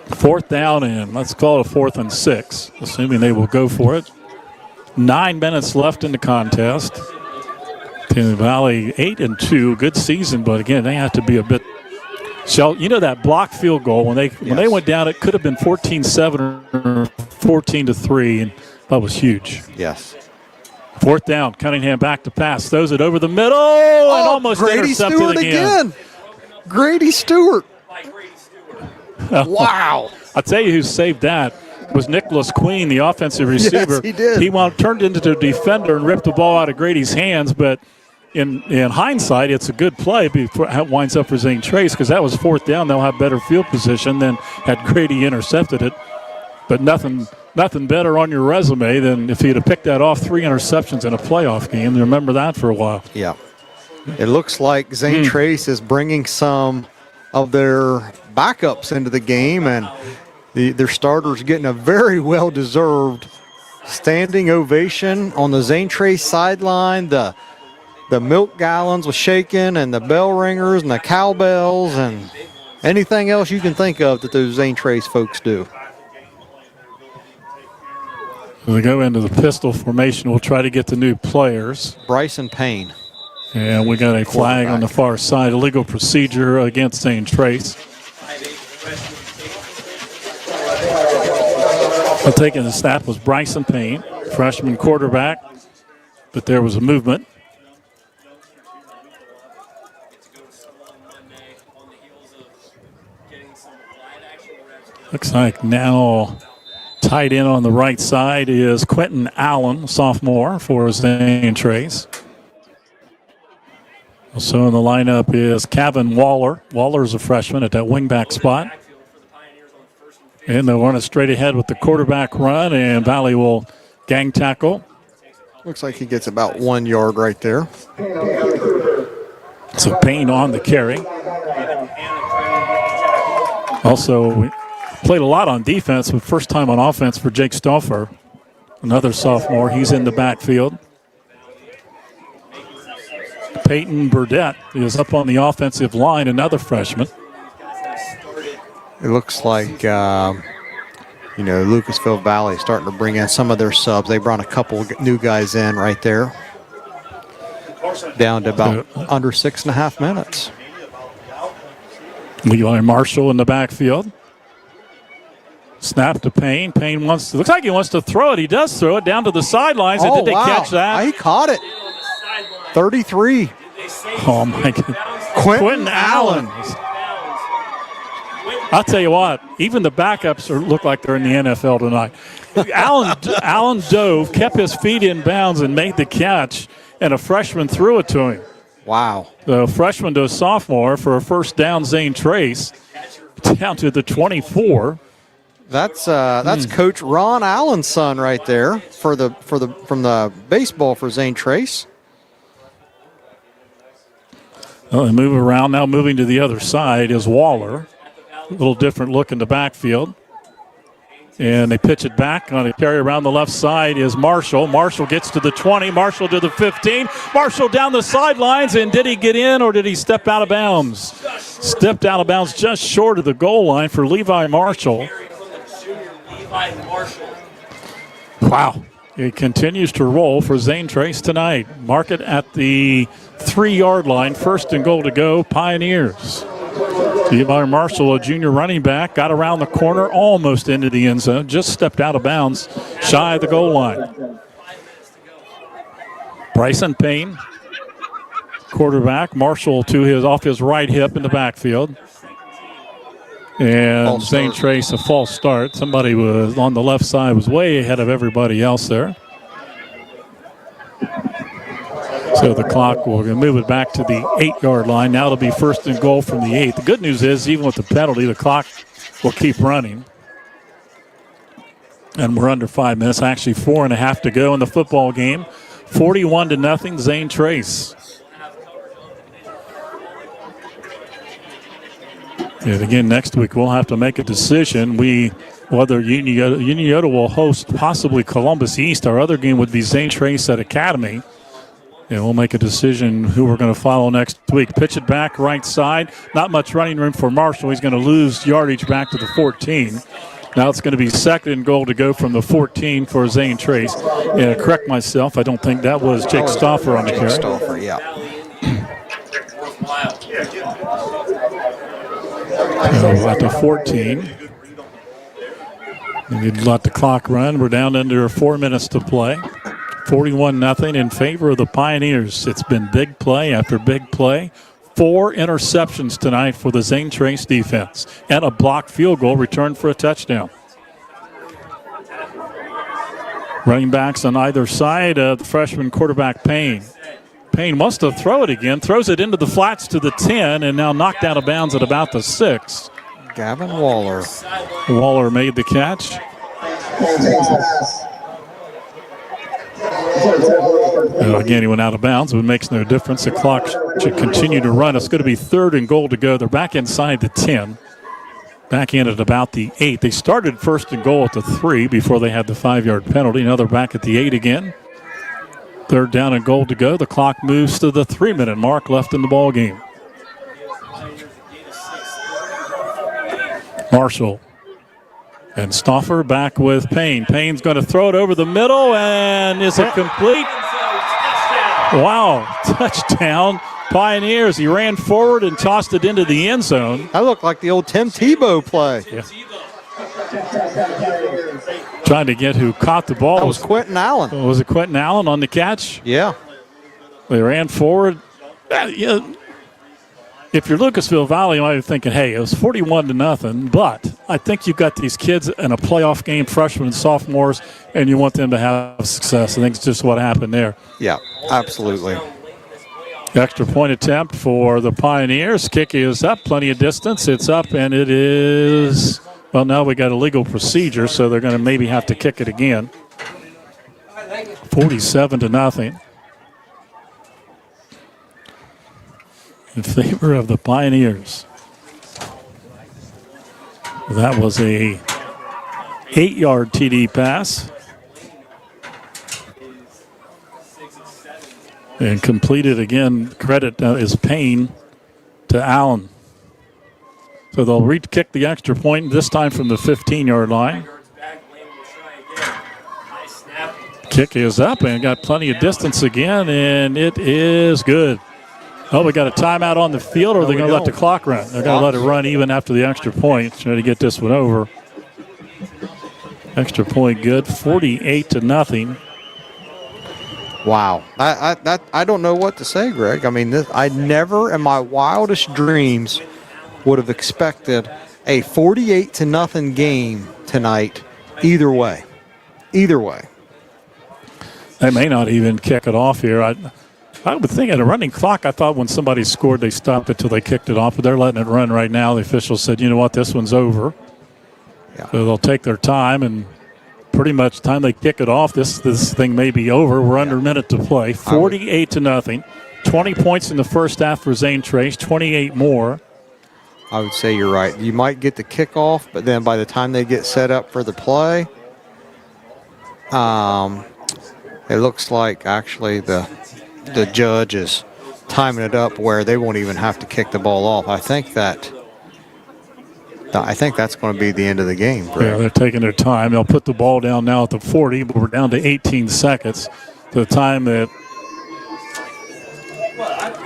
B: 4th down and let's call it a 4th and 6, assuming they will go for it. 9 minutes left in the contest. Tennessee Valley 8-2, good season, but again, they have to be a bit. You know that block field goal when they went down, it could have been 14-7 or 14-3, and that was huge.
D: Yes.
B: 4th down, Cunningham back to pass, throws it over the middle, and almost
D: Grady
B: intercepted
D: Stewart
B: again.
D: Grady Stewart. Wow.
B: I'll tell you who saved that was Nicholas Queen, the offensive receiver.
D: Yes, he did.
B: He turned into a defender and ripped the ball out of Grady's hands, but in hindsight, it's a good play before it winds up for Zane Trace because that was 4th down. They'll have better field position than had Grady intercepted it. But nothing better on your resume than if he'd have picked that off, 3 interceptions in a playoff game. Remember that for a while.
D: Yeah. It looks like Zane Trace is bringing some of their backups into the game, and their starters getting a very well-deserved standing ovation on the Zane Trace sideline. The milk gallons was shaking, and the bell ringers and the cowbells and anything else you can think of that those Zane Trace folks do.
B: When we go into the pistol formation, we'll try to get the new players.
D: Bryson Payne.
B: And we got a flag on the far side, illegal procedure against Zane Trace. Taking the snap was Bryson Payne, freshman quarterback, but there was a movement. Looks like now tight end on the right side is Quentin Allen, sophomore for Zane Trace. Also in the lineup is Kevin Waller. Waller's a freshman at that wingback spot. And they'll run it straight ahead with the quarterback run, and Valley will gang tackle.
D: Looks like he gets about 1 yard right there.
B: So Payne on the carry. Also, we played a lot on defense, but first time on offense for Jake Stauffer. Another sophomore. He's in the backfield. Peyton Burdett is up on the offensive line, another freshman.
D: It looks like, Lucasville Valley starting to bring in some of their subs. They brought a couple new guys in right there. Down to about under 6.5 minutes.
B: Levi Marshall in the backfield. Snap to Payne. Payne looks like he wants to throw it. He does throw it down to the sidelines. And did they catch that?
D: He caught it. 33.
B: Oh, my God. Quentin Allen. I'll tell you what, even the backups look like they're in the NFL tonight. Allen dove, kept his feet in bounds, and made the catch, and a freshman threw it to him.
D: Wow.
B: The freshman to a sophomore for a first down, Zane Trace, down to the 24.
D: That's Coach Ron Allen's son right there from the baseball for Zane Trace.
B: Well, they move around now. Moving to the other side is Waller. A little different look in the backfield. And they pitch it back. On a carry around the left side is Marshall. Marshall gets to the 20. Marshall to the 15. Marshall down the sidelines. And did he get in or did he step out of bounds? Stepped out of bounds just short of the goal line for Levi Marshall. Wow. It continues to roll for Zane Trace tonight. Mark it at the 3-yard line. 1st and goal to go, Pioneers. Levi Marshall, a junior running back, got around the corner, almost into the end zone, just stepped out of bounds, shy of the goal line. Bryson Payne, quarterback. Marshall off his right hip in the backfield. And Zane Trace, a false start. Somebody was on the left side, was way ahead of everybody else there. So the clock will move it back to the 8-yard line. Now it'll be 1st and goal from the 8. The good news is, even with the penalty, the clock will keep running. And we're under 5 minutes, actually 4.5 to go in the football game. 41-0, Zane Trace. And again, next week we'll have to make a decision. Whether Unioto will host possibly Columbus East. Our other game would be Zane Trace at Academy. And we'll make a decision who we're going to follow next week. Pitch it back right side. Not much running room for Marshall. He's going to lose yardage back to the 14. Now it's going to be 2nd and goal to go from the 14 for Zane Trace. And correct myself, I don't think that was Jake Stauffer on the carry.
D: Stauffer, yeah.
B: So at the 14. You'd let the clock run. We're down under 4 minutes to play. 41-0 in favor of the Pioneers. It's been big play after big play. 4 interceptions tonight for the Zane Trace defense. And a blocked field goal returned for a touchdown. Running backs on either side of the freshman quarterback Payne. Payne wants to throw it again. Throws it into the flats to the 10 and now knocked out of bounds at about the 6.
D: Gavin Waller.
B: Waller made the catch. Again, he went out of bounds, but it makes no difference. The clock should continue to run. It's going to be 3rd and goal to go. They're back inside the 10. Back in at about the 8. They started 1st and goal at the 3 before they had the 5-yard penalty. Now they're back at the 8 again. 3rd down and goal to go. The clock moves to the 3-minute mark left in the ball game. Marshall. And Stauffer back with Payne. Payne's going to throw it over the middle, and is it complete? Wow, touchdown. Pioneers. He ran forward and tossed it into the end zone.
D: That looked like the old Tim Tebow play.
B: Yeah. Trying to get who caught the ball.
D: That was Quentin Allen.
B: Was it Quentin Allen on the catch?
D: Yeah.
B: They ran forward. If you're Lucasville Valley, you might be thinking, hey, it was 41-0, but I think you've got these kids in a playoff game, freshmen and sophomores, and you want them to have success. I think it's just what happened there.
D: Yeah, absolutely.
B: Extra point attempt for the Pioneers. Kick is up, plenty of distance. It's up, and it is, well, now we got a legal procedure, so they're going to maybe have to kick it again. 47-0. In favor of the Pioneers. That was a 8-yard TD pass. And completed again, credit is Payne to Allen. So they'll kick the extra point, this time from the 15-yard line. Kick is up and got plenty of distance again, and it is good. Oh, we got a timeout on the field, or are they going to let the clock run? They're going to let it run even after the extra point. Try to get this one over. Extra point good, 48-0.
D: Wow. I don't know what to say, Greg. I mean, I never in my wildest dreams would have expected a 48-0 game tonight either way. Either way.
B: They may not even kick it off here. I would think at a running clock, I thought when somebody scored, they stopped it till they kicked it off, but they're letting it run right now. The official said, you know what, this one's over.
D: Yeah.
B: So they'll take their time, and pretty much the time they kick it off, this thing may be over. We're under a minute to play. 48-0. 20 points in the first half for Zane Trace, 28 more.
D: I would say you're right. You might get the kickoff, but then by the time they get set up for the play, it looks like actually the judge is timing it up where they won't even have to kick the ball off. I think that's going to be the end of the game, Greg.
B: Yeah, they're taking their time. They'll put the ball down now at the 40, but we're down to 18 seconds. The time that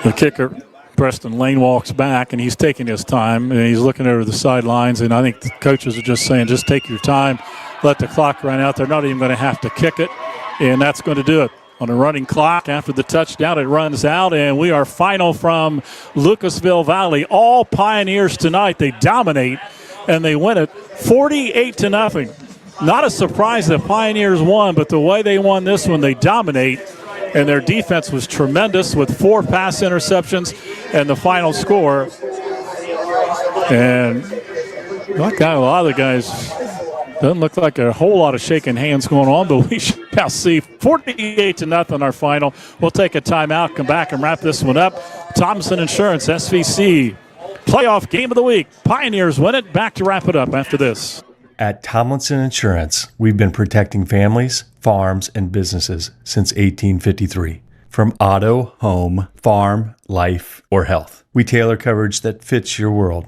B: the kicker, Preston Lane, walks back, and he's taking his time, and he's looking over the sidelines, and I think the coaches are just saying, just take your time, let the clock run out. They're not even going to have to kick it, and that's going to do it. On a running clock after the touchdown, it runs out, and we are final from Lucasville Valley. All Pioneers tonight. They dominate, and they win it 48-0. Not a surprise that Pioneers won, but the way they won this one, they dominate, and their defense was tremendous with 4 pass interceptions and the final score. And a lot of the guys, doesn't look like a whole lot of shaking hands going on, but we shall see. 48-0 our final. We'll take a timeout, come back and wrap this one up. Thompson Insurance, SVC, playoff game of the week. Pioneers win it. Back to wrap it up after this.
C: At Tomlinson Insurance, we've been protecting families, farms, and businesses since 1853. From auto, home, farm, life, or health, we tailor coverage that fits your world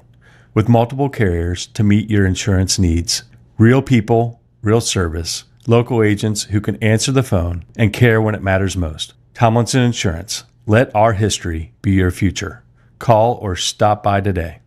C: with multiple carriers to meet your insurance needs. Real people, real service, local agents who can answer the phone and care when it matters most. Tomlinson Insurance. Let our history be your future. Call or stop by today.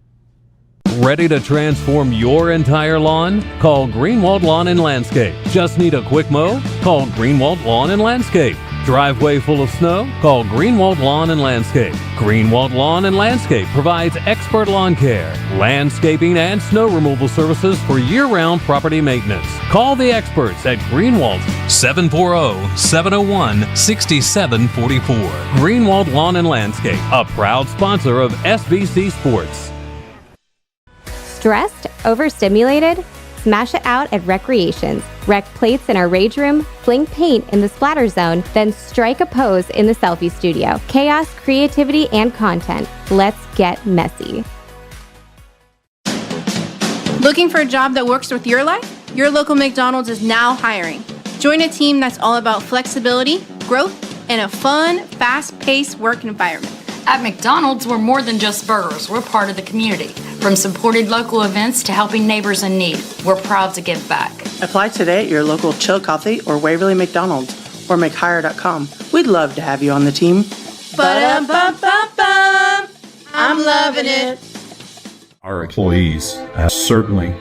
G: Ready to transform your entire lawn? Call Greenwald Lawn and Landscape. Just need a quick mow? Call Greenwald Lawn and Landscape. Driveway full of snow? Call Greenwald Lawn and Landscape. Greenwald Lawn and Landscape provides expert lawn care, landscaping, and snow removal services for year-round property maintenance. Call the experts at Greenwald 740-701-6744. Greenwald Lawn and Landscape, a proud sponsor of SVC Sports.
M: Stressed? Overstimulated? Smash it out at Recreations. Rec plates in our rage room, fling paint in the splatter zone, then strike a pose in the selfie studio. Chaos, creativity, and content. Let's get messy.
J: Looking for a job that works with your life? Your local McDonald's is now hiring. Join a team that's all about flexibility, growth, and a fun, fast-paced work environment.
K: At McDonald's, we're more than just burgers. We're part of the community. From supported local events to helping neighbors in need, we're proud to give back.
L: Apply today at your local Chillicothe or Waverly McDonald's or makehire.com. We'd love to have you on the team.
J: Ba-dum-bum-bum-bum. I'm loving it.
N: Our employees certainly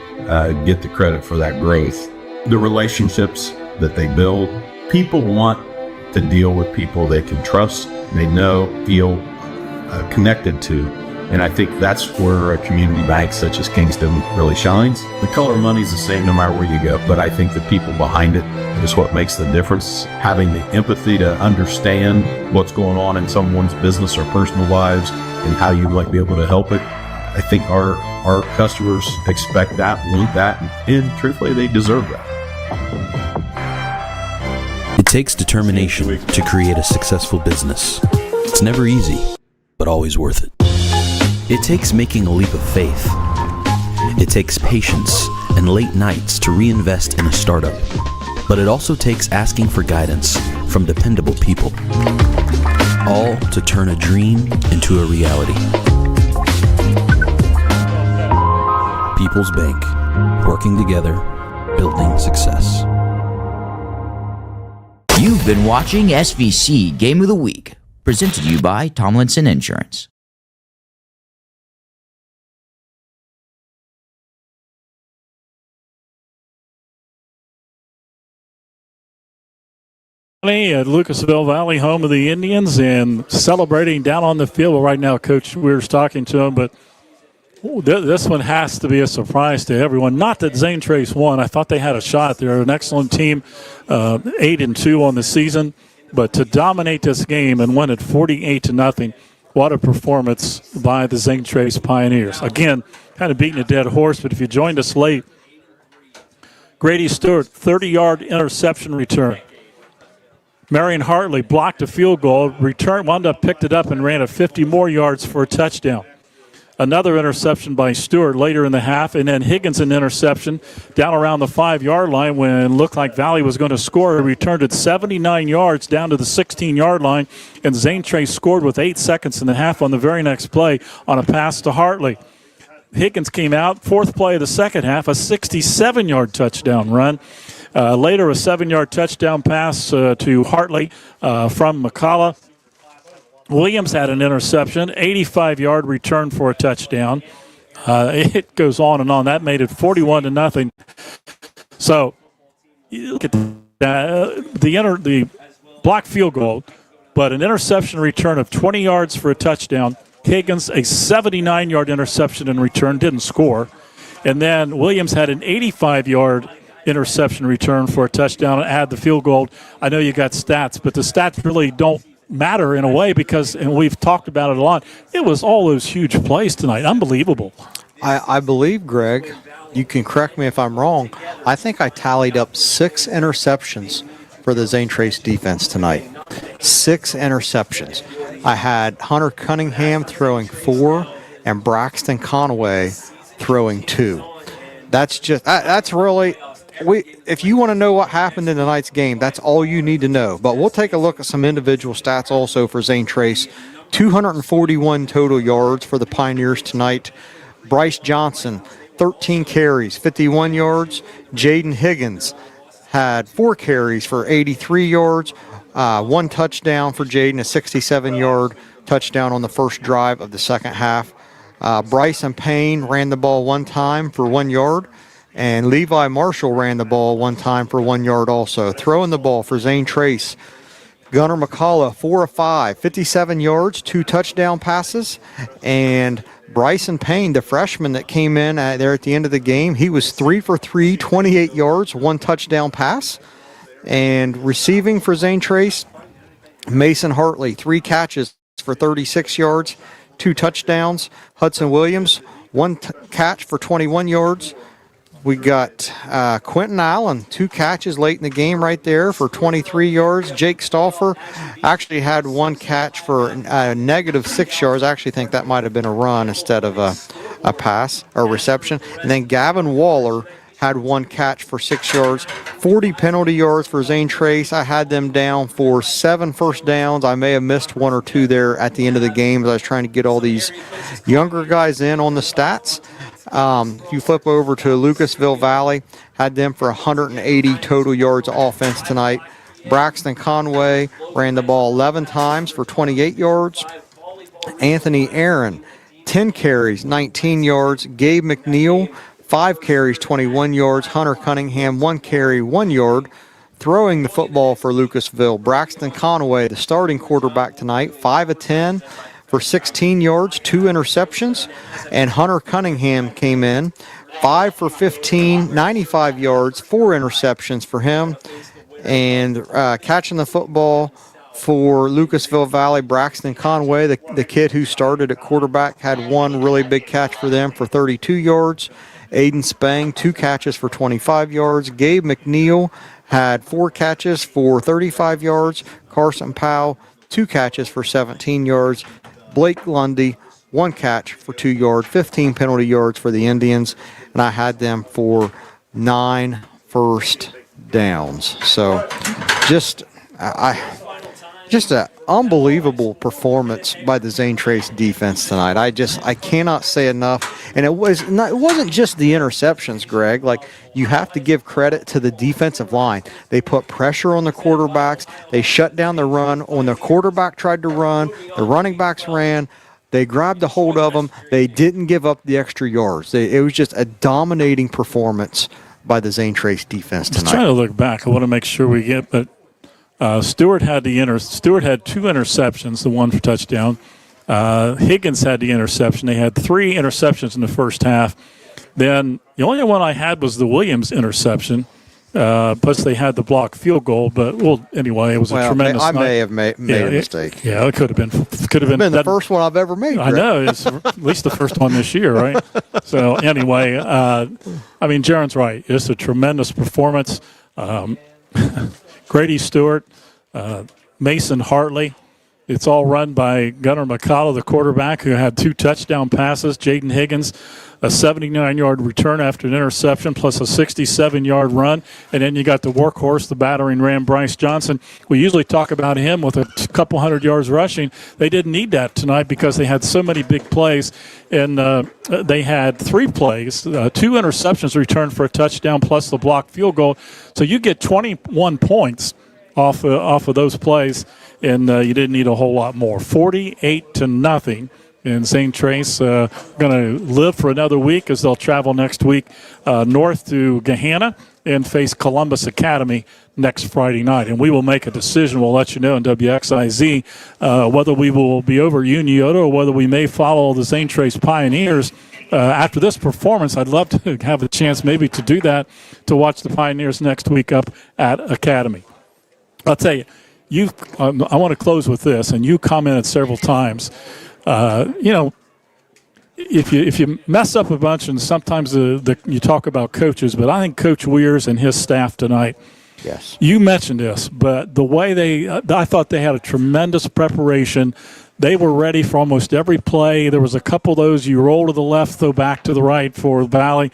N: get the credit for that growth. The relationships that they build, people want to deal with people they can trust, they know, feel connected to. And I think that's where a community bank such as Kingston really shines. The color of money is the same no matter where you go, but I think the people behind it is what makes the difference. Having the empathy to understand what's going on in someone's business or personal lives and how you might be able to help it. I think our customers expect that, want that, and truthfully, they deserve that.
H: It takes determination to create a successful business. It's never easy, but always worth it. It takes making a leap of faith. It takes patience and late nights to reinvest in a startup. But it also takes asking for guidance from dependable people. All to turn a dream into a reality. People's Bank. Working together, building success.
A: You've been watching SVC Game of the Week, presented to you by Tomlinson Insurance.
B: At Lucasville Valley, home of the Indians, and celebrating down on the field. Well, right now, Coach, we were talking to him, but this one has to be a surprise to everyone. Not that Zane Trace won. I thought they had a shot. They're an excellent team, 8-2 on the season. But to dominate this game and win it 48-0, what a performance by the Zane Trace Pioneers. Again, kind of beating a dead horse, but if you joined us late, Grady Stewart, 30-yard interception return. Marion Hartley blocked a field goal, wound up, picked it up, and ran it 50 more yards for a touchdown. Another interception by Stewart later in the half, and then Higgins an interception down around the 5-yard line when it looked like Valley was going to score. He returned it 79 yards down to the 16-yard line, and Zane Trace scored with 8 seconds in the half on the very next play on a pass to Hartley. Higgins came out, fourth play of the second half, a 67-yard touchdown run. Later, a 7-yard touchdown pass to Hartley from McCullough. Williams had an interception, 85-yard return for a touchdown. It goes on and on. That made it 41-0. So you look at the blocked field goal, but an interception return of 20 yards for a touchdown. Higgins, a 79-yard interception in return, didn't score. And then Williams had an 85-yard interception return for a touchdown and add the field goal. I know you got stats, but the stats really don't matter in a way because, and we've talked about it a lot, it was all those huge plays tonight. Unbelievable.
D: I believe, Greg, you can correct me if I'm wrong, I think I tallied up 6 interceptions for the Zane Trace defense tonight. 6 interceptions. I had Hunter Cunningham throwing 4 and Braxton Conway throwing 2. That's really... if you want to know what happened in tonight's game, that's all you need to know. But we'll take a look at some individual stats also for Zane Trace. 241 total yards for the Pioneers tonight. Bryce Johnson, 13 carries, 51 yards. Jaden Higgins had 4 carries for 83 yards. 1 touchdown for Jaden, a 67-yard touchdown on the first drive of the second half. Bryson Payne ran the ball 1 time for 1 yard. And Levi Marshall ran the ball 1 time for 1 yard also. Throwing the ball for Zane Trace, Gunnar McCullough, 4 of 5, 57 yards, 2 touchdown passes. And Bryson Payne, the freshman that came in there at the end of the game, he was 3 for 3, 28 yards, 1 touchdown pass. And receiving for Zane Trace, Mason Hartley, 3 catches for 36 yards, 2 touchdowns. Hudson Williams, 1 catch for 21 yards. We got Quentin Allen, 2 catches late in the game right there for 23 yards. Jake Stauffer actually had 1 catch for negative 6 yards. I actually think that might have been a run instead of a pass or reception. And then Gavin Waller had 1 catch for 6 yards. 40 penalty yards for Zane Trace. I had them down for 7 first downs. I may have missed 1 or 2 there at the end of the game as I was trying to get all these younger guys in on the stats. If you flip over to Lucasville Valley, had them for 180 total yards offense tonight. Braxton Conway ran the ball 11 times for 28 yards. Anthony Aaron, 10 carries, 19 yards. Gabe McNeil, 5 carries, 21 yards. Hunter Cunningham, 1 carry, 1 yard. Throwing the football for Lucasville, Braxton Conway, the starting quarterback tonight, 5 of 10. For 16 yards, 2 interceptions. And Hunter Cunningham came in, 5 for 15, 95 yards, 4 interceptions for him. And catching the football for Lucasville Valley, Braxton Conway, the kid who started at quarterback, had 1 really big catch for them for 32 yards. Aiden Spang, 2 catches for 25 yards. Gabe McNeil had 4 catches for 35 yards. Carson Powell, 2 catches for 17 yards. Blake Lundy, 1 catch for 2 yards, 15 penalty yards for the Indians, and I had them for 9 first downs. So just an unbelievable performance by the Zane Trace defense tonight. I cannot say enough. And it wasn't just the interceptions, Greg. Like, you have to give credit to the defensive line. They put pressure on the quarterbacks. They shut down the run. When the quarterback tried to run, the running backs ran. They grabbed a hold of them. They didn't give up the extra yards. It was just a dominating performance by the Zane Trace defense tonight.
B: Just trying to look back. I want to make sure we get, but Stewart had 2 interceptions, the 1 for touchdown. Higgins had the interception. They had 3 interceptions in the first half. Then the only one I had was the Williams interception. Plus, they had the blocked field goal. But anyway, it was a tremendous.
D: I
B: night.
D: may have made a mistake.
B: Yeah, it could have been. Could have been
D: the first one I've ever made.
B: I know. It's at least the first one this year, right? So anyway, Jaron's right. It's a tremendous performance. Grady Stewart, Mason Hartley. It's all run by Gunnar McCullough, the quarterback, who had 2 touchdown passes. Jaden Higgins, a 79-yard return after an interception, plus a 67-yard run. And then you got the workhorse, the battering ram, Bryce Johnson. We usually talk about him with a couple hundred yards rushing. They didn't need that tonight because they had so many big plays. And they had 3 plays, 2 interceptions returned for a touchdown, plus the blocked field goal. So you get 21 points off of those plays, and you didn't need a whole lot more. 48-0. And Zane Trace going to live for another week as they'll travel next week north to Gahanna and face Columbus Academy next Friday night. And we will make a decision. We'll let you know in WXIZ whether we will be over Unioto or whether we may follow the Zane Trace Pioneers. After this performance, I'd love to have a chance maybe to do that, to watch the Pioneers next week up at Academy. I'll tell you, I want to close with this, and you commented several times. If you mess up a bunch, and sometimes you talk about coaches, but I think Coach Weirs and his staff tonight.
D: Yes.
B: You mentioned this, but the way I thought they had a tremendous preparation. They were ready for almost every play. There was a couple of those you roll to the left, throw back to the right for Valley.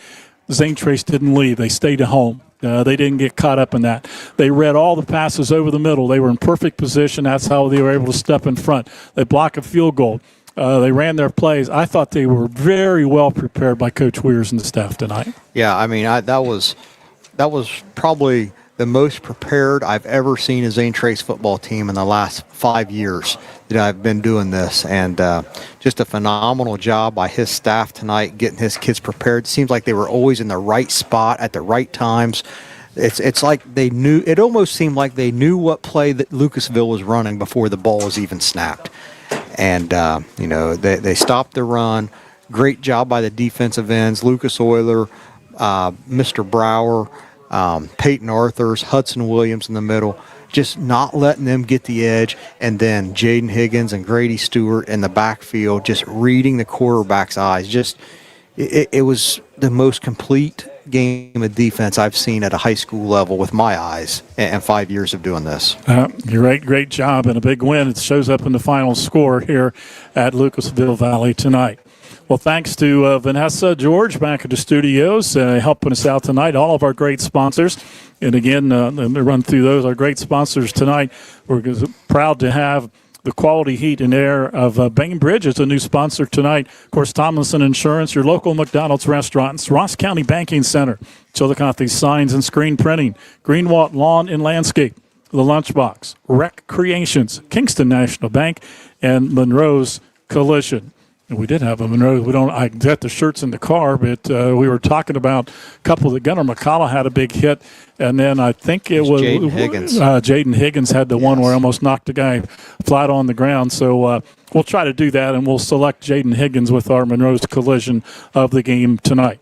B: Zane Trace didn't leave. They stayed at home. They didn't get caught up in that. They read all the passes over the middle. They were in perfect position. That's how they were able to step in front. They blocked a field goal. They ran their plays. I thought they were very well prepared by Coach Weirs and the staff tonight.
D: Yeah, that was probably the most prepared I've ever seen a Zane Trace football team in the last 5 years that I've been doing this. And just a phenomenal job by his staff tonight, getting his kids prepared. It seems like they were always in the right spot at the right times. It's like they knew. It almost seemed like they knew what play that Lucasville was running before the ball was even snapped. And, they stopped the run. Great job by the defensive ends, Lucas Euler, Mr. Brower, Peyton Arthurs, Hudson Williams in the middle, just not letting them get the edge. And then Jaden Higgins and Grady Stewart in the backfield, just reading the quarterback's eyes. It was the most complete game of defense I've seen at a high school level with my eyes and 5 years of doing this.
B: Great job and a big win. It shows up in the final score here at Lucasville Valley tonight. Well, thanks to Vanessa George back at the studios helping us out tonight. All of our great sponsors. And again, let me run through those. Our great sponsors tonight. We're proud to have the quality heat and air of Bainbridge as a new sponsor tonight. Of course, Tomlinson Insurance, your local McDonald's restaurants, Ross County Banking Center, Chillicothe Signs and Screen Printing, Greenwald Lawn and Landscape, The Lunchbox, Rec Creations, Kingston National Bank, and Monroe's Collision. And we did have a Monroe. I got the shirts in the car, but we were talking about a couple that Gunnar McCullough had a big hit, and then I think it was
D: Jaden Higgins.
B: Jaden Higgins had the one where I almost knocked the guy flat on the ground. So we'll try to do that, and we'll select Jaden Higgins with our Monroe's Collision of the game tonight.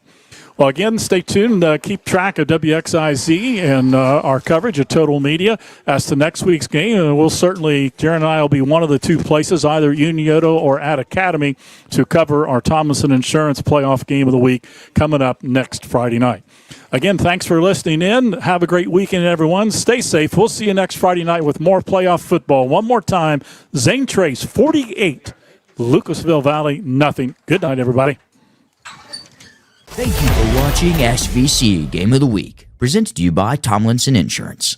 B: Well, again, stay tuned. Keep track of WXIZ and our coverage of Total Media as to next week's game. And we'll certainly, Jaron and I will be one of the two places, either Unioto or at Academy, to cover our Tomlinson Insurance playoff game of the week coming up next Friday night. Again, thanks for listening in. Have a great weekend, everyone. Stay safe. We'll see you next Friday night with more playoff football. One more time, Zane Trace, 48, Lucasville Valley, nothing. Good night, everybody.
A: Thank you for watching SVC Game of the Week, presented to you by Tomlinson Insurance.